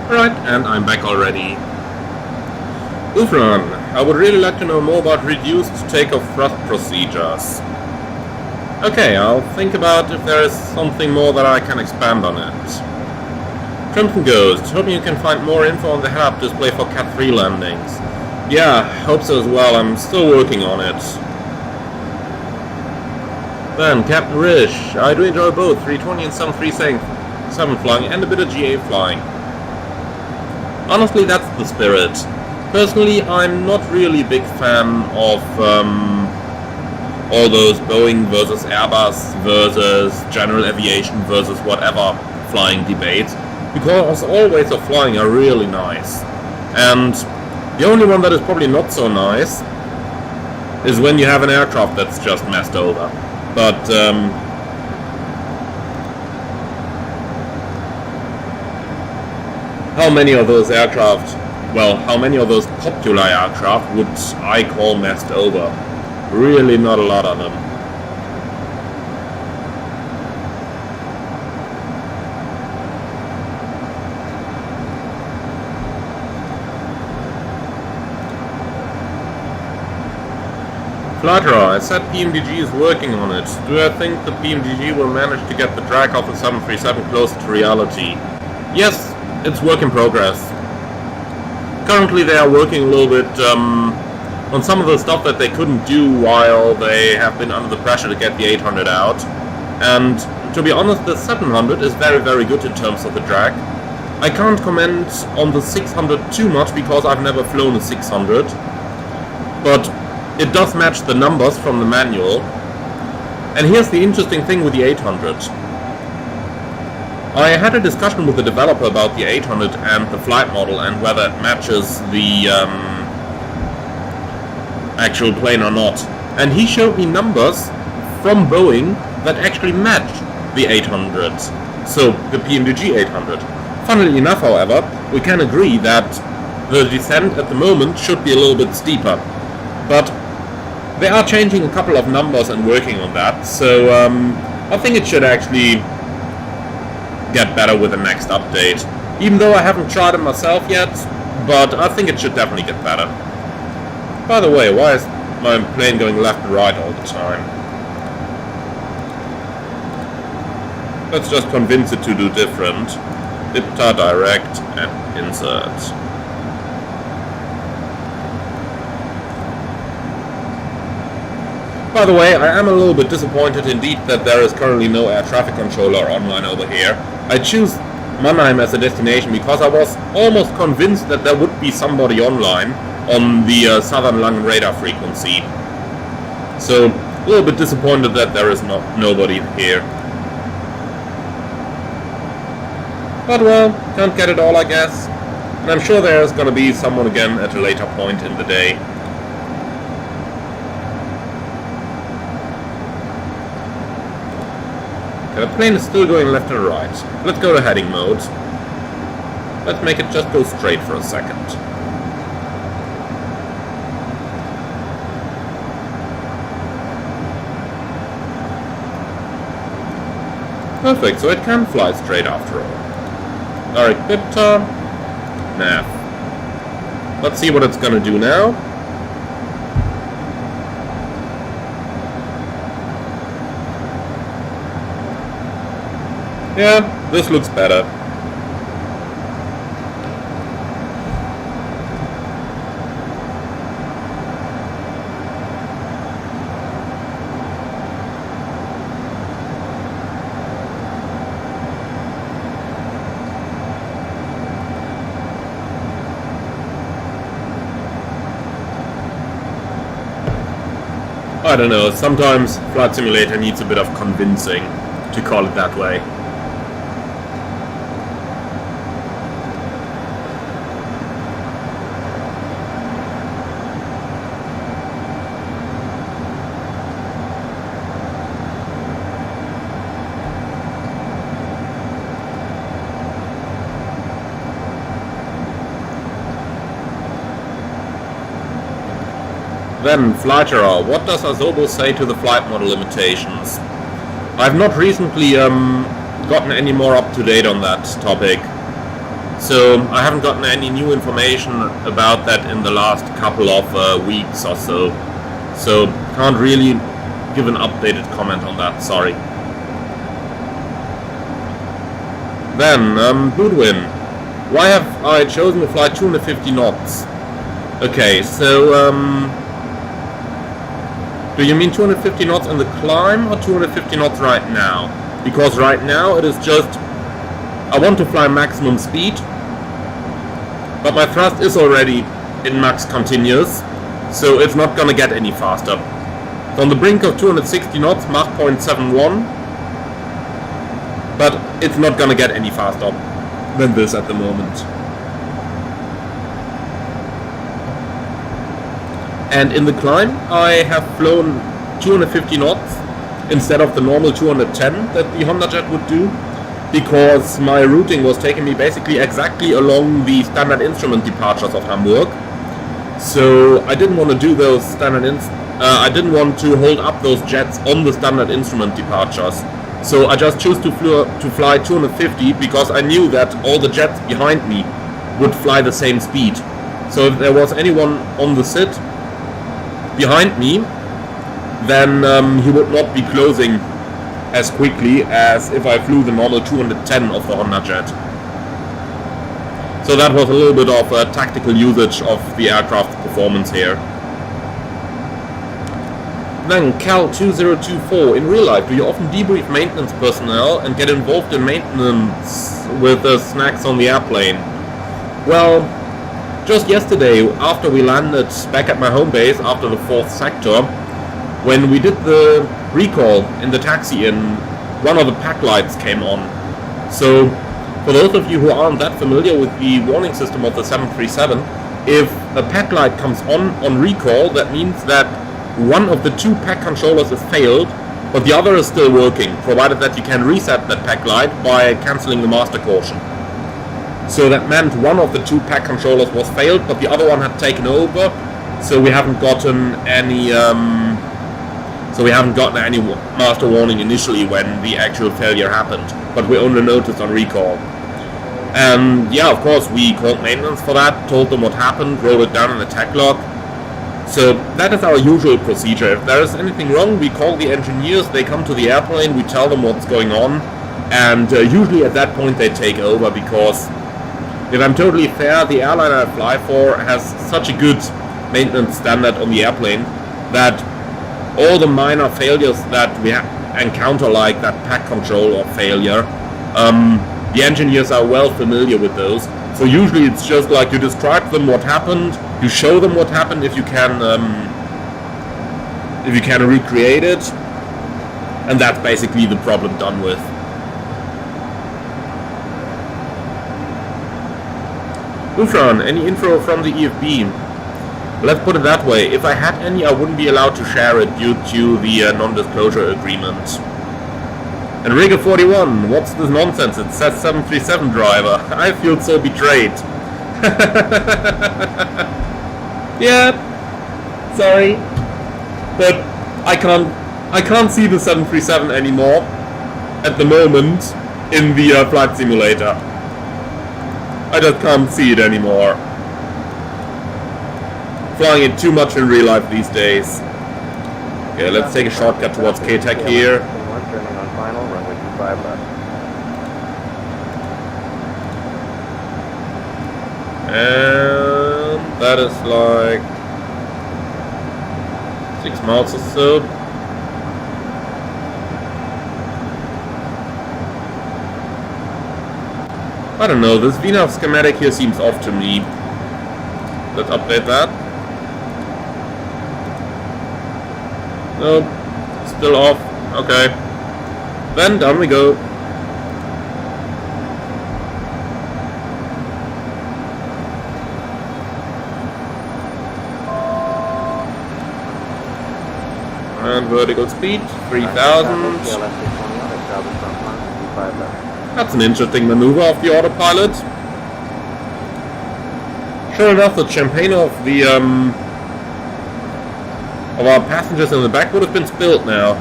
Alright, and I'm back already. Ufran, I would really like to know more about reduced takeoff thrust procedures. Okay, I'll think about if there is something more that I can expand on it. Crimson Ghost, hoping you can find more info on the head-up display for Cat 3 landings. Yeah, hope so as well, I'm still working on it. Then, Captain Rish, I do enjoy both 320 and 737 flying and a bit of GA flying. Honestly, that's the spirit. Personally, I'm not really a big fan of all those Boeing versus Airbus versus general aviation versus whatever flying debates, because all ways of flying are really nice. And the only one that is probably not so nice is when you have an aircraft that's just messed over. But how many of those aircraft, well, how many of those popular aircraft would I call messed over? Really not a lot of them. Flutter, I said PMDG is working on it. Do I think the PMDG will manage to get the drag off the 737 closer to reality? Yes, it's work in progress. Currently they are working a little bit on some of the stuff that they couldn't do while they have been under the pressure to get the 800 out. And to be honest, the 700 is very, very good in terms of the drag. I can't comment on the 600 too much because I've never flown a 600. But it does match the numbers from the manual. And here's the interesting thing with the 800. I had a discussion with the developer about the 800 and the flight model and whether it matches the actual plane or not. And he showed me numbers from Boeing that actually match the 800. So, the PMDG 800. Funnily enough, however, we can agree that the descent at the moment should be a little bit steeper. But they are changing a couple of numbers and working on that, so I think it should actually get better with the next update. Even though I haven't tried it myself yet, but I think it should definitely get better. By the way, why is my plane going left and right all the time? Let's just convince it to do different. IPTA direct and insert. By the way, I am a little bit disappointed indeed that there is currently no air traffic controller online over here. I choose Mannheim as a destination because I was almost convinced that there would be somebody online on the Southern Langen radar frequency. So, a little bit disappointed that there is nobody here. But well, can't get it all, I guess. And I'm sure there's gonna be someone again at a later point in the day. The plane is still going left and right. Let's go to heading mode. Let's make it just go straight for a second. Perfect, so it can fly straight after all. Direct IPTA. Nav. Let's see what it's gonna do now. Yeah, this looks better. I don't know, sometimes Flight Simulator needs a bit of convincing, to call it that way. Then, Flighterer, what does Azobo say to the flight model limitations? I've not recently gotten any more up to date on that topic. So I haven't gotten any new information about that in the last couple of weeks or so. So can't really give an updated comment on that, sorry. Then, Goodwin. Why have I chosen to fly 250 knots? Okay, so, do you mean 250 knots in the climb or 250 knots right now? Because right now it is just, I want to fly maximum speed, but my thrust is already in max continuous, so it's not gonna get any faster. So on the brink of 260 knots, Mach 0.71, but it's not gonna get any faster than this at the moment. And in the climb, I have flown 250 knots instead of the normal 210 that the Hondajet would do, because my routing was taking me basically exactly along the standard instrument departures of Hamburg. So I didn't want to do those I didn't want to hold up those jets on the standard instrument departures. So I just chose to fly 250 because I knew that all the jets behind me would fly the same speed. So if there was anyone on the sit behind me, then he would not be closing as quickly as if I flew the normal 210 of the Hondajet. So that was a little bit of a tactical usage of the aircraft's performance here. Then Cal2024, in real life, do you often debrief maintenance personnel and get involved in maintenance with the snacks on the airplane? Well, just yesterday, after we landed back at my home base after the 4th sector, when we did the recall in the taxi in, one of the pack lights came on. So, for those of you who aren't that familiar with the warning system of the 737, if a pack light comes on recall, that means that one of the two pack controllers is failed, but the other is still working, provided that you can reset that pack light by cancelling the master caution. So that meant one of the two pack controllers was failed, but the other one had taken over, so we haven't gotten any master warning initially when the actual failure happened, but we only noticed on recall. And yeah, of course, we called maintenance for that, told them what happened, wrote it down in the tech log. So that is our usual procedure. If there is anything wrong, we call the engineers, they come to the airplane, we tell them what's going on, and usually at that point they take over, because if I'm totally fair, the airline I fly for has such a good maintenance standard on the airplane that all the minor failures that we encounter, like that pack control or failure, the engineers are well familiar with those. So usually it's just like you describe them what happened, you show them what happened if you can recreate it, and that's basically the problem done with. Ufran, any info from the EFB? Let's put it that way, if I had any, I wouldn't be allowed to share it due to the non-disclosure agreement. And Rigger 41, what's this nonsense? It says 737 driver. I feel so betrayed. Yeah, sorry, but I can't see the 737 anymore at the moment in the flight simulator. I just can't see it anymore. Flying it too much in real life these days. Okay, let's take a shortcut towards K-Tech here. Turning on final, runway 25 left. And that is like 6 miles or so. I don't know, this VNAV schematic here seems off to me. Let's update that. Nope, still off. Okay. Then down we go. And vertical speed, 3000. That's an interesting maneuver of the autopilot. Sure enough, the champagne of the of our passengers in the back would have been spilled now.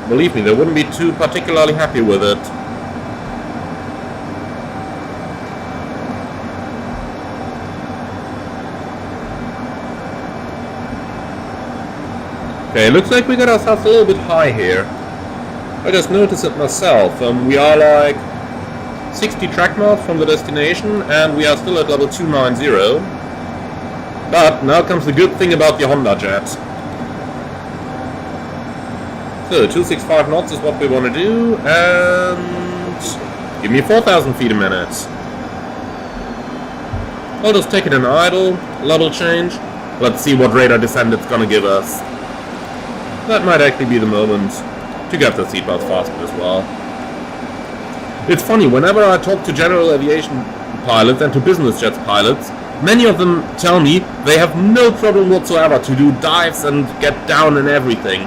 Believe me, they wouldn't be too particularly happy with it. Okay, looks like we got ourselves a little bit high here. I just noticed it myself. We are like 60 track miles from the destination, and we are still at level 290. But now comes the good thing about the Hondajet. So 265 knots is what we want to do, and give me 4,000 feet a minute. I'll just take it in idle, level change. Let's see what radar descent it's gonna give us. That might actually be the moment to get the seatbelts fastened as well. It's funny, whenever I talk to general aviation pilots and to business jets pilots, many of them tell me they have no problem whatsoever to do dives and get down and everything.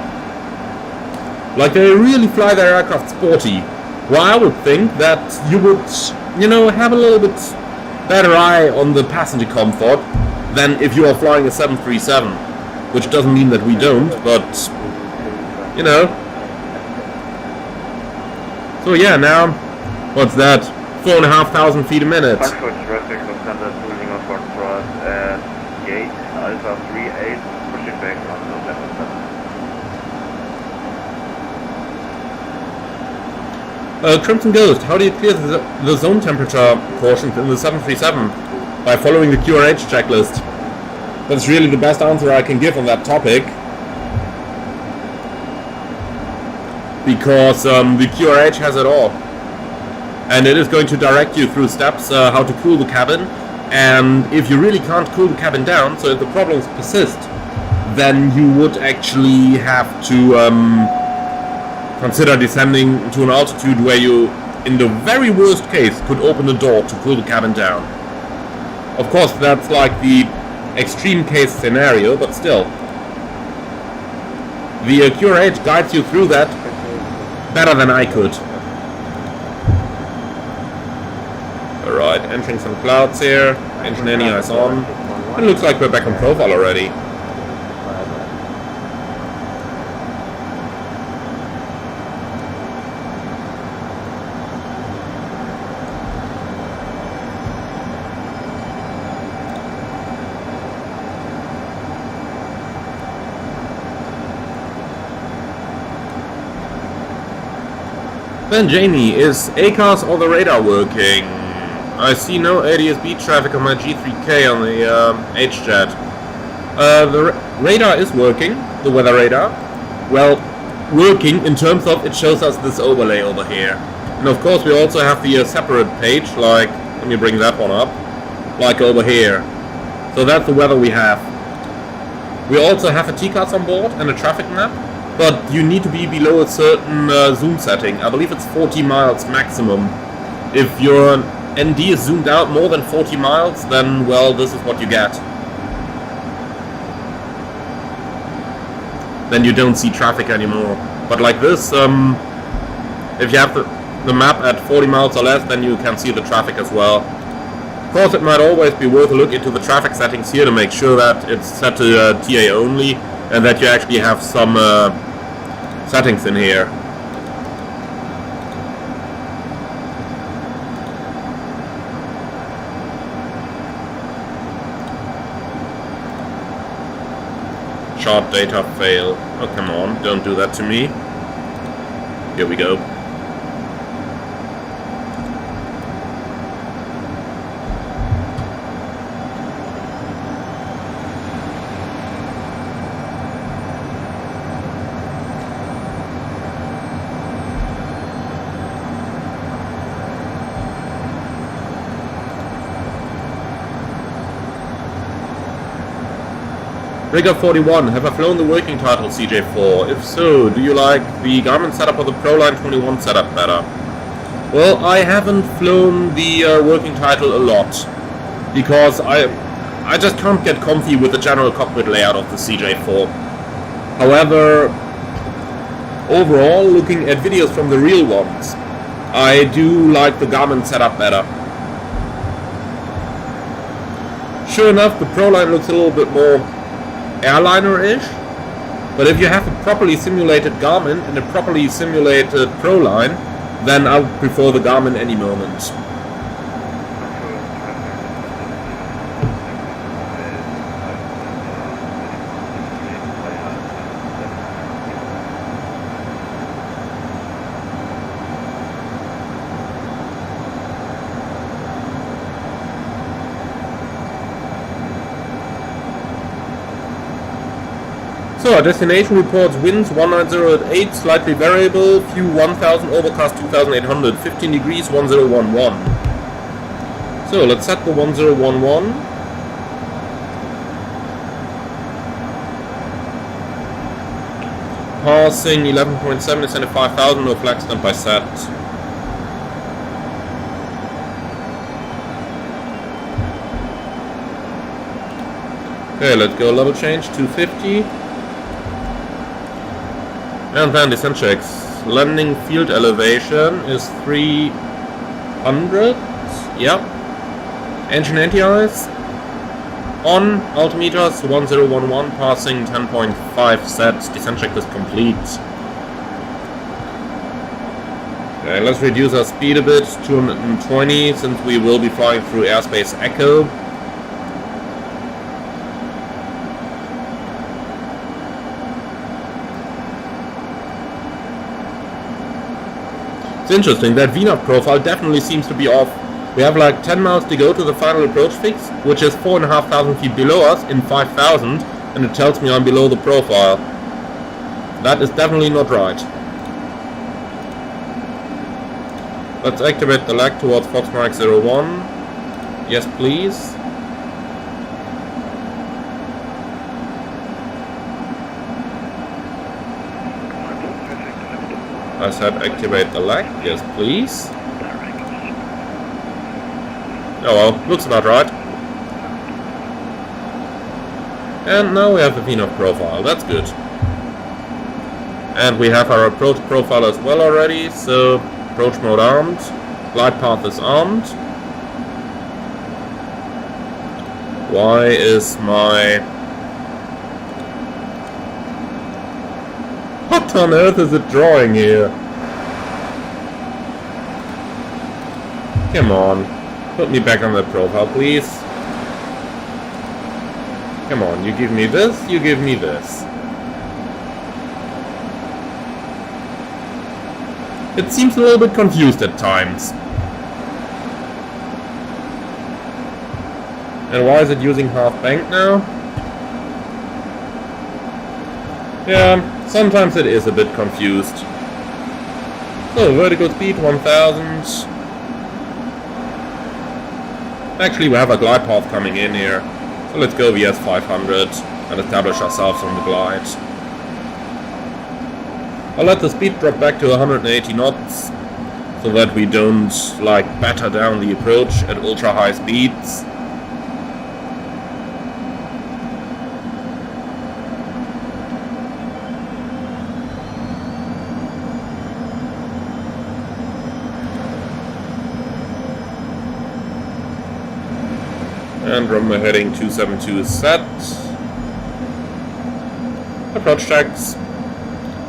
Like, they really fly their aircraft sporty. Well, I would think that you would, you know, have a little bit better eye on the passenger comfort than if you are flying a 737. Which doesn't mean that we don't, but, you know. So yeah, now, what's that? 4,500 feet a minute. Frankfurt traffic, Lufthansa cruising on front thrust at gate Alpha 38, pushing back on the left. Crimson Ghost, how do you clear the zone temperature portions in the 737? By following the QRH checklist. That's really the best answer I can give on that topic. Because the QRH has it all. And it is going to direct you through steps how to cool the cabin. And if you really can't cool the cabin down, so if the problems persist, then you would actually have to consider descending to an altitude where you, in the very worst case, could open the door to cool the cabin down. Of course, that's like the extreme case scenario, but still. The QRH guides you through that better than I could. Alright, entering some clouds here, engine anti-ice on. It looks like we're back on profile already. Then Jamie, is ACARS or the radar working? I see no ADS-B traffic on my G3K on the H-Jet. The radar is working, the weather radar. Well, working in terms of it shows us this overlay over here. And of course we also have the separate page, like, let me bring that one up, like over here. So that's the weather we have. We also have a TCAS on board and a traffic map. But you need to be below a certain zoom setting. I believe it's 40 miles maximum. If your ND is zoomed out more than 40 miles, then, well, this is what you get. Then you don't see traffic anymore. But like this, if you have the map at 40 miles or less, then you can see the traffic as well. Of course, it might always be worth a look into the traffic settings here to make sure that it's set to TA only, and that you actually have some settings in here. Chart data fail. Oh, come on, don't do that to me. Here we go. Rigger 41, have I flown the working title CJ4? If so, do you like the Garmin setup or the Proline 21 setup better? Well, I haven't flown the working title a lot, because I just can't get comfy with the general cockpit layout of the CJ4. However, overall, looking at videos from the real ones, I do like the Garmin setup better. Sure enough, the Proline looks a little bit more airliner-ish, but if you have a properly simulated Garmin and a properly simulated Proline, then I would prefer the Garmin any moment. So our destination reports winds 190 at 8, slightly variable, view 1000, overcast 2800, 15 degrees, 1011. So let's set the 1011. Passing 11.7, descended 5000, no flag standby set. Okay, let's go level change, 250. And then descent checks. Landing field elevation is 300. Yep. Engine anti-ice. On. Altimeters 1011. Passing 10.5 sets. Descent check is complete. Okay, let's reduce our speed a bit. 220 since we will be flying through airspace Echo. It's interesting, that VNAV profile definitely seems to be off. We have like 10 miles to go to the final approach fix, which is 4,500 feet below us in 5,000, and it tells me I'm below the profile. That is definitely not right. Let's activate the lag towards Foxmark 01. Yes, please. I said activate the lag. Yes, please. Oh well, looks about right. And now we have a VNAV profile. That's good. And we have our approach profile as well already. So approach mode armed. Glide path is armed. Why is my... What on earth is it drawing here? Come on. Put me back on the profile, please. Come on, you give me this, you give me this. It seems a little bit confused at times. And why is it using half bank now? Yeah, sometimes it is a bit confused. So, vertical speed 1000. Actually, we have a glide path coming in here. So let's go VS 500 and establish ourselves on the glide. I'll let the speed drop back to 180 knots so that we don't like batter down the approach at ultra high speeds. And runway heading 272 is set. Approach checks.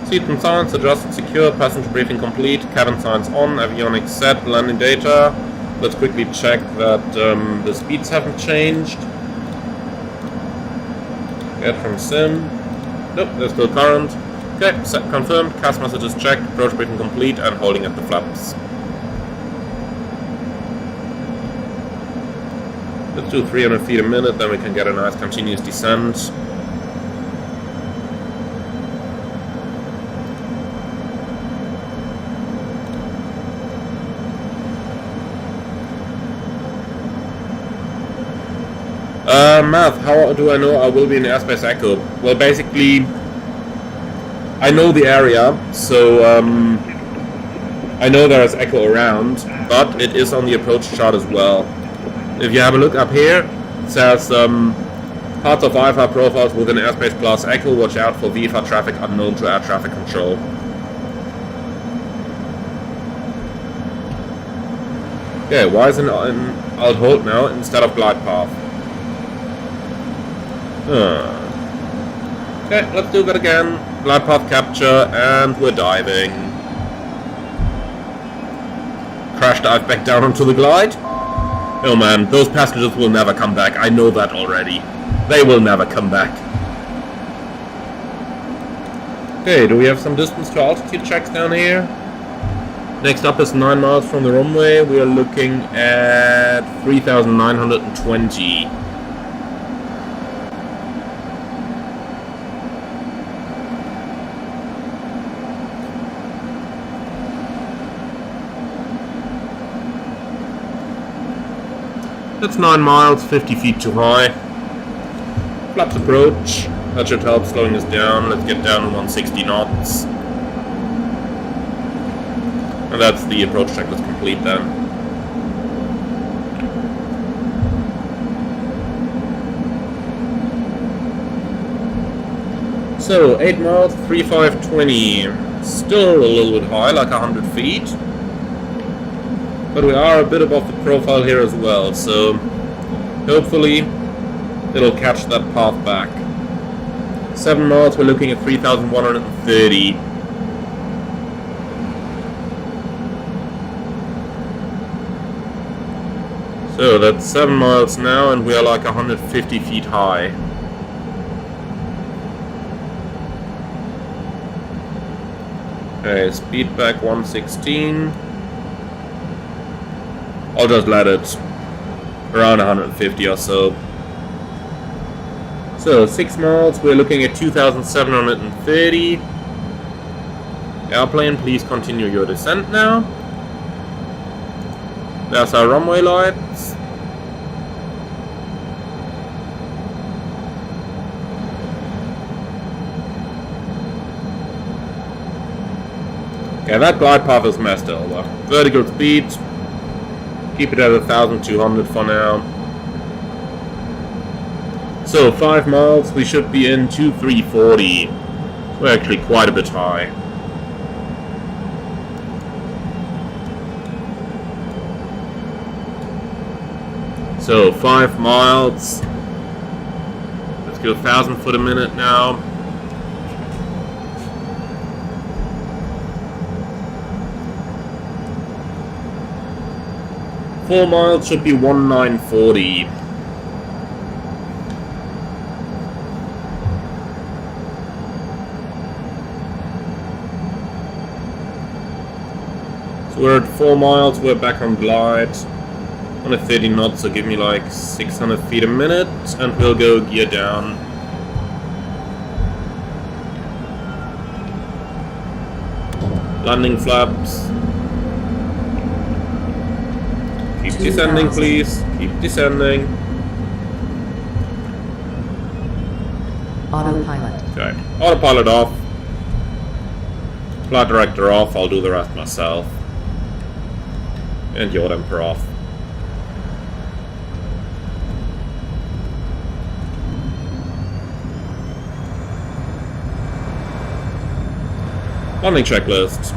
Seat and signs adjusted, secure, passenger briefing complete, cabin signs on, avionics set, landing data. Let's quickly check that the speeds haven't changed. Get from sim. Nope, they're still current. Okay, set confirmed, CAS messages checked, approach briefing complete, and holding at the flaps. Let's do 300 feet a minute, then we can get a nice continuous descent. Math, how do I know I will be in airspace Echo? Well, basically, I know the area, so I know there is Echo around, but it is on the approach chart as well. If you have a look up here, it says parts of IFA profiles within airspace plus Echo, watch out for VFA traffic unknown to air traffic control. Okay, why is it alt hold now instead of glide path? Okay, let's do that again. Glide path capture, and we're diving. Crash dive back down onto the glide. Oh man, those passengers will never come back. I know that already. They will never come back. Okay, do we have some distance to altitude checks down here? Next up is 9 miles from the runway. We are looking at 3,920. That's 9 miles, 50 feet too high. Flaps approach. That should help slowing us down. Let's get down to 160 knots. And that's the approach checklist complete then. So, 8 miles, 3520. Still a little bit high, like 100 feet. But we are a bit above the profile here as well, so hopefully it'll catch that path back. 7 miles, we're looking at 3,130. So that's 7 miles now, and we are like 150 feet high. Okay, speed back 116. I'll just let it around 150 or so. So 6 miles, we're looking at 2,730. Airplane, please continue your descent now. There's our runway lights. Okay, that glide path is messed over. Vertical speed, keep it at 1,200 for now. So 5 miles, we should be in 2340. We're actually quite a bit high. So 5 miles. Let's go 1,000 foot a minute now. Four miles should be 1940. So we're at 4 miles, we're back on glide. On a 30 knots, so give me like 600 feet a minute, and we'll go gear down. Landing flaps. Keep descending, please. Keep descending. Autopilot. Okay. Autopilot off. Flight director off. I'll do the rest myself. And yaw damper off. Landing checklist.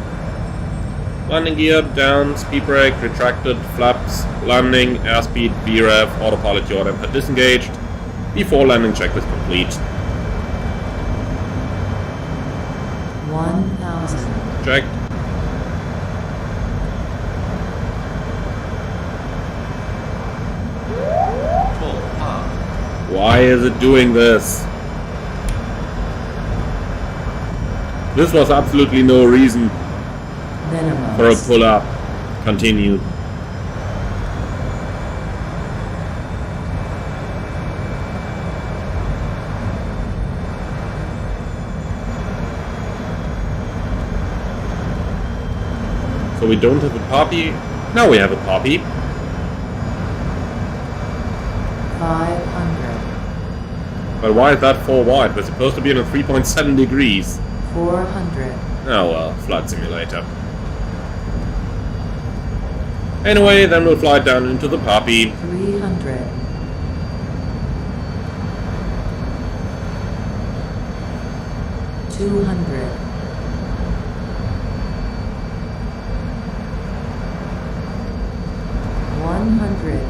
Landing gear, down, speed brake, retracted, flaps, landing, airspeed, VREV, autopilot, yaw damper disengaged. Before landing checklist complete. 1,000. Checked. Why is it doing this? This was absolutely no reason for a pull-up. Continue. So we don't have a poppy. Now we have a poppy. 500. But why is that 4 wide? We're supposed to be in a 3.7 degrees. 400. Oh well, flight simulator. Anyway, then we'll fly down into the poppy. 300. 200. 100.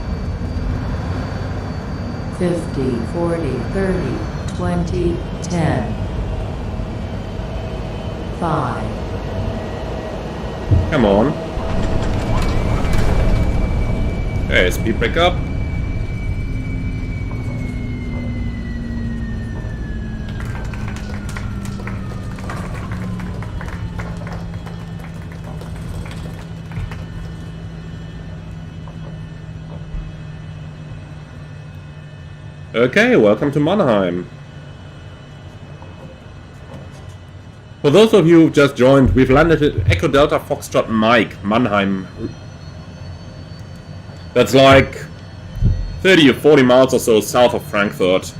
50, 40, 30, 20, 10. 5. Come on. Okay, speed brake up. Okay, welcome to Mannheim. For those of you who've just joined, we've landed at Echo Delta Foxtrot Mike, Mannheim. That's like 30 or 40 miles or so south of Frankfurt.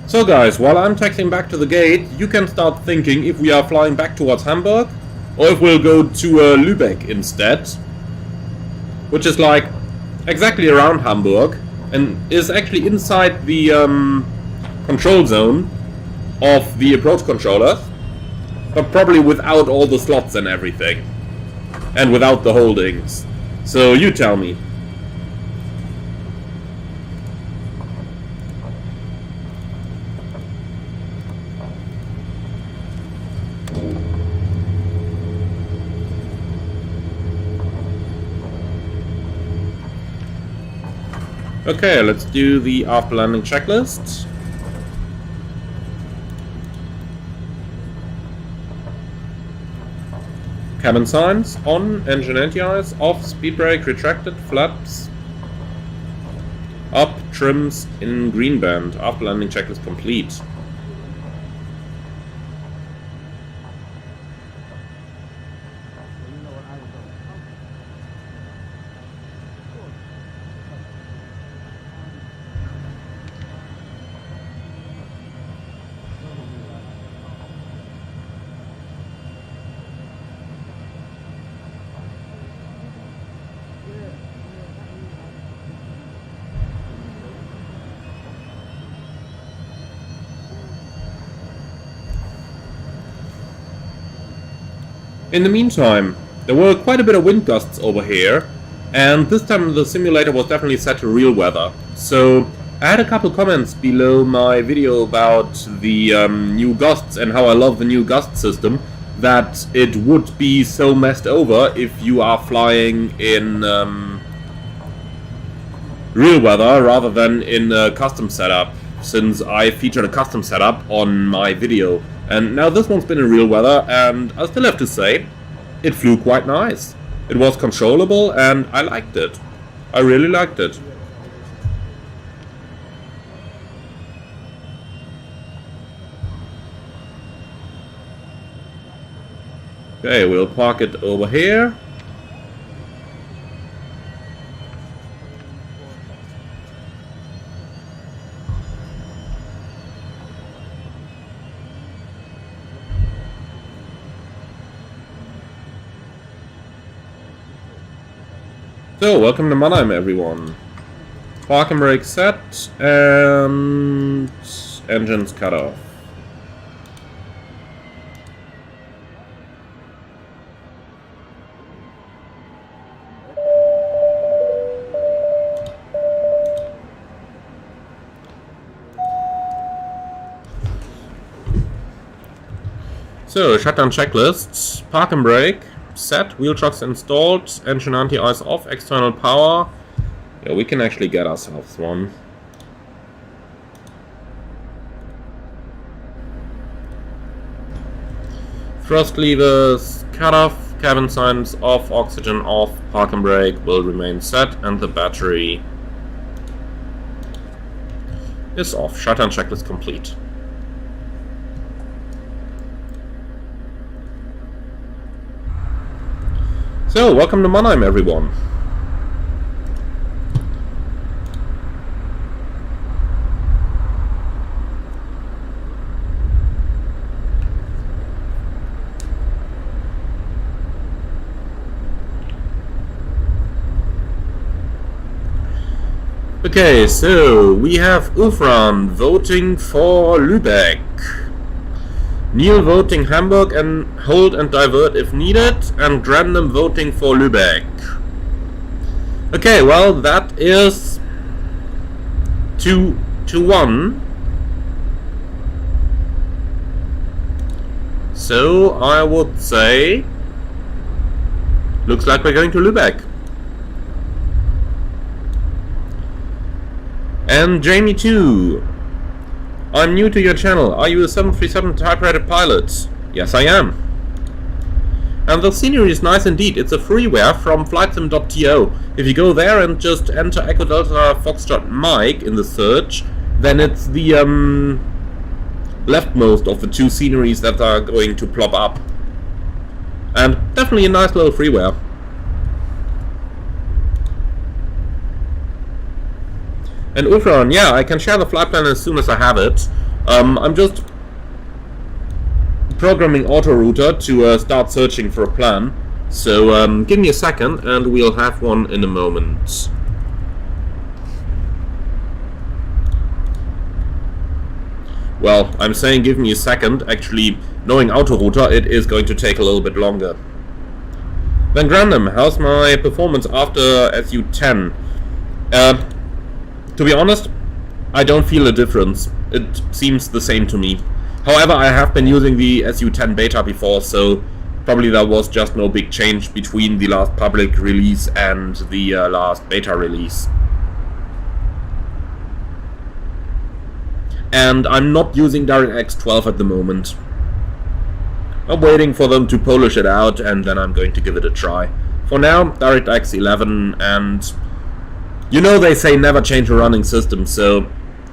So guys, while I'm taxiing back to the gate, you can start thinking if we are flying back towards Hamburg or if we'll go to Lubeck instead, which is like exactly around Hamburg and is actually inside the control zone of the approach controllers, but probably without all the slots and everything, and without the holdings. So you tell me. Okay, let's do the after landing checklist. Cabin signs on, engine anti-ice off, speed brake retracted, flaps up, trims in green band. After landing checklist complete. In the meantime, there were quite a bit of wind gusts over here, and this time the simulator was definitely set to real weather. So I had a couple comments below my video about the new gusts and how I love the new gust system, that it would be so messed over if you are flying in real weather rather than in a custom setup, since I featured a custom setup on my video. And now this one's been in real weather, and I still have to say, it flew quite nice. It was controllable, and I liked it. I really liked it. Okay, we'll park it over here. So, welcome to Mannheim, everyone. Park and brake set, and engines cut off. So, shutdown checklist, park and brake. Set, wheel chocks installed, engine anti-ice off, external power. Yeah, we can actually get ourselves one. Thrust levers cut off, cabin signs off, oxygen off, park and brake will remain set, and the battery is off. Shutdown checklist complete. So, welcome to Mannheim, everyone. Okay, so we have Ufran voting for Lubeck. Neil voting Hamburg and hold and divert if needed, and random voting for Lubeck. Okay, well, that is 2-1. So I would say, looks like we're going to Lubeck. And Jamie 2. I'm new to your channel. Are you a 737 typewriter pilot? Yes, I am. And the scenery is nice indeed. It's a freeware from flightsim.to. If you go there and just enter Echo Delta Foxtrot Mike in the search, then it's the leftmost of the two sceneries that are going to plop up. And definitely a nice little freeware. And Ultron, yeah, I can share the flight plan as soon as I have it. I'm just programming autorouter to start searching for a plan. So give me a second and we'll have one in a moment. Well, I'm saying give me a second. Actually, knowing autorouter, it is going to take a little bit longer. Then Grandam, how's my performance after SU-10? To be honest, I don't feel a difference. It seems the same to me. However, I have been using the SU-10 beta before, so probably there was just no big change between the last public release and the last beta release. And I'm not using DirectX 12 at the moment. I'm waiting for them to polish it out and then I'm going to give it a try. For now, DirectX 11, and you know they say never change a running system, so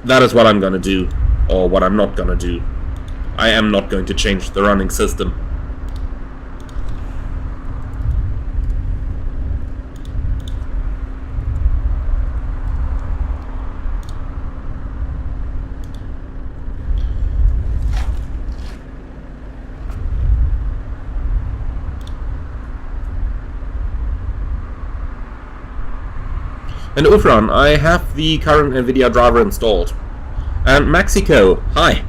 that is what I'm gonna do, or what I'm not gonna do. I am not going to change the running system. And Ufran, I have the current NVIDIA driver installed. And Mexico, hi.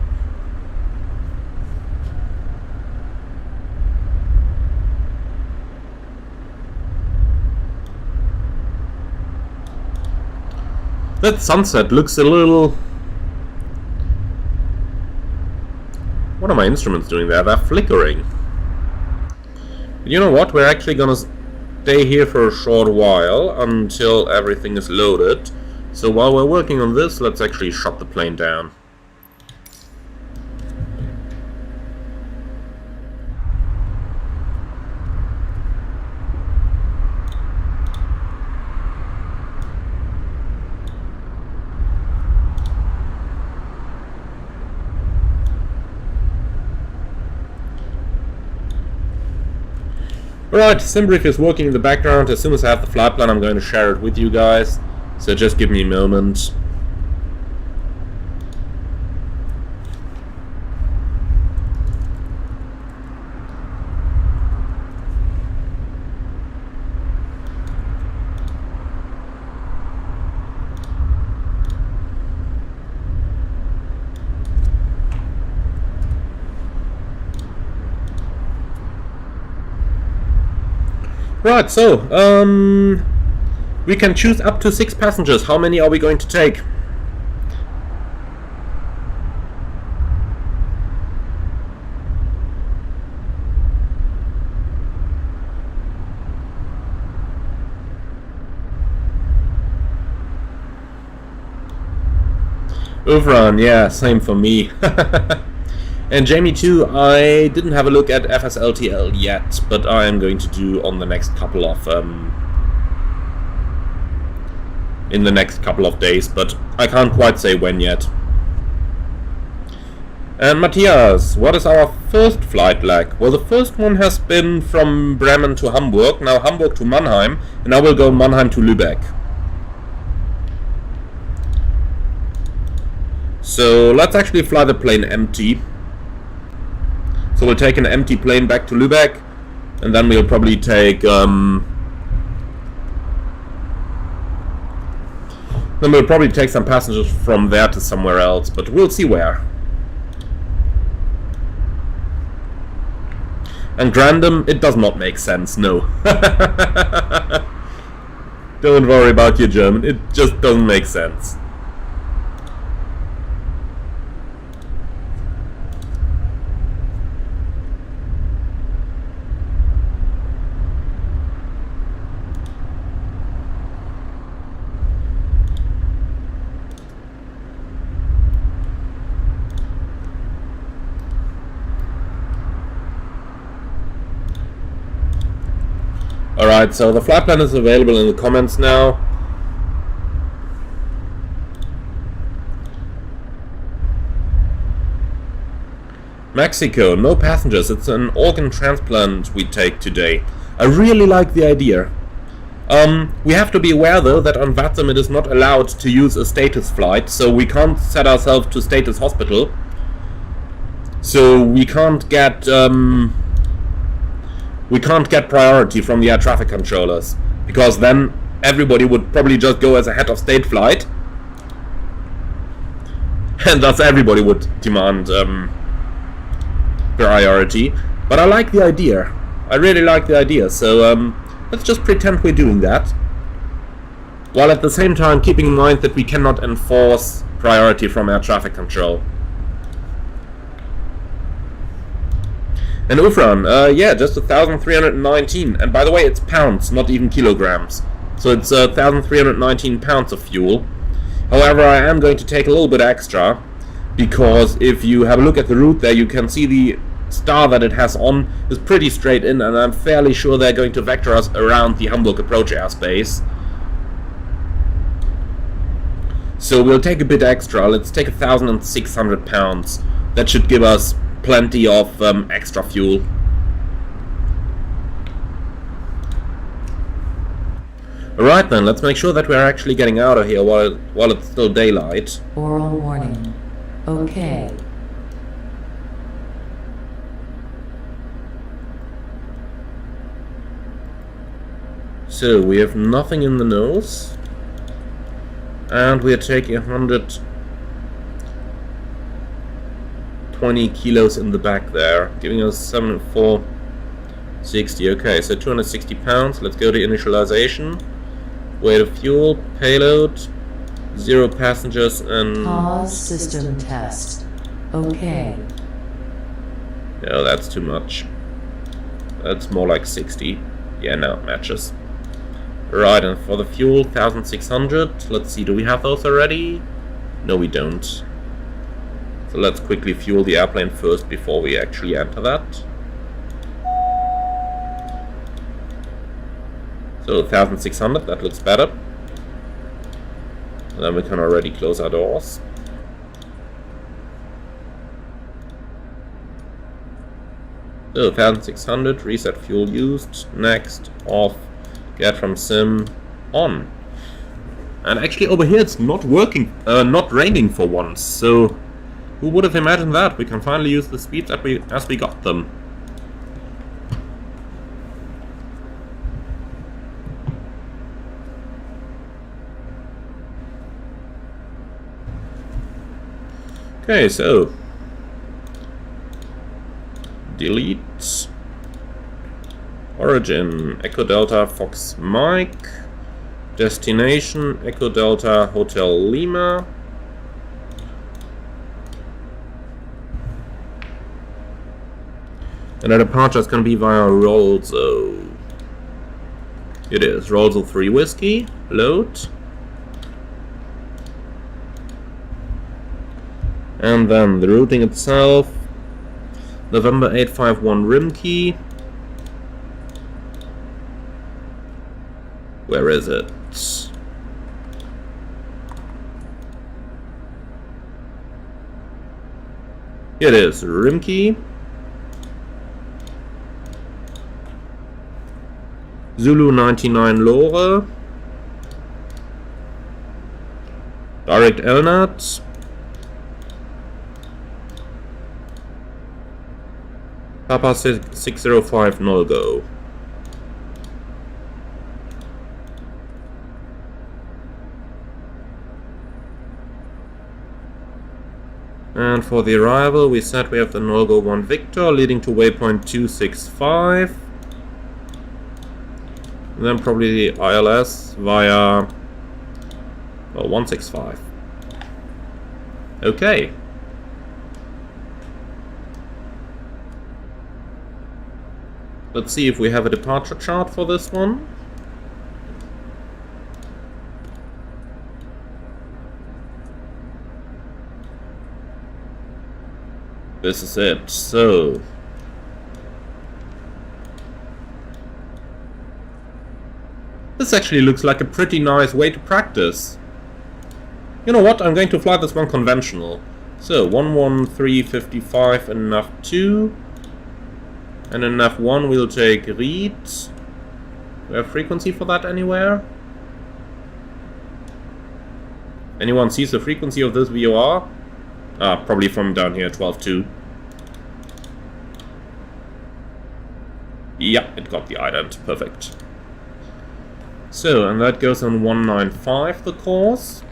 That sunset looks a little... What are my instruments doing there? They're flickering. But you know what? We're actually gonna stay here for a short while until everything is loaded. So while we're working on this, let's actually shut the plane down. Alright, SimBrief is working in the background. As soon as I have the flight plan, I'm going to share it with you guys. So just give me a moment. Right, so, we can choose up to 6 passengers. How many are we going to take? Uvran, yeah, same for me. And Jamie too, I didn't have a look at FSLTL yet, but I am going to do on the next couple of in the next couple of days, but I can't quite say when yet. And Matthias, what is our first flight like? Well, the first one has been from Bremen to Hamburg, now Hamburg to Mannheim, and now we'll go Mannheim to Lubeck. So let's actually fly the plane empty. So we'll take an empty plane back to Lubeck, and then we'll probably take some passengers from there to somewhere else, but we'll see where. And random, it does not make sense, no. Don't worry about your German, it just doesn't make sense. Alright, so the flight plan is available in the comments now. Mexico, no passengers. It's an organ transplant we take today. I really like the idea. We have to be aware though that on VATSIM it is not allowed to use a status flight, so we can't set ourselves to status hospital. So we can't get priority from the air traffic controllers, because then everybody would probably just go as a head of state flight, and thus everybody would demand priority. But I like the idea. I really like the idea. So let's just pretend we're doing that, while at the same time keeping in mind that we cannot enforce priority from air traffic control. And Ufran, yeah, just 1,319. And by the way, it's pounds, not even kilograms. So it's 1,319 pounds of fuel. However, I am going to take a little bit extra, because if you have a look at the route there, you can see the star that it has on is pretty straight in, and I'm fairly sure they're going to vector us around the Hamburg approach airspace. So we'll take a bit extra. Let's take 1,600 pounds. That should give us plenty of extra fuel. Alright then, let's make sure that we're actually getting out of here while it's still daylight. Oral warning. Okay. So we have nothing in the nose, and we are taking 120 kilos in the back there, giving us 7,460. Okay, so 260 pounds. Let's go to initialization. Weight of fuel, payload, 0 passengers, and Pause system test. Okay. no, that's too much. That's more like 60. Yeah, no, it matches. Right, and for the fuel, 1,600. Let's see, do we have those already? No, we don't. So let's quickly fuel the airplane first before we actually enter that. So 1,600, that looks better. And then we can already close our doors. So 1,600, reset fuel used, next, off. Get from sim on. And actually over here it's not working, not raining for once, so who would have imagined that? We can finally use the speeds as we got them. Okay, so delete. Origin, Echo Delta Fox Mike. Destination, Echo Delta Hotel Lima. And the departure is going to be via Rolzo. It is Rolzo 3 Whiskey. Load. And then the routing itself. November 851 Rimkey. Where is it? Here it is, Rimkey. Zulu 99 Lore. Direct Elnat. Papa 605 Nolgo. And for the arrival, we said we have the Nolgo 1 Victor leading to waypoint 265. And then probably the ILS via 165. Okay. Let's see if we have a departure chart for this one. This is it. So This actually looks like a pretty nice way to practice. You know what? I'm going to fly this one conventional. So 11355 and nav 2. And in nav 1 we'll take read. Do we have frequency for that anywhere? Anyone sees the frequency of this VOR? Ah, probably from down here, 12.2. Yeah, it got the ident. Perfect. So, and that goes on 195, the course.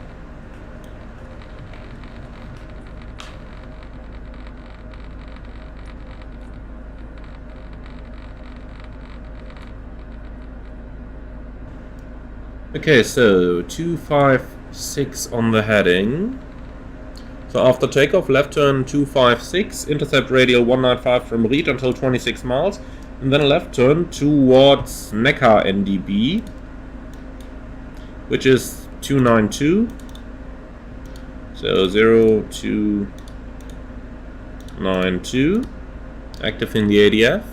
Okay, so 256 on the heading. So after takeoff, left turn 256, intercept radial 195 from Ried until 26 miles, and then left turn towards Neckar NDB, which is 292. So 0292, active in the ADF.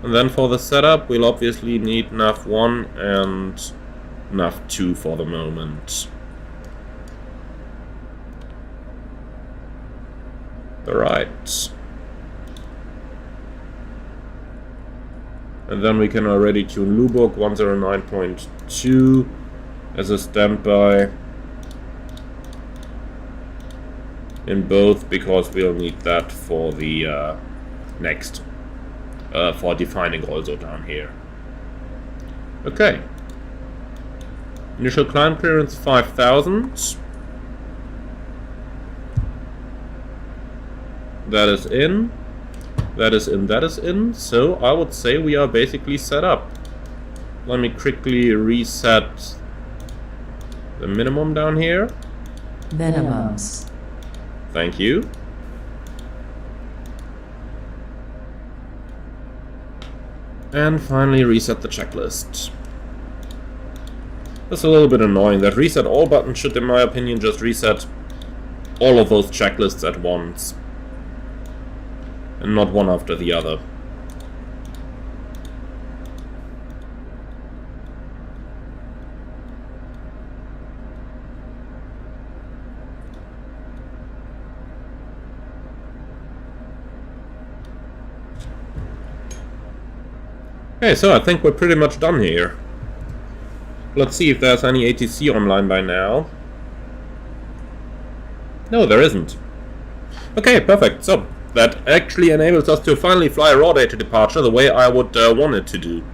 And then for the setup, we'll obviously need nav 1 and nav 2 for the moment. Alright. And then we can already tune Lubeck 109.2 as a standby in both, because we'll need that for the next, for defining also down here. Okay. Initial climb clearance 5,000. That is in. That is in. That is in. So I would say we are basically set up. Let me quickly reset the minimum down here. Minimums. Thank you. And finally reset the checklist. That's a little bit annoying. That reset all button should, in my opinion, just reset all of those checklists at once. And not one after the other. Okay, so I think we're pretty much done here. Let's see if there's any ATC online by now. No, there isn't. Okay, perfect. So, that actually enables us to finally fly a raw data departure the way I would want it to do.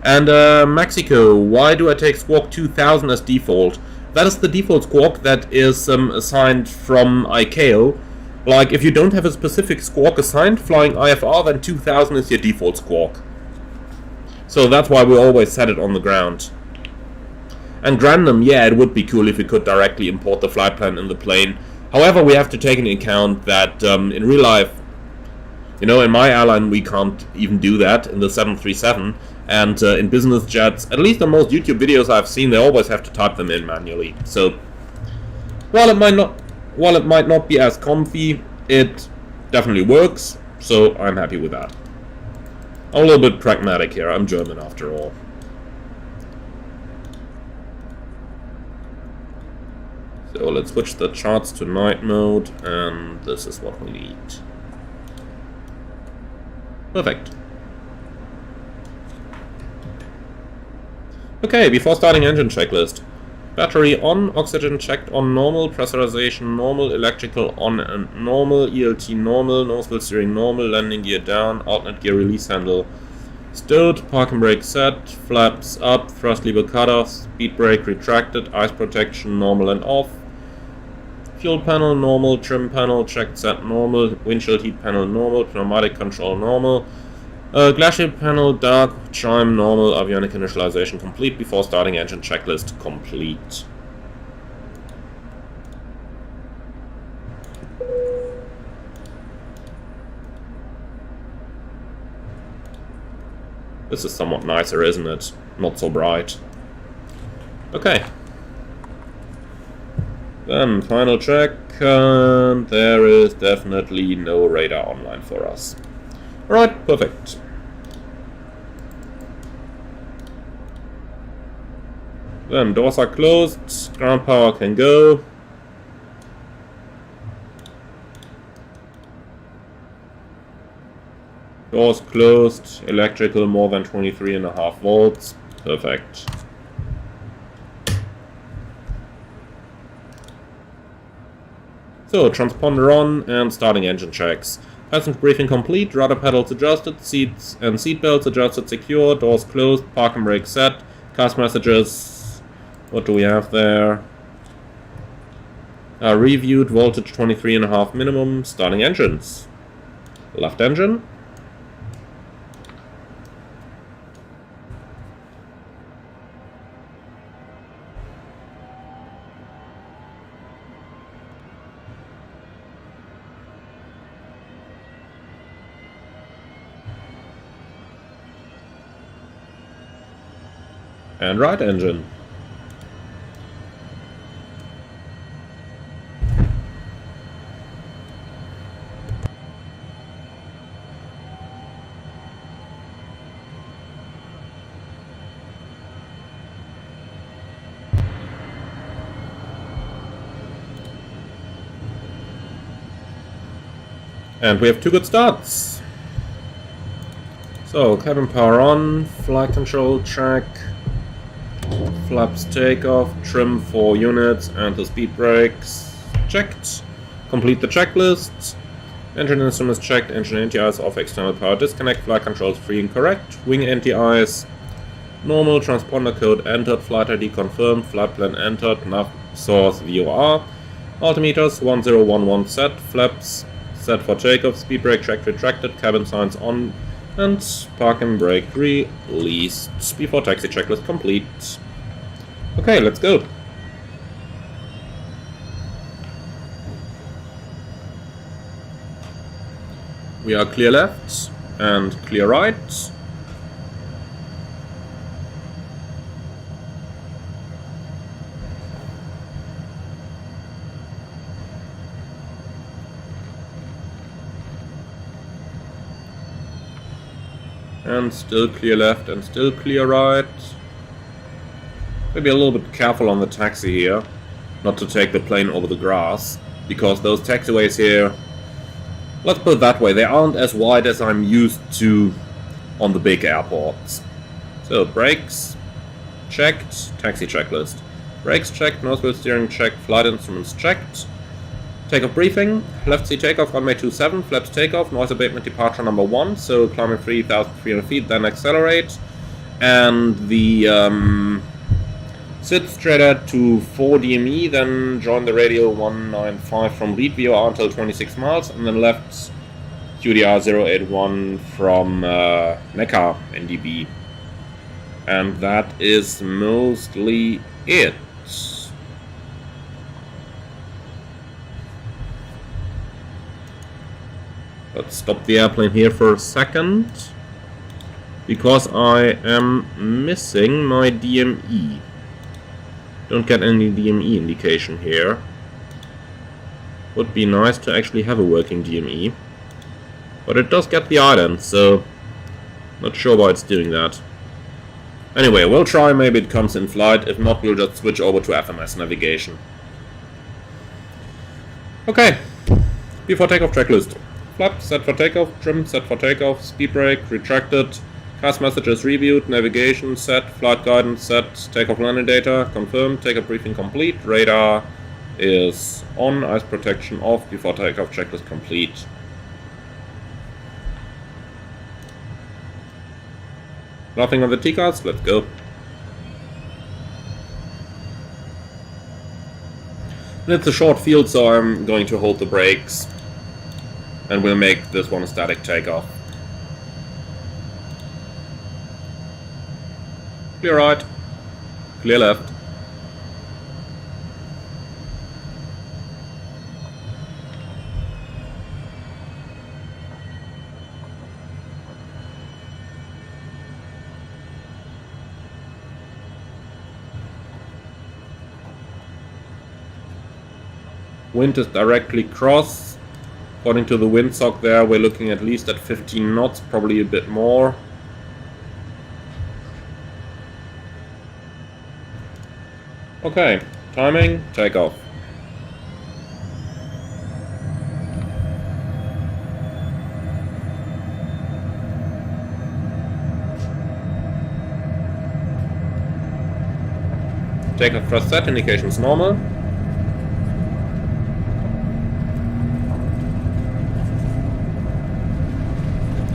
And Mexico, why do I take Squawk 2000 as default? That is the default squawk that is assigned from ICAO. Like, if you don't have a specific squawk assigned flying IFR, then 2000 is your default squawk. So that's why we always set it on the ground. And random, yeah, it would be cool if we could directly import the flight plan in the plane. However, we have to take into account that in real life, you know, in my airline we can't even do that in the 737. And in business jets, at least on most YouTube videos I've seen, they always have to type them in manually. So, while it might not be as comfy, it definitely works. So I'm happy with that. I'm a little bit pragmatic here. I'm German after all. So let's switch the charts to night mode, and this is what we need. Perfect. Okay, before starting engine checklist. Battery on, oxygen checked on normal, pressurization normal, electrical on and normal, ELT normal, nosewheel steering normal, landing gear down, alternate gear release handle stowed, parking brake set, flaps up, thrust lever cutoff, speed brake retracted, ice protection normal and off, fuel panel normal, trim panel checked set normal, windshield heat panel normal, pneumatic control normal, glacier panel dark, chime normal, avionic initialization complete. Before starting engine checklist complete. This is somewhat nicer, isn't it? Not so bright. Okay. Then final check, and there is definitely no radar online for us. Alright, perfect. Then doors are closed, ground power can go. Doors closed, electrical more than 23.5 volts. Perfect. So, transponder on and starting engine checks. Passenger briefing complete, rudder pedals adjusted, seats and seat belts adjusted secure, doors closed, park and brake set, cast messages. What do we have there? Reviewed, voltage 23.5 minimum, starting engines. Left engine. And right engine. And we have 2 good starts. So, cabin power on, flight control check. Flaps takeoff, trim 4 units, and the speed brakes checked. Complete the checklist. Engine instruments checked, engine anti-ice off, external power disconnect, flight controls free and correct, wing anti-ice, normal, transponder code entered, flight ID confirmed, flight plan entered, nav source VOR, altimeters 1011 set, flaps set for takeoff, speed brake checked retracted, cabin signs on, and park and brake released. Before taxi checklist complete. Okay, let's go. We are clear left and clear right. And still clear left and still clear right. Maybe a little bit careful on the taxi here, not to take the plane over the grass, because those taxiways here, let's put it that way, they aren't as wide as I'm used to on the big airports. So, brakes checked, taxi checklist. Brakes checked, nose wheel steering checked, flight instruments checked. Takeoff briefing, left seat takeoff, runway 27, flaps takeoff, noise abatement departure number 1, so climbing 3,300 feet, then accelerate. And the sit straight ahead to 4 DME, then join the radio 195 from lead VOR until 26 miles, and then left QDR 081 from Neckar NDB. And that is mostly it. Let's stop the airplane here for a second, because I am missing my DME. Don't get any DME indication here. Would be nice to actually have a working DME. But it does get the addons, so not sure why it's doing that. Anyway, we'll try, maybe it comes in flight. If not, we'll just switch over to FMS navigation. Okay, before takeoff checklist. Flap set for takeoff, trim set for takeoff, speed brake retracted, cast messages reviewed, navigation set, flight guidance set, takeoff landing data confirmed, takeoff briefing complete, radar is on, ice protection off, before takeoff checklist complete. Nothing on the T-cards, let's go. And it's a short field, so I'm going to hold the brakes. And we'll make this one a static takeoff. Clear right. Clear left. Wind is directly cross. According to the windsock there, we're looking at least at 15 knots, probably a bit more. Okay, timing, takeoff. Takeoff thrust set, indications normal.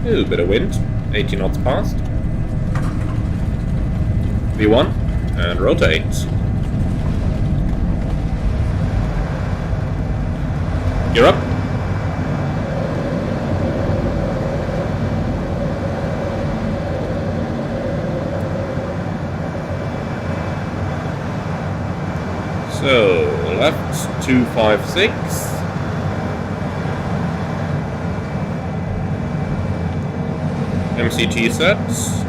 Ooh, bit of wind, 80 knots past. V1, and rotate. Gear up. So, left 256. MCT sets.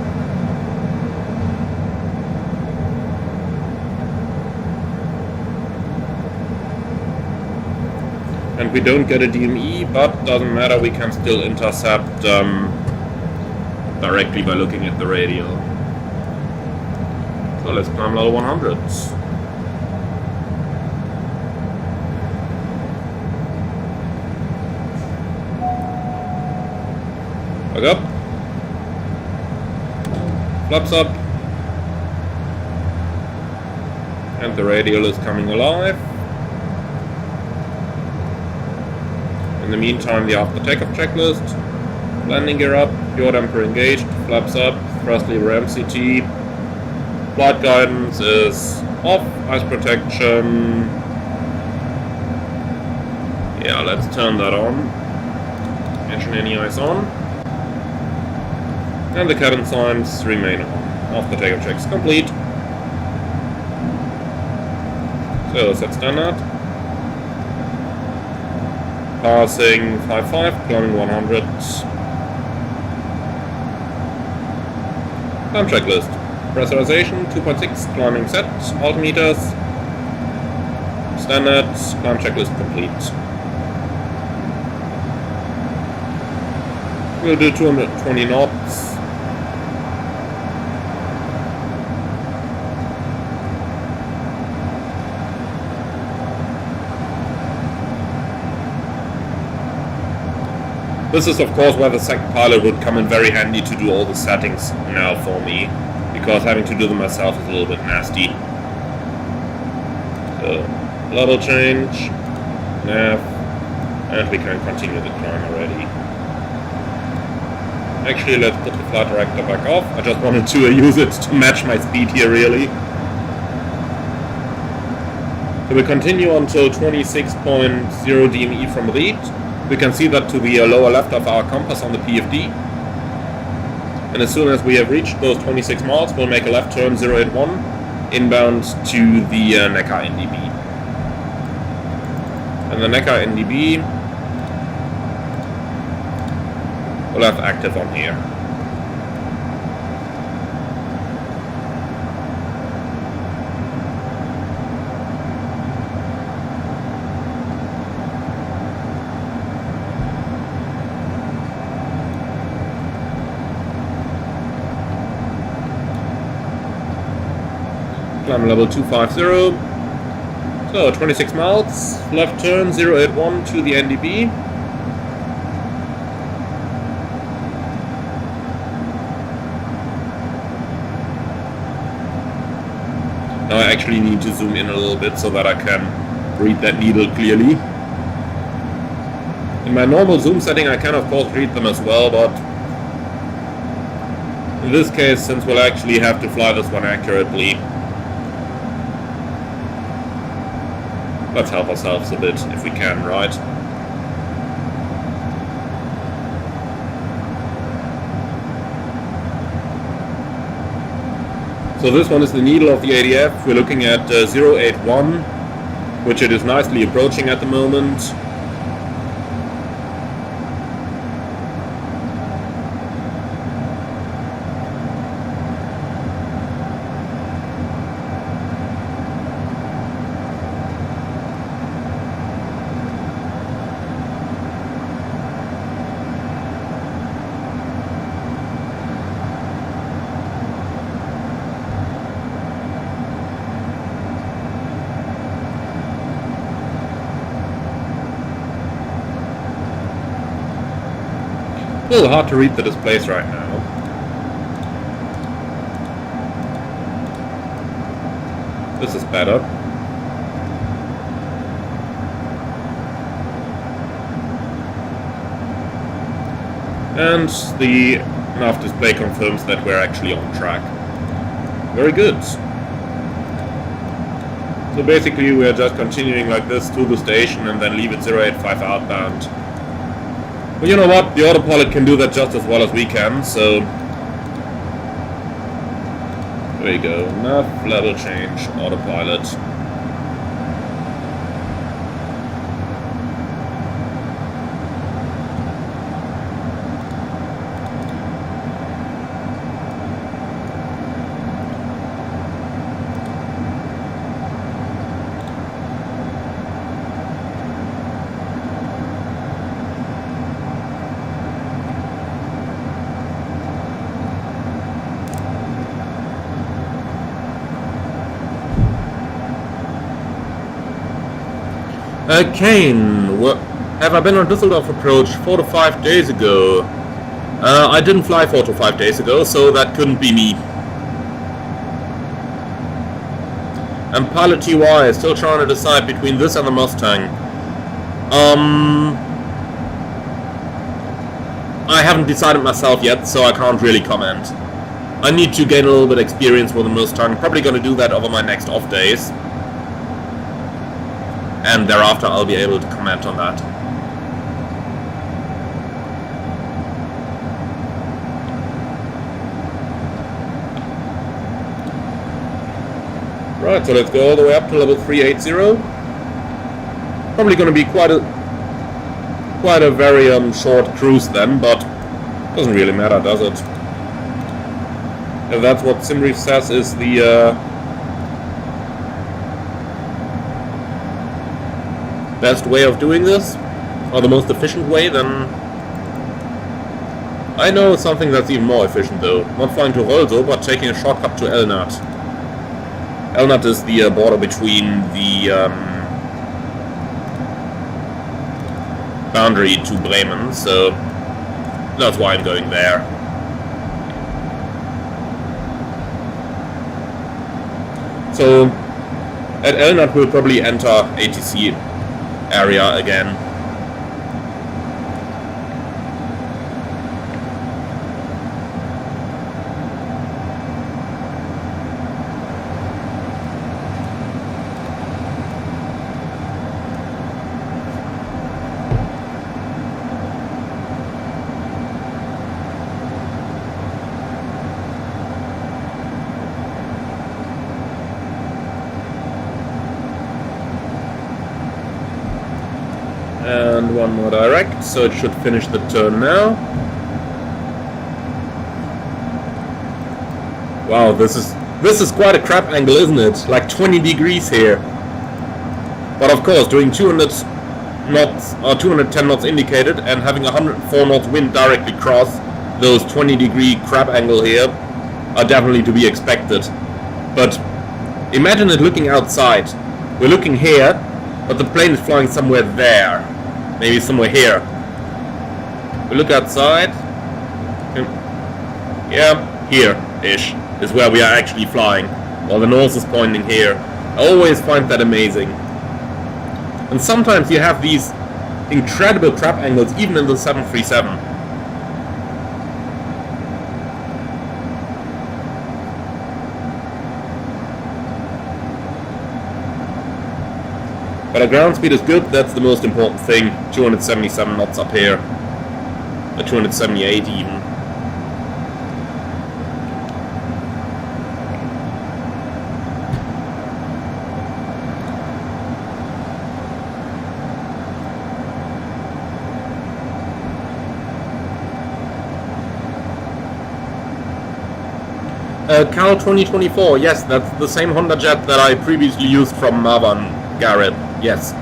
And we don't get a DME, but doesn't matter, we can still intercept directly by looking at the radio. So let's climb level 100s. Back up. Flaps up. And the radial is coming alive. In the meantime, the after takeoff checklist. Landing gear up, yaw damper engaged, flaps up, thrust lever MCT. Flight guidance is off, ice protection. Yeah, let's turn that on. Engine anti-ice on. And the cabin signs remain on. After takeoff checks complete. So set standard. Passing 5.5, climbing 100. Climb checklist. Pressurization 2.6, climbing set, altimeters. Standard, climb checklist complete. We'll do 220 knots. This is of course where the second pilot would come in very handy to do all the settings now for me, because having to do them myself is a little bit nasty. So, level change, nav, and we can continue the climb already. Actually, let's put the flight director back off. I just wanted to use it to match my speed here, really. So we continue until 26.0 DME from lead. We can see that to the lower left of our compass on the PFD. And as soon as we have reached those 26 miles, we'll make a left turn 081 inbound to the Neckar NDB. And the Neckar NDB we'll have active on here. Climb level 250. So 26 miles, left turn 081 to the NDB. Now I actually need to zoom in a little bit so that I can read that needle clearly. In my normal zoom setting I can of course read them as well, but in this case, since we'll actually have to fly this one accurately, let's help ourselves a bit if we can, right? So this one is the needle of the ADF. We're looking at 081, which it is nicely approaching at the moment. Still hard to read the displays right now. This is better. And the nav display confirms that we're actually on track. Very good. So basically we're just continuing like this to the station and then leave at 085 outbound. But you know what, the autopilot can do that just as well as we can, so... There you go, nav level change, autopilot. Kane, have I been on Düsseldorf approach 4 to 5 days ago? I didn't fly 4 to 5 days ago, so that couldn't be me. And Pilot TY is still trying to decide between this and the Mustang. I haven't decided myself yet, so I can't really comment. I need to gain a little bit of experience with the Mustang. Probably going to do that over my next off days. And thereafter I'll be able to comment on that. Right, so let's go all the way up to level 380. Probably going to be quite a very short cruise then, but doesn't really matter, does it? If that's what Simreef says is the best way of doing this, or the most efficient way, then I know something that's even more efficient though. Not flying to Rolso, but taking a shortcut to Elnat. Elnat is the border between the boundary to Bremen, so that's why I'm going there. So at Elnat we'll probably enter ATC area again. And one more direct, so it should finish the turn now. Wow, this is quite a crap angle, isn't it? Like 20 degrees here. But of course, doing 200 knots or 210 knots indicated and having 104 knots wind directly cross those 20 degree crap angle here are definitely to be expected. But imagine it looking outside. We're looking here, but the plane is flying somewhere there. Maybe somewhere here. We look outside. Yeah, here-ish is where we are actually flying, while the nose is pointing here. I always find that amazing. And sometimes you have these incredible crap angles, even in the 737. But our ground speed is good, that's the most important thing. 277 knots up here. Or 278 even. Cal 2024, yes, that's the same Hondajet that I previously used from Marwan Garrett, yes.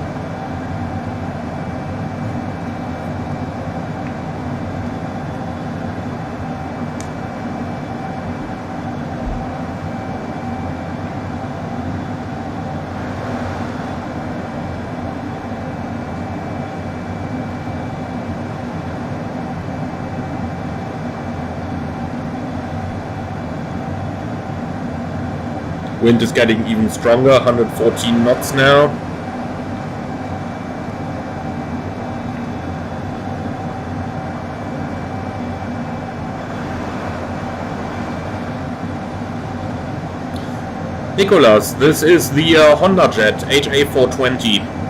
Wind is getting even stronger, 114 knots now. Nicholas, this is the Hondajet HA420.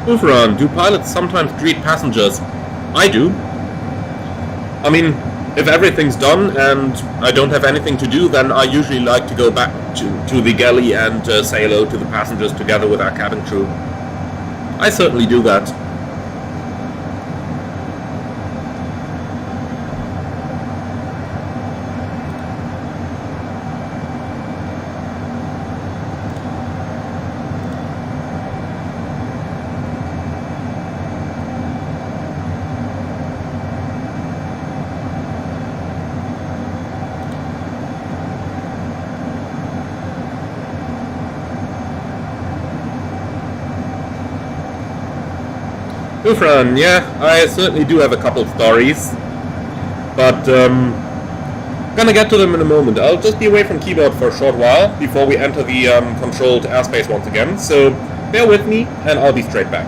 Lutheran, do pilots sometimes greet passengers? I do. I mean, if everything's done and I don't have anything to do, then I usually like to go back to the galley and say hello to the passengers together with our cabin crew. I certainly do that. Ufran, yeah, I certainly do have a couple of stories, but gonna get to them in a moment. I'll just be away from keyboard for a short while before we enter the controlled airspace once again, so bear with me and I'll be straight back.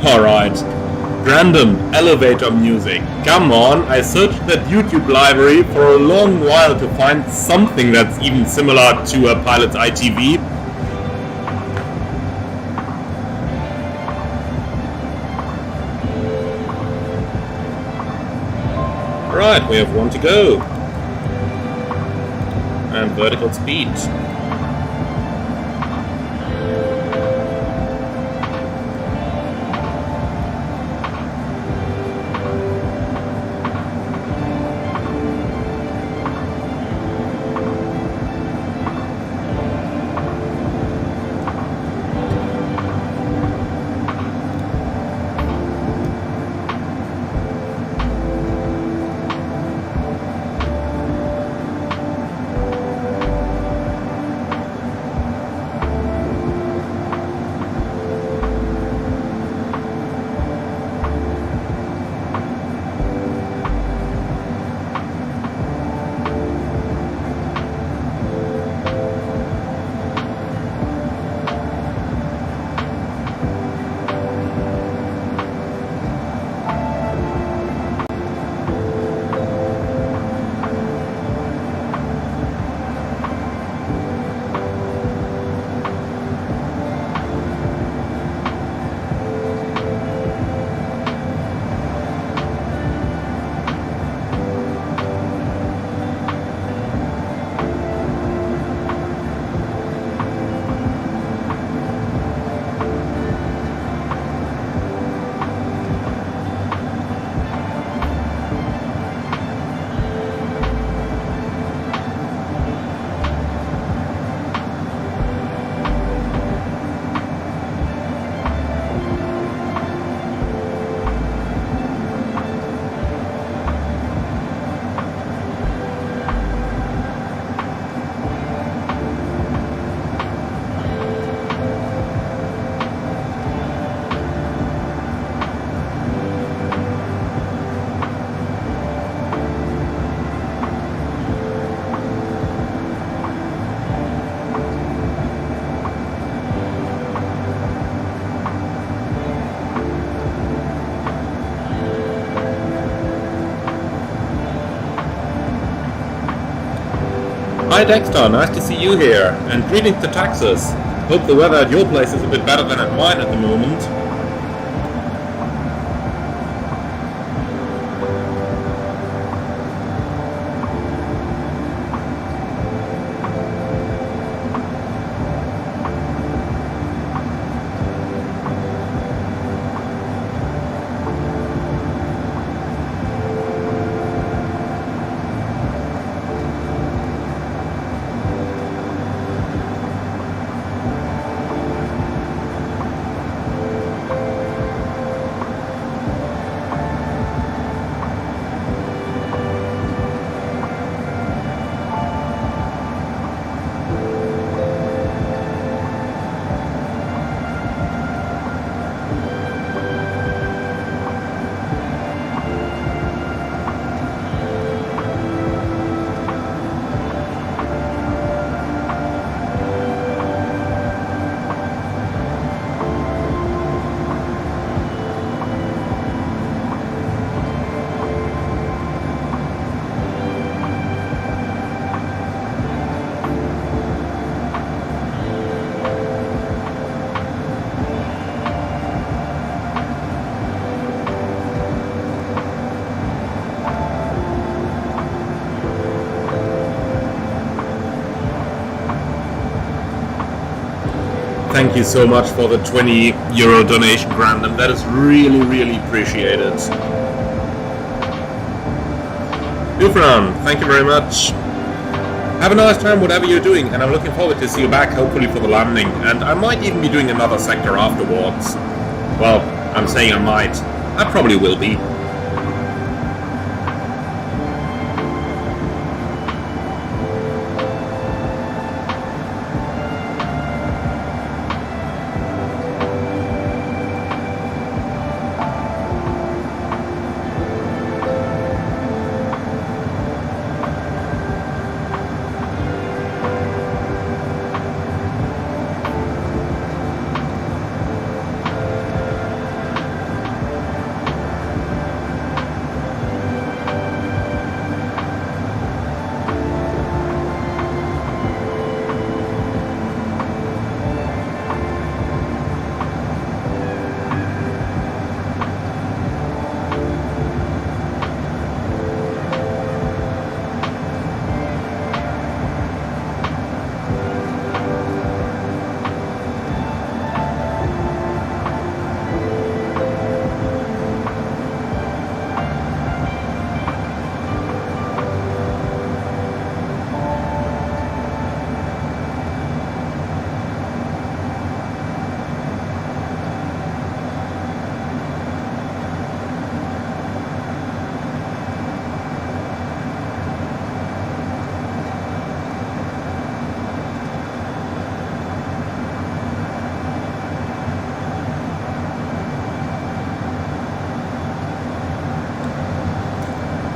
Alright, random elevator music. Come on, I searched that YouTube library for a long while to find something that's even similar to a pilot's ITV. Alright, we have one to go. And vertical speed. Hi Dexter, nice to see you here, and greetings to Texas. Hope the weather at your place is a bit better than at mine at the moment. Thank you so much for the €20 donation grant, and that is really, really appreciated. Ufran, thank you very much. Have a nice time whatever you're doing, and I'm looking forward to see you back, hopefully for the landing, and I might even be doing another sector afterwards. Well, I'm saying I might. I probably will be.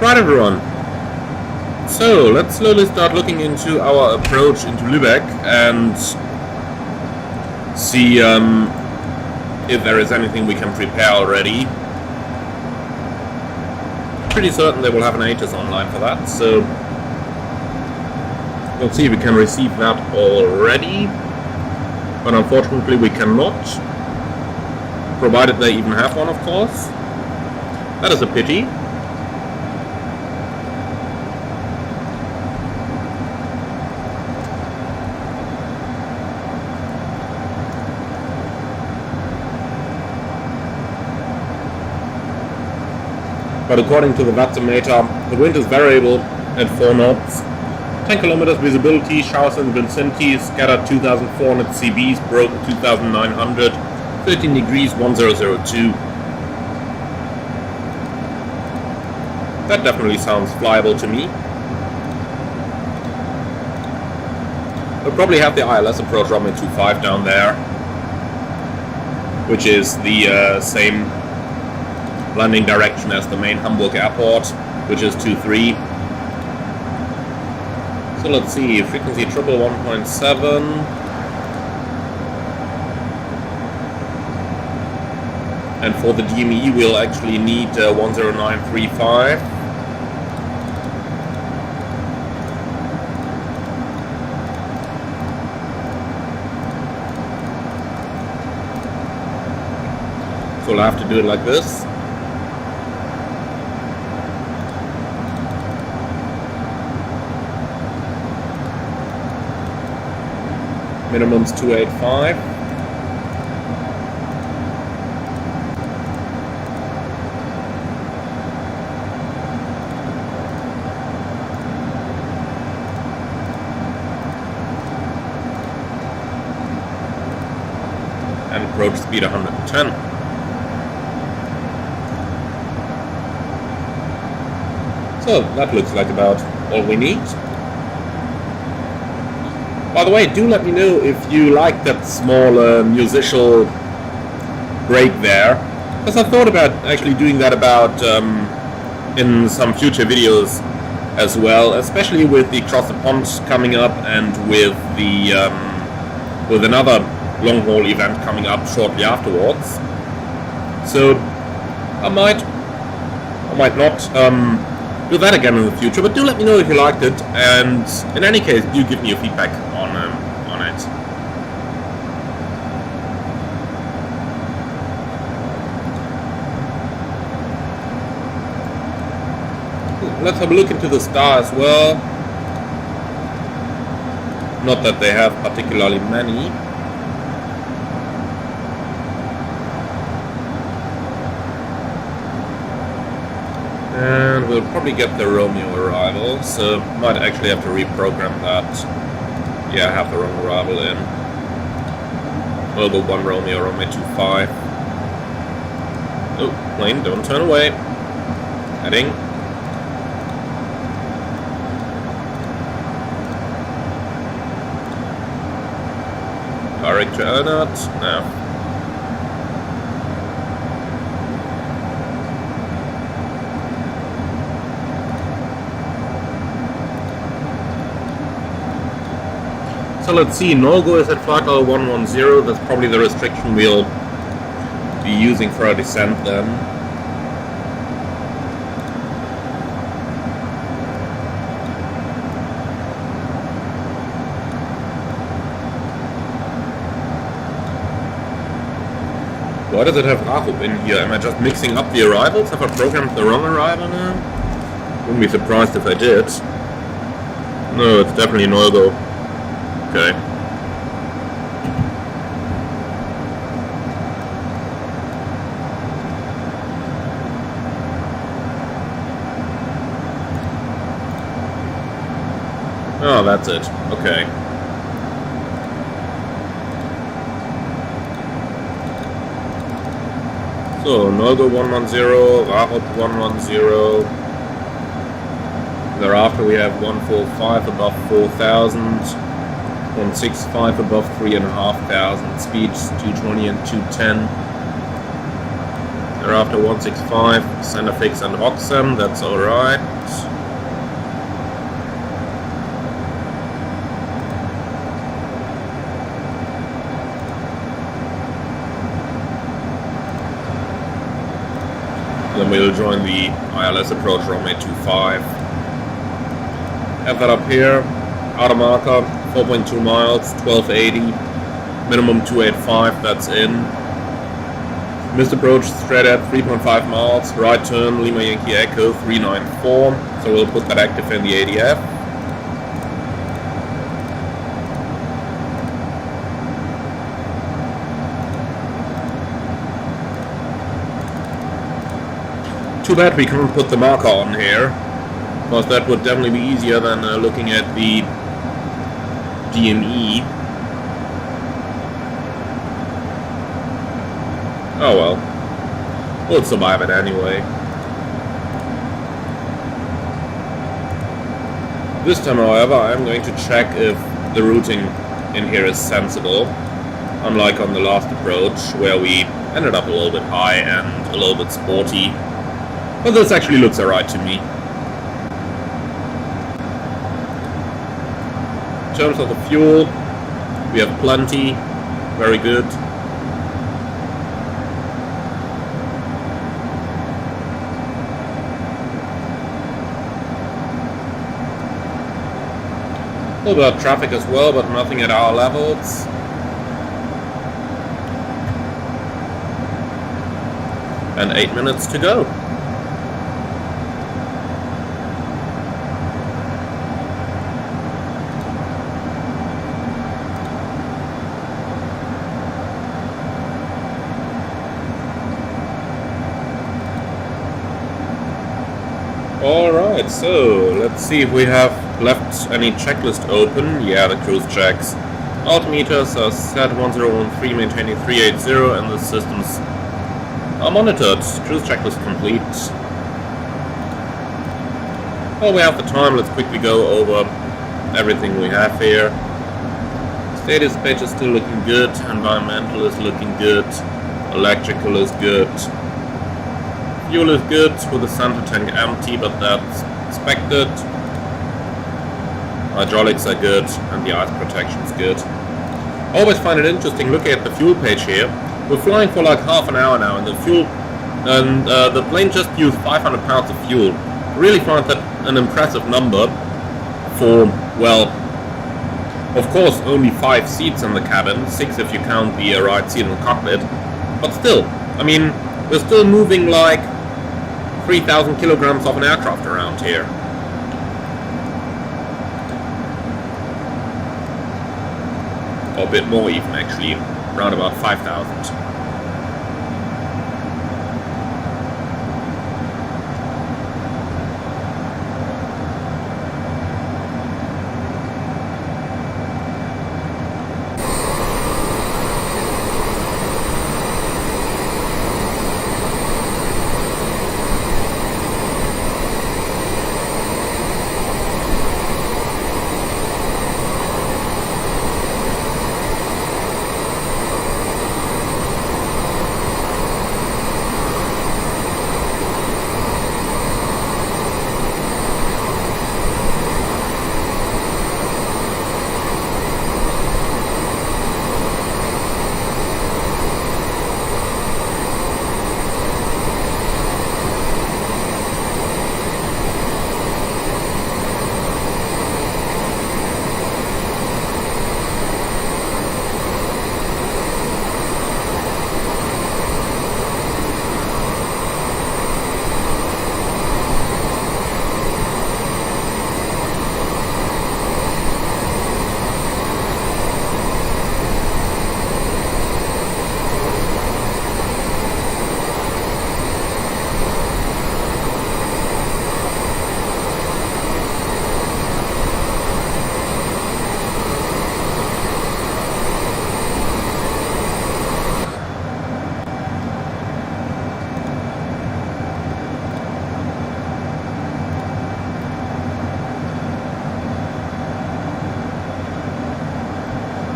Right, everyone. So let's slowly start looking into our approach into Lubeck and see if there is anything we can prepare already. Pretty certain they will have an ATIS online for that, so we'll see if we can receive that already. But unfortunately we cannot, provided they even have one, of course. That is a pity. But according to the VATSIM data, the wind is variable at 4 knots, 10 kilometers visibility, showers in the vicinity, scattered 2,400 CBs, broken 2,900, 13 degrees 1002. That definitely sounds flyable to me. We'll probably have the ILS approach runway 25 down there, which is the same landing direction as the main Hamburg airport, which is 23. So let's see, frequency triple 1.7. And for the DME we'll actually need 10935. So we'll have to do it like this. Minimum's 285. And approach speed 110. So that looks like about all we need. By the way, do let me know if you like that small musical break there, because I thought about actually doing that about in some future videos as well, especially with the Cross the Pond coming up and with the with another long haul event coming up shortly afterwards. So I might not do that again in the future, but do let me know if you liked it, and in any case do give me your feedback on it. Let's have a look into the star as well. Not that they have particularly many. And we'll probably get the Romeo arrival, so might actually have to reprogram that. Yeah, I have the wrong arrival in. We'll go 1 Romeo, Romeo 25. Oh, plane, don't turn away. Heading. Direct to Elnat. No. So let's see, no-go is at flight level 110, that's probably the restriction we'll be using for our descent then. Why does it have Rachup in here? Am I just mixing up the arrivals? Have I programmed the wrong arrival now? Wouldn't be surprised if I did. No, it's definitely no-go. Okay. Oh, that's it. Okay. So, no-go 110, Rachup 110. Thereafter we have 145 above 4,000. 165 above 3,500, speeds 220 and 210. Thereafter 165, center fix and Oxen, that's alright. Then we'll join the ILS approach runway 25. Have that up here, outer marker, 4.2 miles, 1280, minimum 285, that's in. Missed approach straight at 3.5 miles, right turn, Lima Yankee Echo 394, so we'll put that active in the ADF. Too bad we can't put the marker on here, because that would definitely be easier than looking at the DME. Oh well, we'll survive it anyway. This time, however, I'm going to check if the routing in here is sensible, unlike on the last approach, where we ended up a little bit high and a little bit sporty. But this actually looks alright to me. In terms of the fuel, we have plenty, very good. A little bit of traffic as well, but nothing at our levels. And 8 minutes to go. Alright, so let's see if we have left any checklist open. Yeah, the cruise checks. Altimeters are set 1013, maintaining 380, and the systems are monitored. Cruise checklist complete. While we have the time, let's quickly go over everything we have here. Status page is still looking good, environmental is looking good, electrical is good. Fuel is good with the center tank empty, but that's expected. Hydraulics are good, and the ice protection is good. I always find it interesting looking at the fuel page here. We're flying for like half an hour now, and the plane just used 500 pounds of fuel. I really find that an impressive number for, well, of course only 5 seats in the cabin, 6 if you count the right seat in the cockpit, but still, I mean, we're still moving like 3,000 kilograms of an aircraft around here. Or a bit more even, actually, around about 5,000.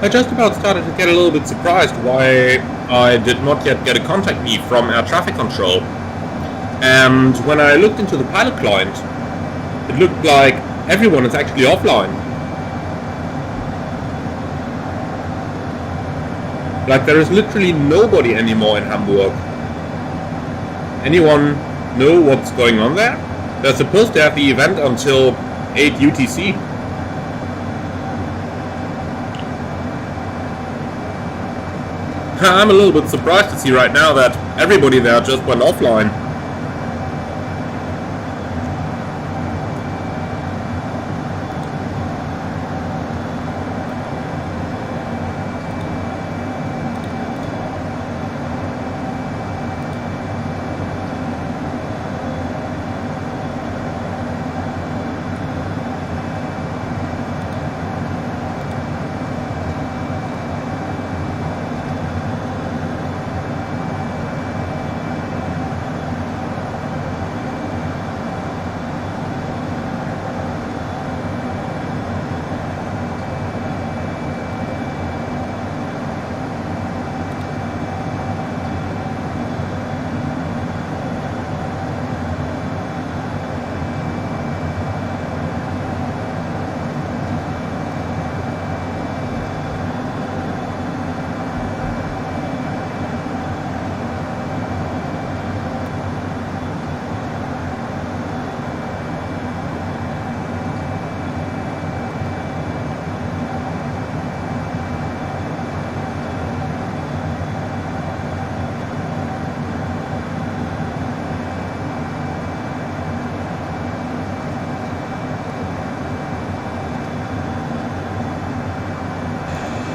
I just about started to get a little bit surprised why I did not yet get a contact me from air traffic control. And when I looked into the pilot client, it looked like everyone is actually offline. Like there is literally nobody anymore in Hamburg. Anyone know what's going on there? They're supposed to have the event until 8 UTC. I'm a little bit surprised to see right now that everybody there just went offline.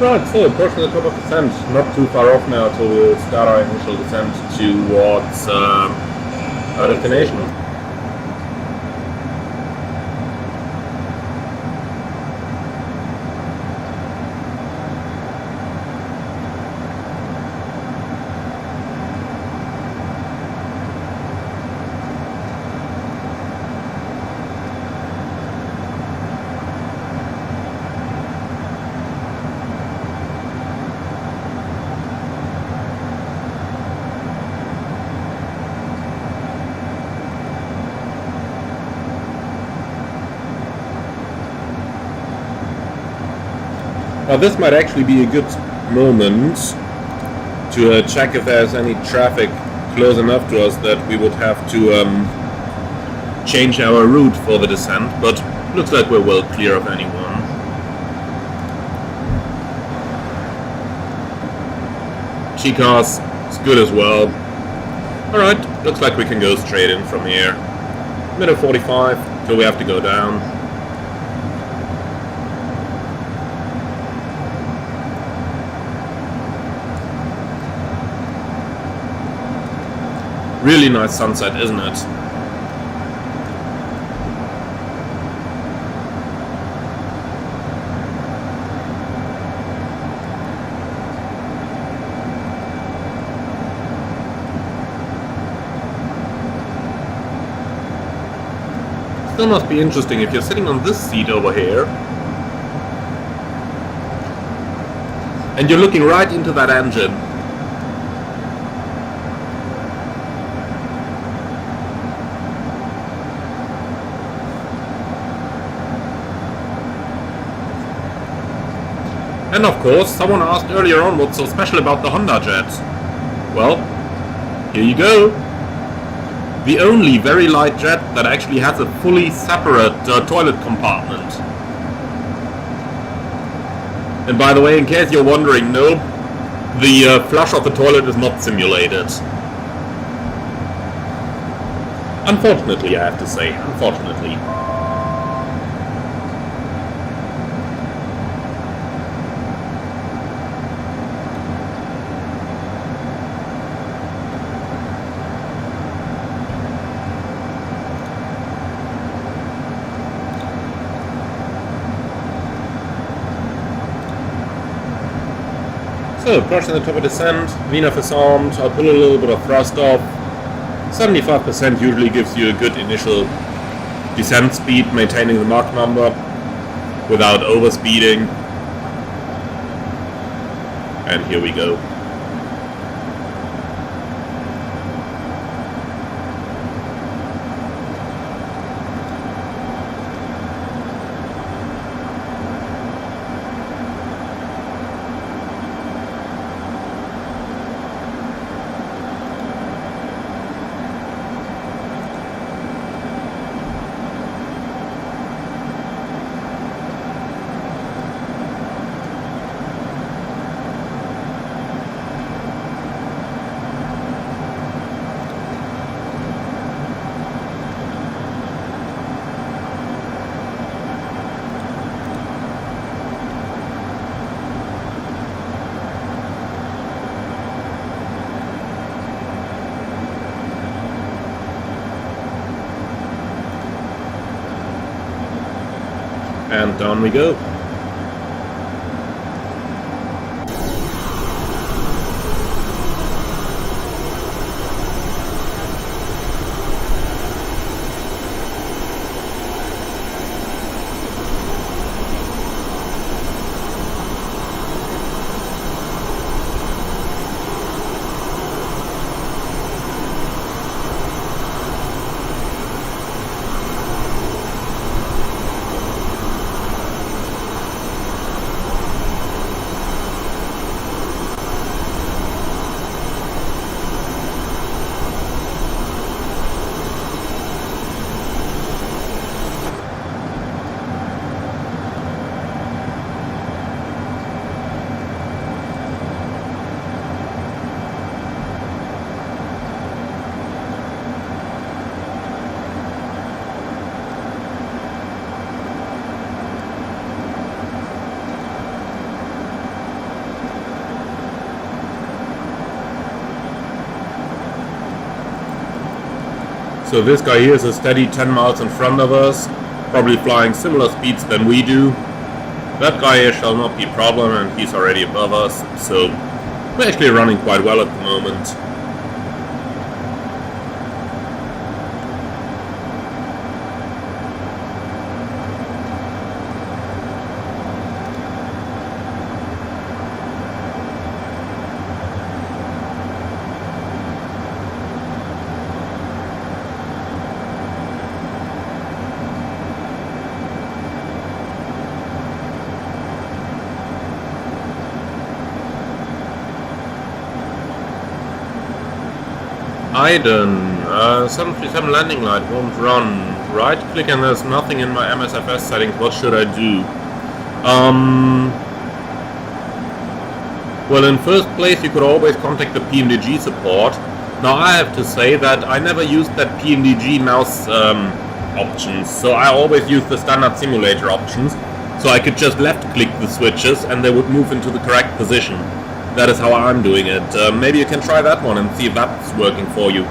Right, so approaching the top of descent, not too far off now till we start our initial descent towards our destination. Now this might actually be a good moment to check if there's any traffic close enough to us that we would have to change our route for the descent, but looks like we're well clear of anyone. G-cars is good as well. Alright, looks like we can go straight in from here. Minute 45 till we have to go down. Really nice sunset, isn't it? Still must be interesting if you're sitting on this seat over here and you're looking right into that engine. And of course, someone asked earlier on what's so special about the Hondajet. Well, here you go. The only very light jet that actually has a fully separate toilet compartment. And by the way, in case you're wondering, no, the flush of the toilet is not simulated. Unfortunately, I have to say, unfortunately. So, approaching the top of descent, VNAV is armed, I'll pull a little bit of thrust off. 75% usually gives you a good initial descent speed, maintaining the Mach number without overspeeding. And here we go. And down we go. So this guy here is a steady 10 miles in front of us, probably flying similar speeds than we do. That guy here shall not be a problem, and he's already above us, so we're actually running quite well at the moment. Addon, 737 landing light won't run. Right click and there's nothing in my MSFS settings. What should I do? Well, in first place, you could always contact the PMDG support. Now, I have to say that I never used that PMDG mouse options, so I always use the standard simulator options. So I could just left click the switches and they would move into the correct position. That is how I'm doing it. Maybe you can try that one and see if that's working for you.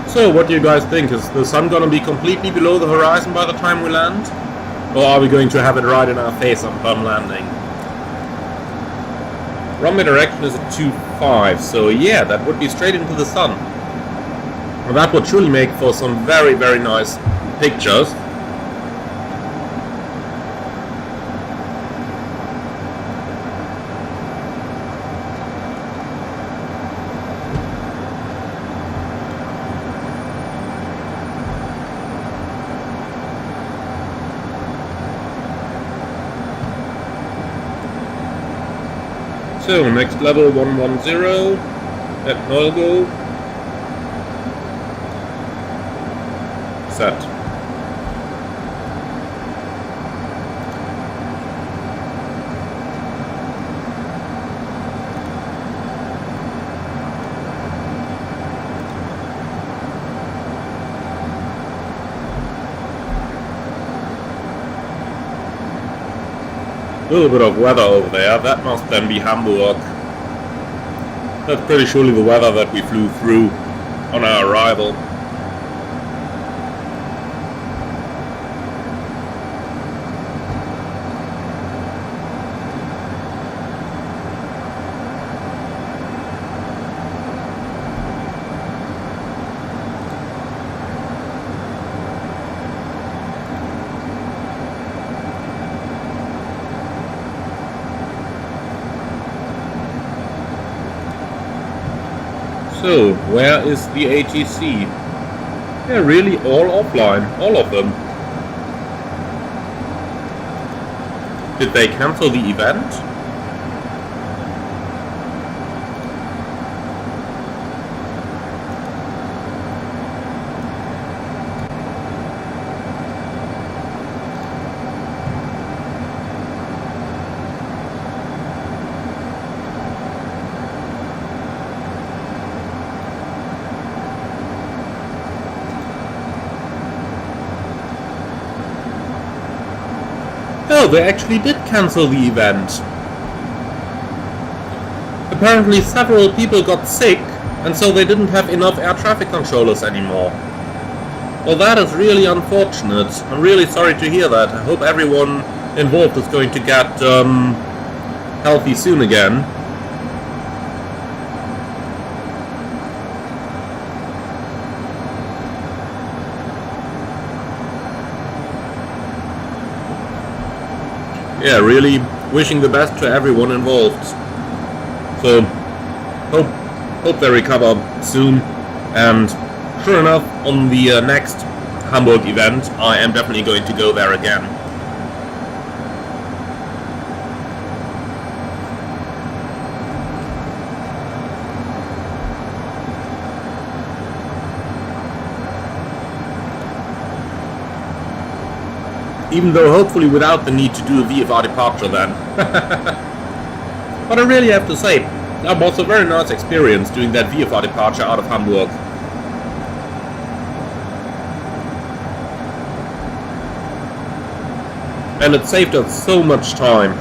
So, what do you guys think? Is the sun gonna be completely below the horizon by the time we land? Or are we going to have it right in our face upon landing? Runway direction is at 25, so yeah, that would be straight into the sun. Well, that would truly make for some very, very nice pictures. So, next level 110, at no-go, set. A little bit of weather over there, that must then be Hamburg. That's pretty surely the weather that we flew through on our arrival. So, where is the ATC? They're really all offline, all of them. Did they cancel the event? No, they actually did cancel the event. Apparently several people got sick, and so they didn't have enough air traffic controllers anymore. Well, that is really unfortunate. I'm really sorry to hear that. I hope everyone involved is going to get healthy soon again. Yeah, really wishing the best to everyone involved. So, hope they recover soon. And sure enough, on the next Hamburg event, I am definitely going to go there again. Even though hopefully without the need to do a VFR departure then. But I really have to say, that was a very nice experience doing that VFR departure out of Hamburg. And it saved us so much time.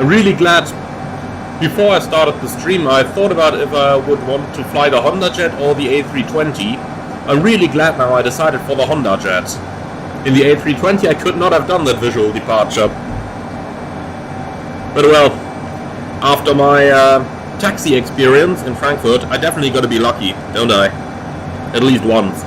I'm really glad, before I started the stream, I thought about if I would want to fly the Hondajet or the A320. I'm really glad now I decided for the Hondajet. In the A320 I could not have done that visual departure. But well, after my taxi experience in Frankfurt, I definitely got to be lucky, don't I? At least once.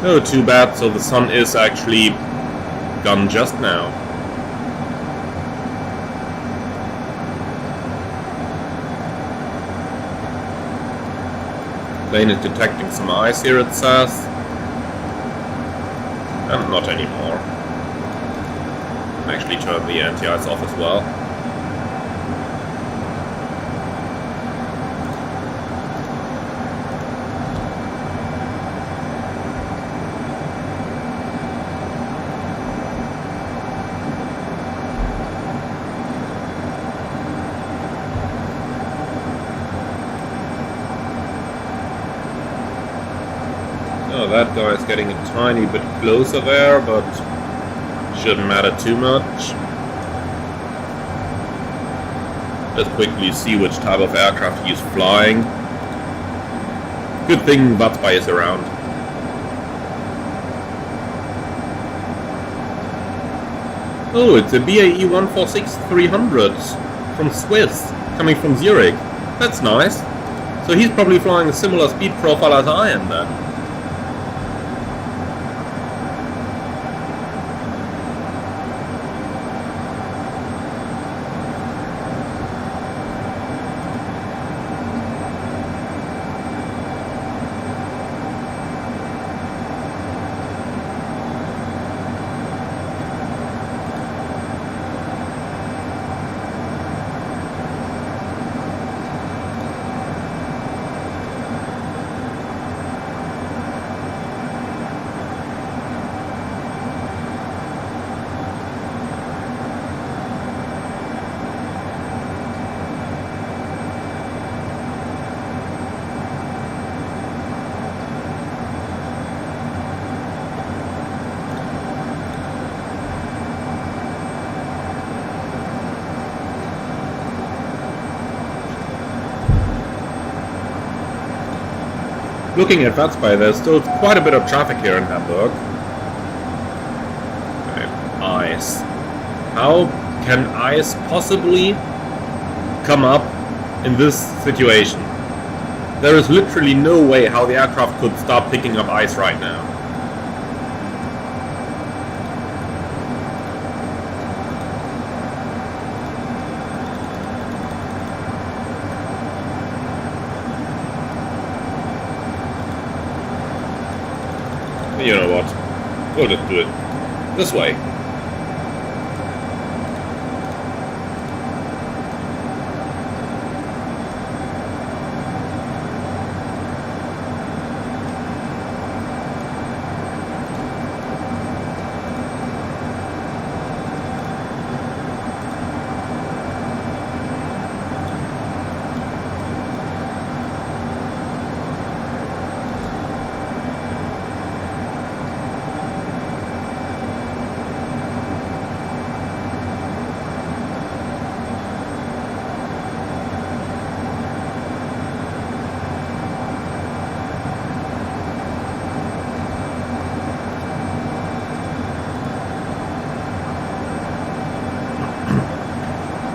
Oh, too bad, so the sun is actually gone just now. Plane is detecting some ice here, it says. And not anymore. Actually turn the anti-ice off as well. That guy is getting a tiny bit closer there, but shouldn't matter too much. Let's quickly see which type of aircraft he's flying. Good thing Vatspa is around. Oh, it's a BAE 146-300 from Swiss, coming from Zurich. That's nice. So he's probably flying a similar speed profile as I am then. Looking at VATSIM, there's still quite a bit of traffic here in Hamburg. Okay, ice. How can ice possibly come up in this situation? There is literally no way how the aircraft could start picking up ice right now. You know what? We'll just do it this way.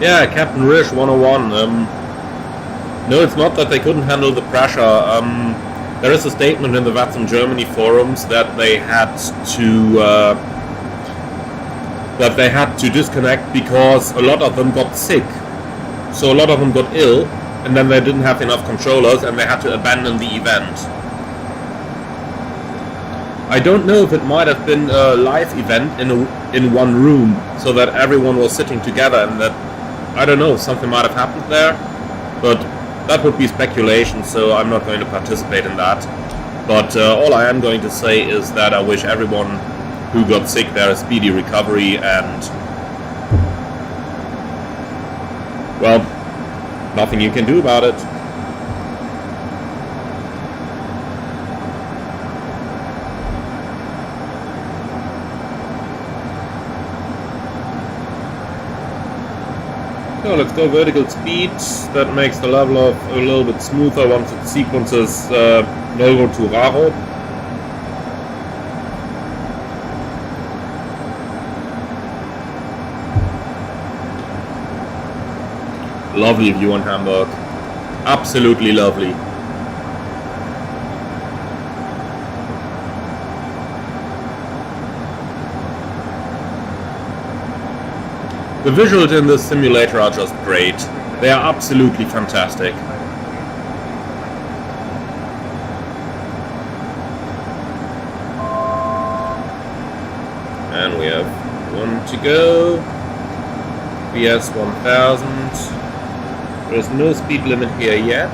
Yeah, Captain Rish 101. No, it's not that they couldn't handle the pressure. There is a statement in the VATSIM Germany forums that they had to disconnect because a lot of them got sick. So a lot of them got ill, and then they didn't have enough controllers, and they had to abandon the event. I don't know if it might have been a live event in one room, so that everyone was sitting together, and that, I don't know, something might have happened there, but that would be speculation, so I'm not going to participate in that. But all I am going to say is that I wish everyone who got sick there a speedy recovery, and, well, nothing you can do about it. So let's go vertical speed. That makes the level of a little bit smoother once it sequences Nolgo to Raro. Lovely view on Hamburg. Absolutely lovely. The visuals in this simulator are just great. They are absolutely fantastic. And we have one to go. BS 1000. There is no speed limit here yet.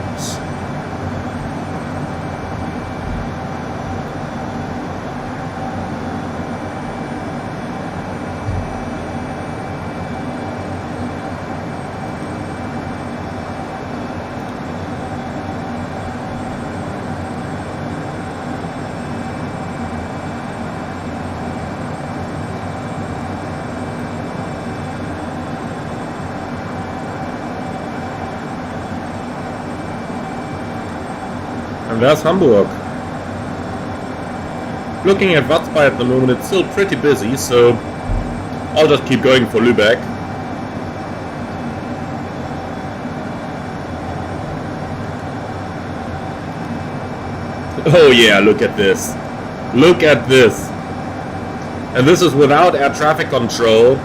And there's Hamburg. Looking at VATSIM at the moment, it's still pretty busy, so I'll just keep going for Lubeck. Oh yeah, look at this. Look at this. And this is without air traffic control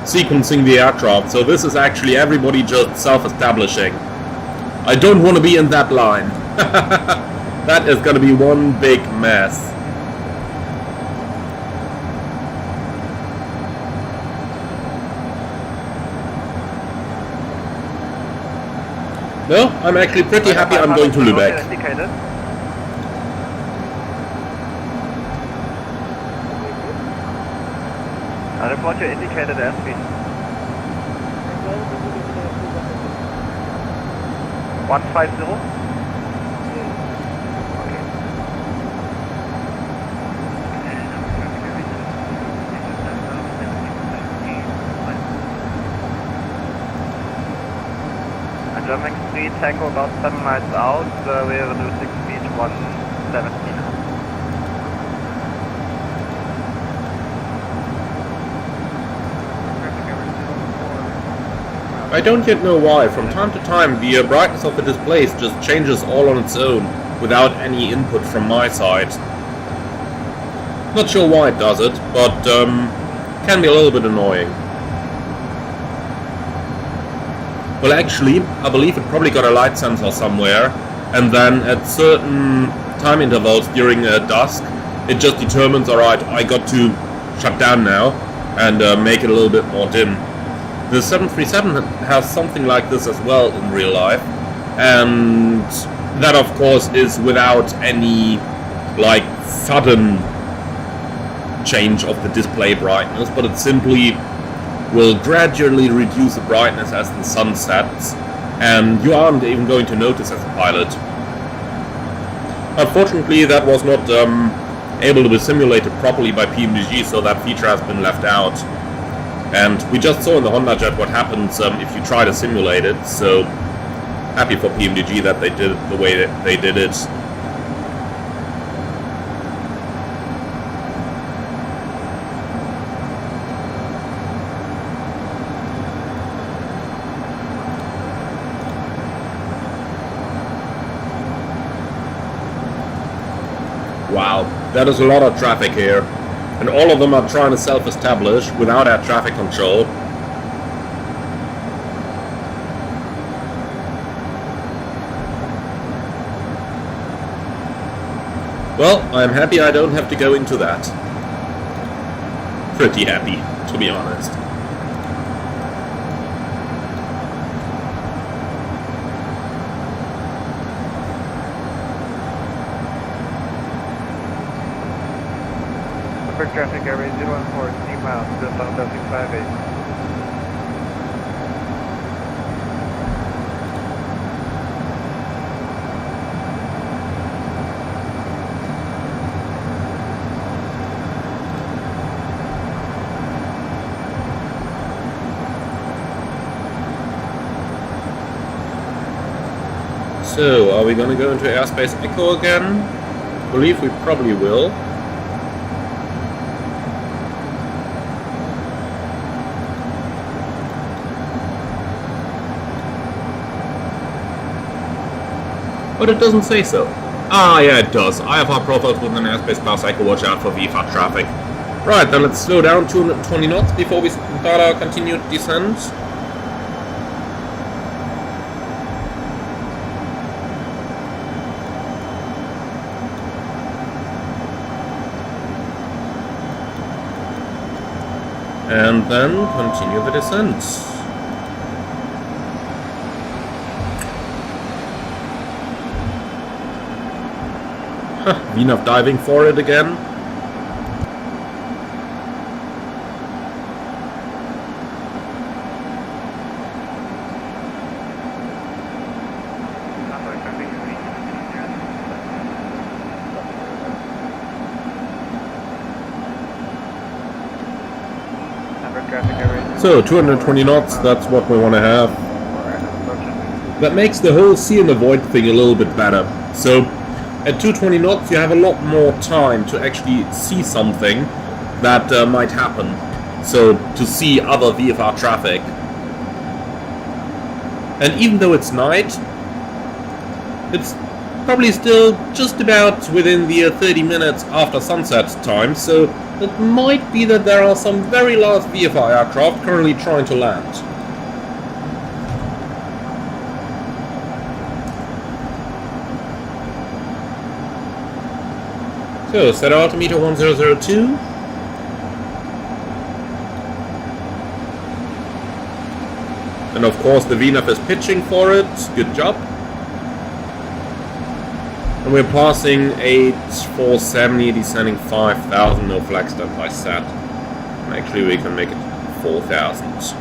sequencing the aircraft, so this is actually everybody just self-establishing. I don't want to be in that line. That is going to be one big mess. No, I'm actually pretty happy I'm going to Lubeck. I report your indicated airspeed. 150. German 3 Tango about 7 miles out, we are reducing speed 1 17. I don't yet know why. From time to time, the brightness of the displays just changes all on its own, without any input from my side. Not sure why it does it, but can be a little bit annoying. Well, actually, I believe it probably got a light sensor somewhere, and then at certain time intervals during dusk, it just determines, alright, I got to shut down now, and make it a little bit more dim. The 737 has something like this as well in real life, and that of course is without any like sudden change of the display brightness, but it simply will gradually reduce the brightness as the sun sets, and you aren't even going to notice as a pilot. Unfortunately, that was not able to be simulated properly by PMDG, so that feature has been left out. And we just saw in the Hondajet what happens if you try to simulate it, so happy for PMDG that they did it the way that they did it. Wow, that is a lot of traffic here. And all of them are trying to self-establish without air traffic control. Well, I'm happy I don't have to go into that. Pretty happy, to be honest. Traffic area 014 miles to South 658. So, are we gonna go into airspace echo again? I believe we probably will. But it doesn't say so. Ah, yeah, it does. IFR profiles with an airspace class echo, watch out for VFAR traffic. Right, then let's slow down 220 knots before we start our continued descent. And then continue the descent. VNAV diving for it again. So 220 knots, that's what we want to have. That makes the whole see in the void thing a little bit better. So at 220 knots you have a lot more time to actually see something that might happen. So to see other VFR traffic. And even though it's night, it's probably still just about within the 30 minutes after sunset time, so it might be that there are some very large VFR aircraft currently trying to land. So, set altimeter 1002. And of course the VNAV is pitching for it, good job. And we're passing 8470, descending 5000, no flag standby set. And actually we can make it 4000.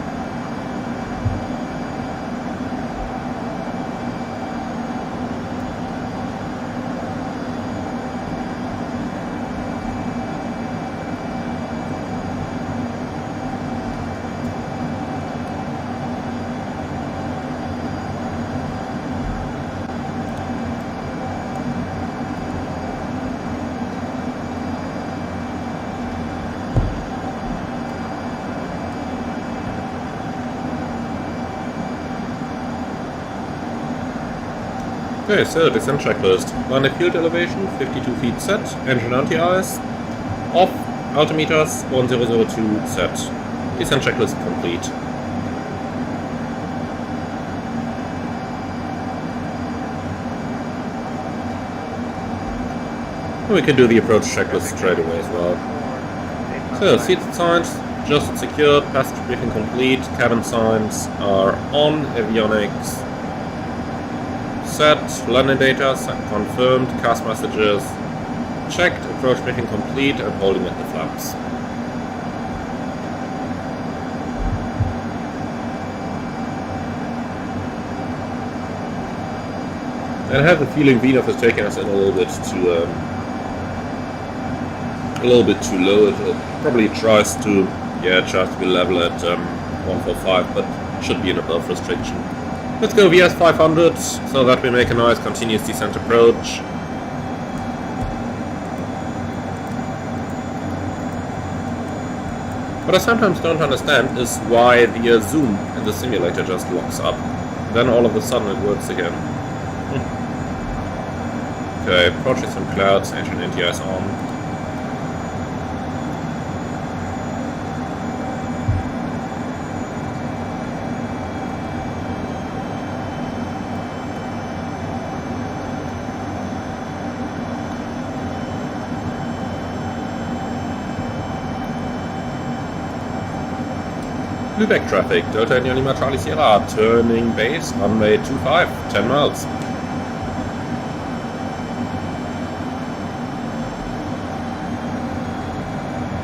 Okay, so descent checklist. Landing field elevation 52 feet set, engine anti-ice off, altimeters 1002 set. Descent checklist complete. We can do the approach checklist straight away as well. So, seated signs, adjusted secured, passenger briefing complete, cabin signs are on, avionics set, landing data set, confirmed, cast messages checked, approach briefing complete, and holding at the flaps. And I have the feeling VNAV has taken us in a little bit too low. It probably tries to be level at 145, but should be in above restriction. Let's go VS 500 so that we make a nice continuous descent approach. What I sometimes don't understand is why the zoom in the simulator just locks up. Then all of a sudden it works again. Okay, approaching some clouds, engine anti-ice on. Lubeck traffic, Delta India Lima Charlie Sierra, turning base, runway 25, 10 miles.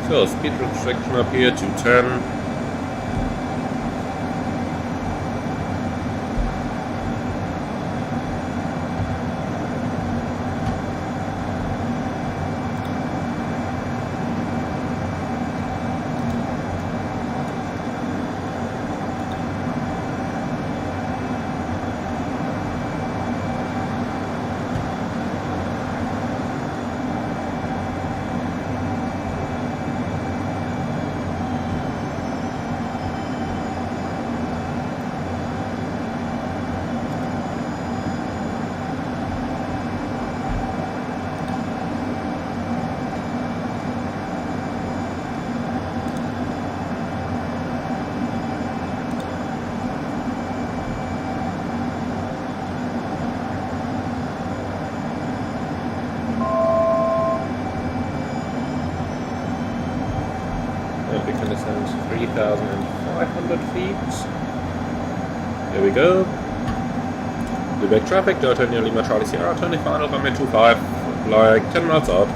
So, speed restriction up here, 210. We can descend 3,500 feet. There we go. Lubeck traffic, Delta India Lima Charlie Sierra, turning final, runway 25, like 10 miles out.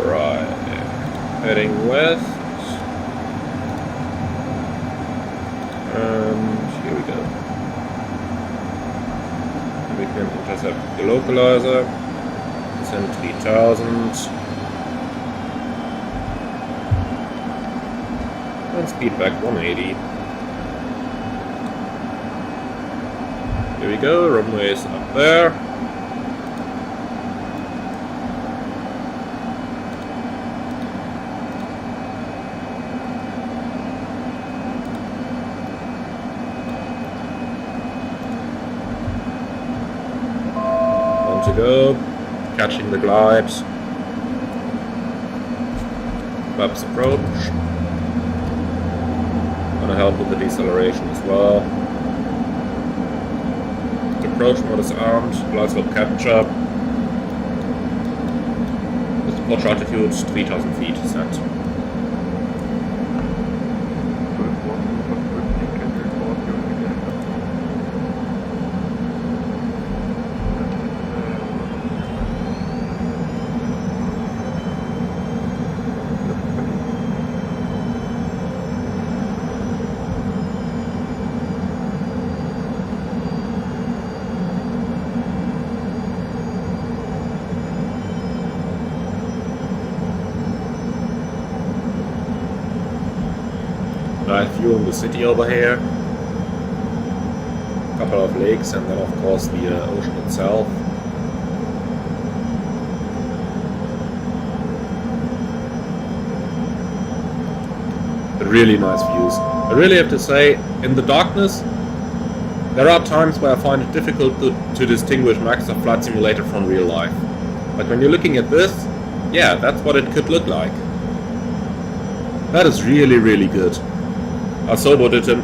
Right, heading west. And here we go. We can intercept the localizer, send 3000, and speed back 180. Here we go, runway is up there. To go, catching the glide, flaps approach, gonna help with the deceleration as well. The approach mode is armed, glide slope capture, with approach altitude 3000 feet set. Nice view of the city over here. A couple of lakes and then of course the ocean itself. really nice views. I really have to say, in the darkness, there are times where I find it difficult to distinguish Microsoft Flight Simulator from real life. But when you're looking at this, yeah, that's what it could look like. That is really, really good. Asobo did an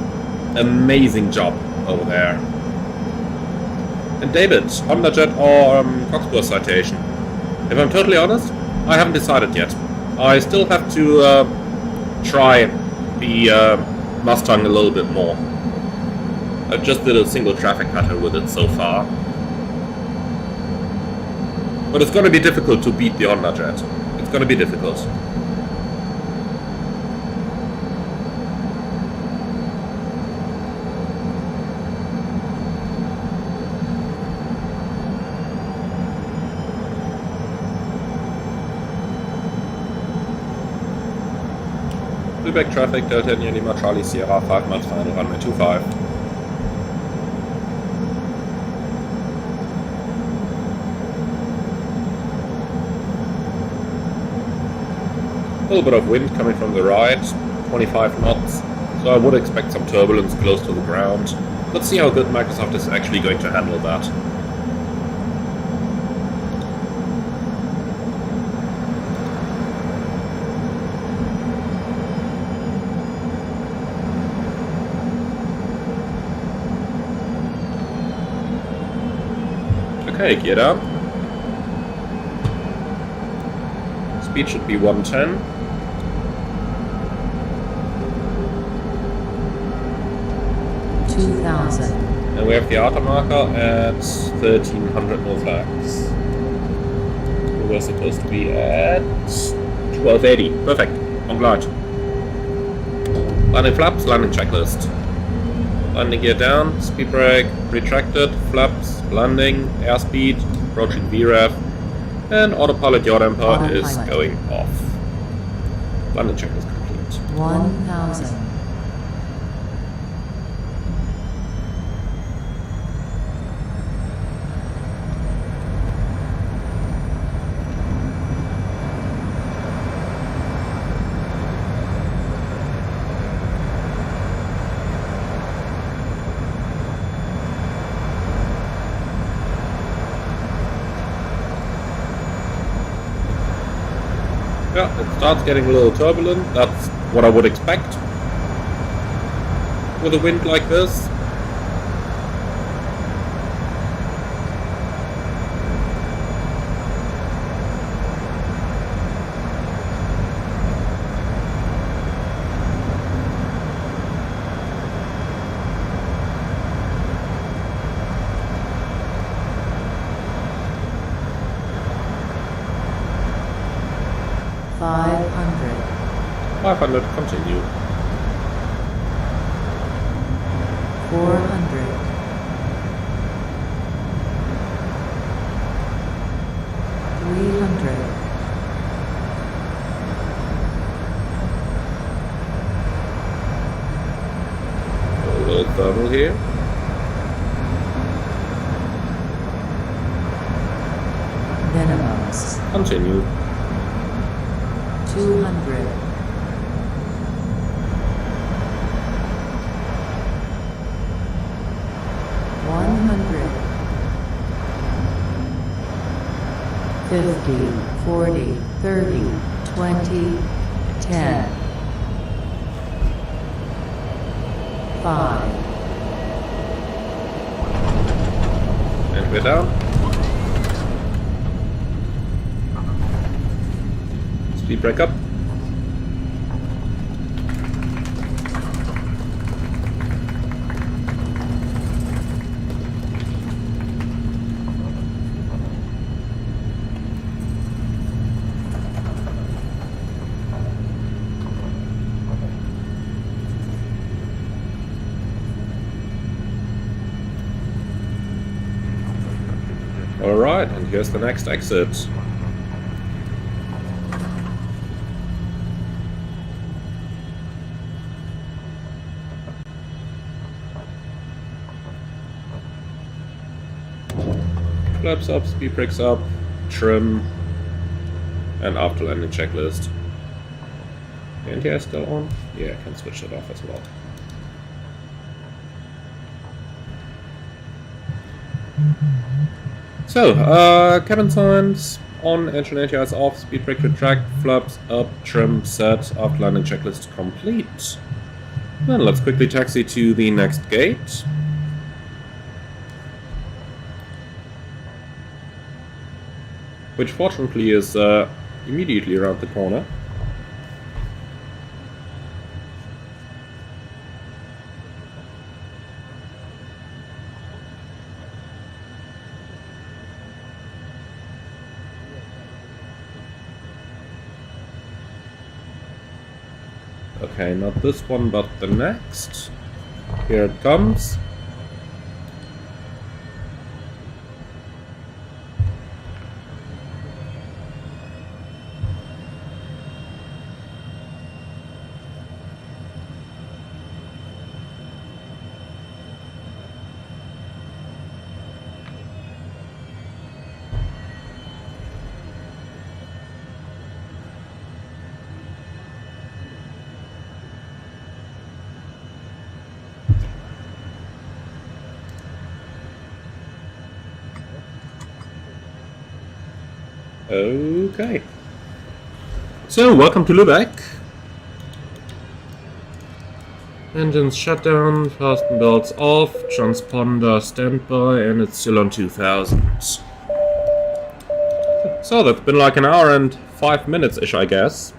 amazing job over there. And David, Hondajet or Cockspur citation? If I'm totally honest, I haven't decided yet. I still have to try the Mustang a little bit more. I just did a single traffic pattern with it so far. But it's going to be difficult to beat the Hondajet. It's going to be difficult. Lubeck traffic, Delta India Lima Charlie Sierra 5 miles final, runway 25. A little bit of wind coming from the right, 25 knots, so I would expect some turbulence close to the ground. Let's see how good Microsoft is actually going to handle that. Okay, gear down. Speed should be 110. And we have the outer marker at 1300 mil flags. We were supposed to be at 1280. Perfect. On glide. Landing flaps, landing checklist. Landing gear down, speed brake, retracted, flaps, landing, airspeed, approaching VREF, and autopilot yaw damper is going off. Landing checklist complete. 1000. Yeah, it starts getting a little turbulent. That's what I would expect with a wind like this. $500. 500, continue. 400. 300. 'A little thermal here. Minimums. Continue. 200. 100. 50, 40, 30, 20, 10. 5. And we're down. Speed brake up. Alright, and here's the next exit. Flaps up, speed brakes up, trim, and after landing checklist. Anti-air still on? Yeah, I can switch it off as well. So, cabin signs on, engine anti-ice off, speed brake retract, flaps up, trim set, after landing checklist complete. Then let's quickly taxi to the next gate. Which fortunately is immediately around the corner. Okay, not this one, but the next. Here it comes. Okay. So, welcome to Lubeck. Engines shut down, fasten belts off, transponder standby, and it's still on 2000. So, that's been like an hour and 5 minutes-ish, I guess.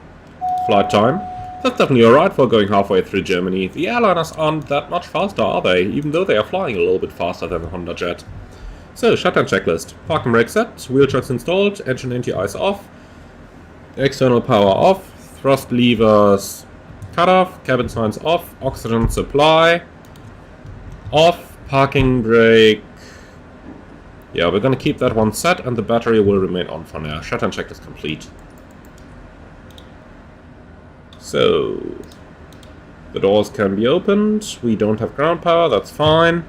Flight time. That's definitely alright for going halfway through Germany. The airliners aren't that much faster, are they? Even though they are flying a little bit faster than the Hondajet. So, shutdown checklist. Park and brake set, wheel chucks installed, engine anti-ice off, external power off, thrust levers cut off, cabin signs off, oxygen supply off, parking brake. Yeah, we're gonna keep that one set and the battery will remain on for now. Shutdown checklist complete. So, the doors can be opened. We don't have ground power, that's fine.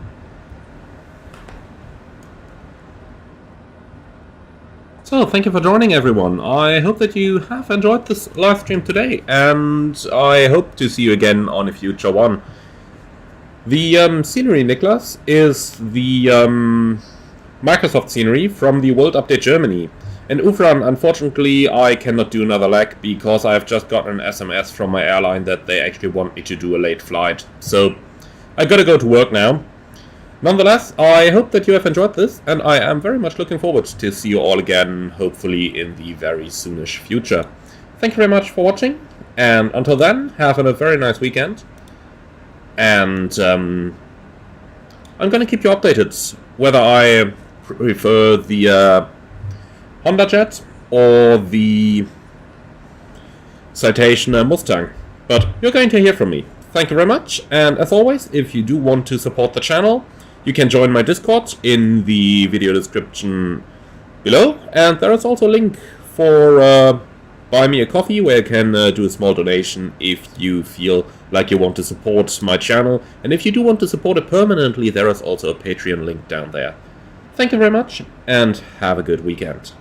So, thank you for joining everyone. I hope that you have enjoyed this live stream today, and I hope to see you again on a future one. The scenery, Niklas, is the Microsoft scenery from the World Update Germany. And Ufran, unfortunately, I cannot do another leg because I have just gotten an SMS from my airline that they actually want me to do a late flight. So, I gotta go to work now. Nonetheless, I hope that you have enjoyed this, and I am very much looking forward to see you all again, hopefully in the very soonish future. Thank you very much for watching, and until then, have a very nice weekend. And I'm gonna keep you updated, whether I prefer the Hondajet or the Citation Mustang. But you're going to hear from me. Thank you very much, and as always, if you do want to support the channel, you can join my Discord in the video description below, and there is also a link for Buy Me a Coffee, where you can do a small donation if you feel like you want to support my channel, and if you do want to support it permanently, there is also a Patreon link down there. Thank you very much, and have a good weekend.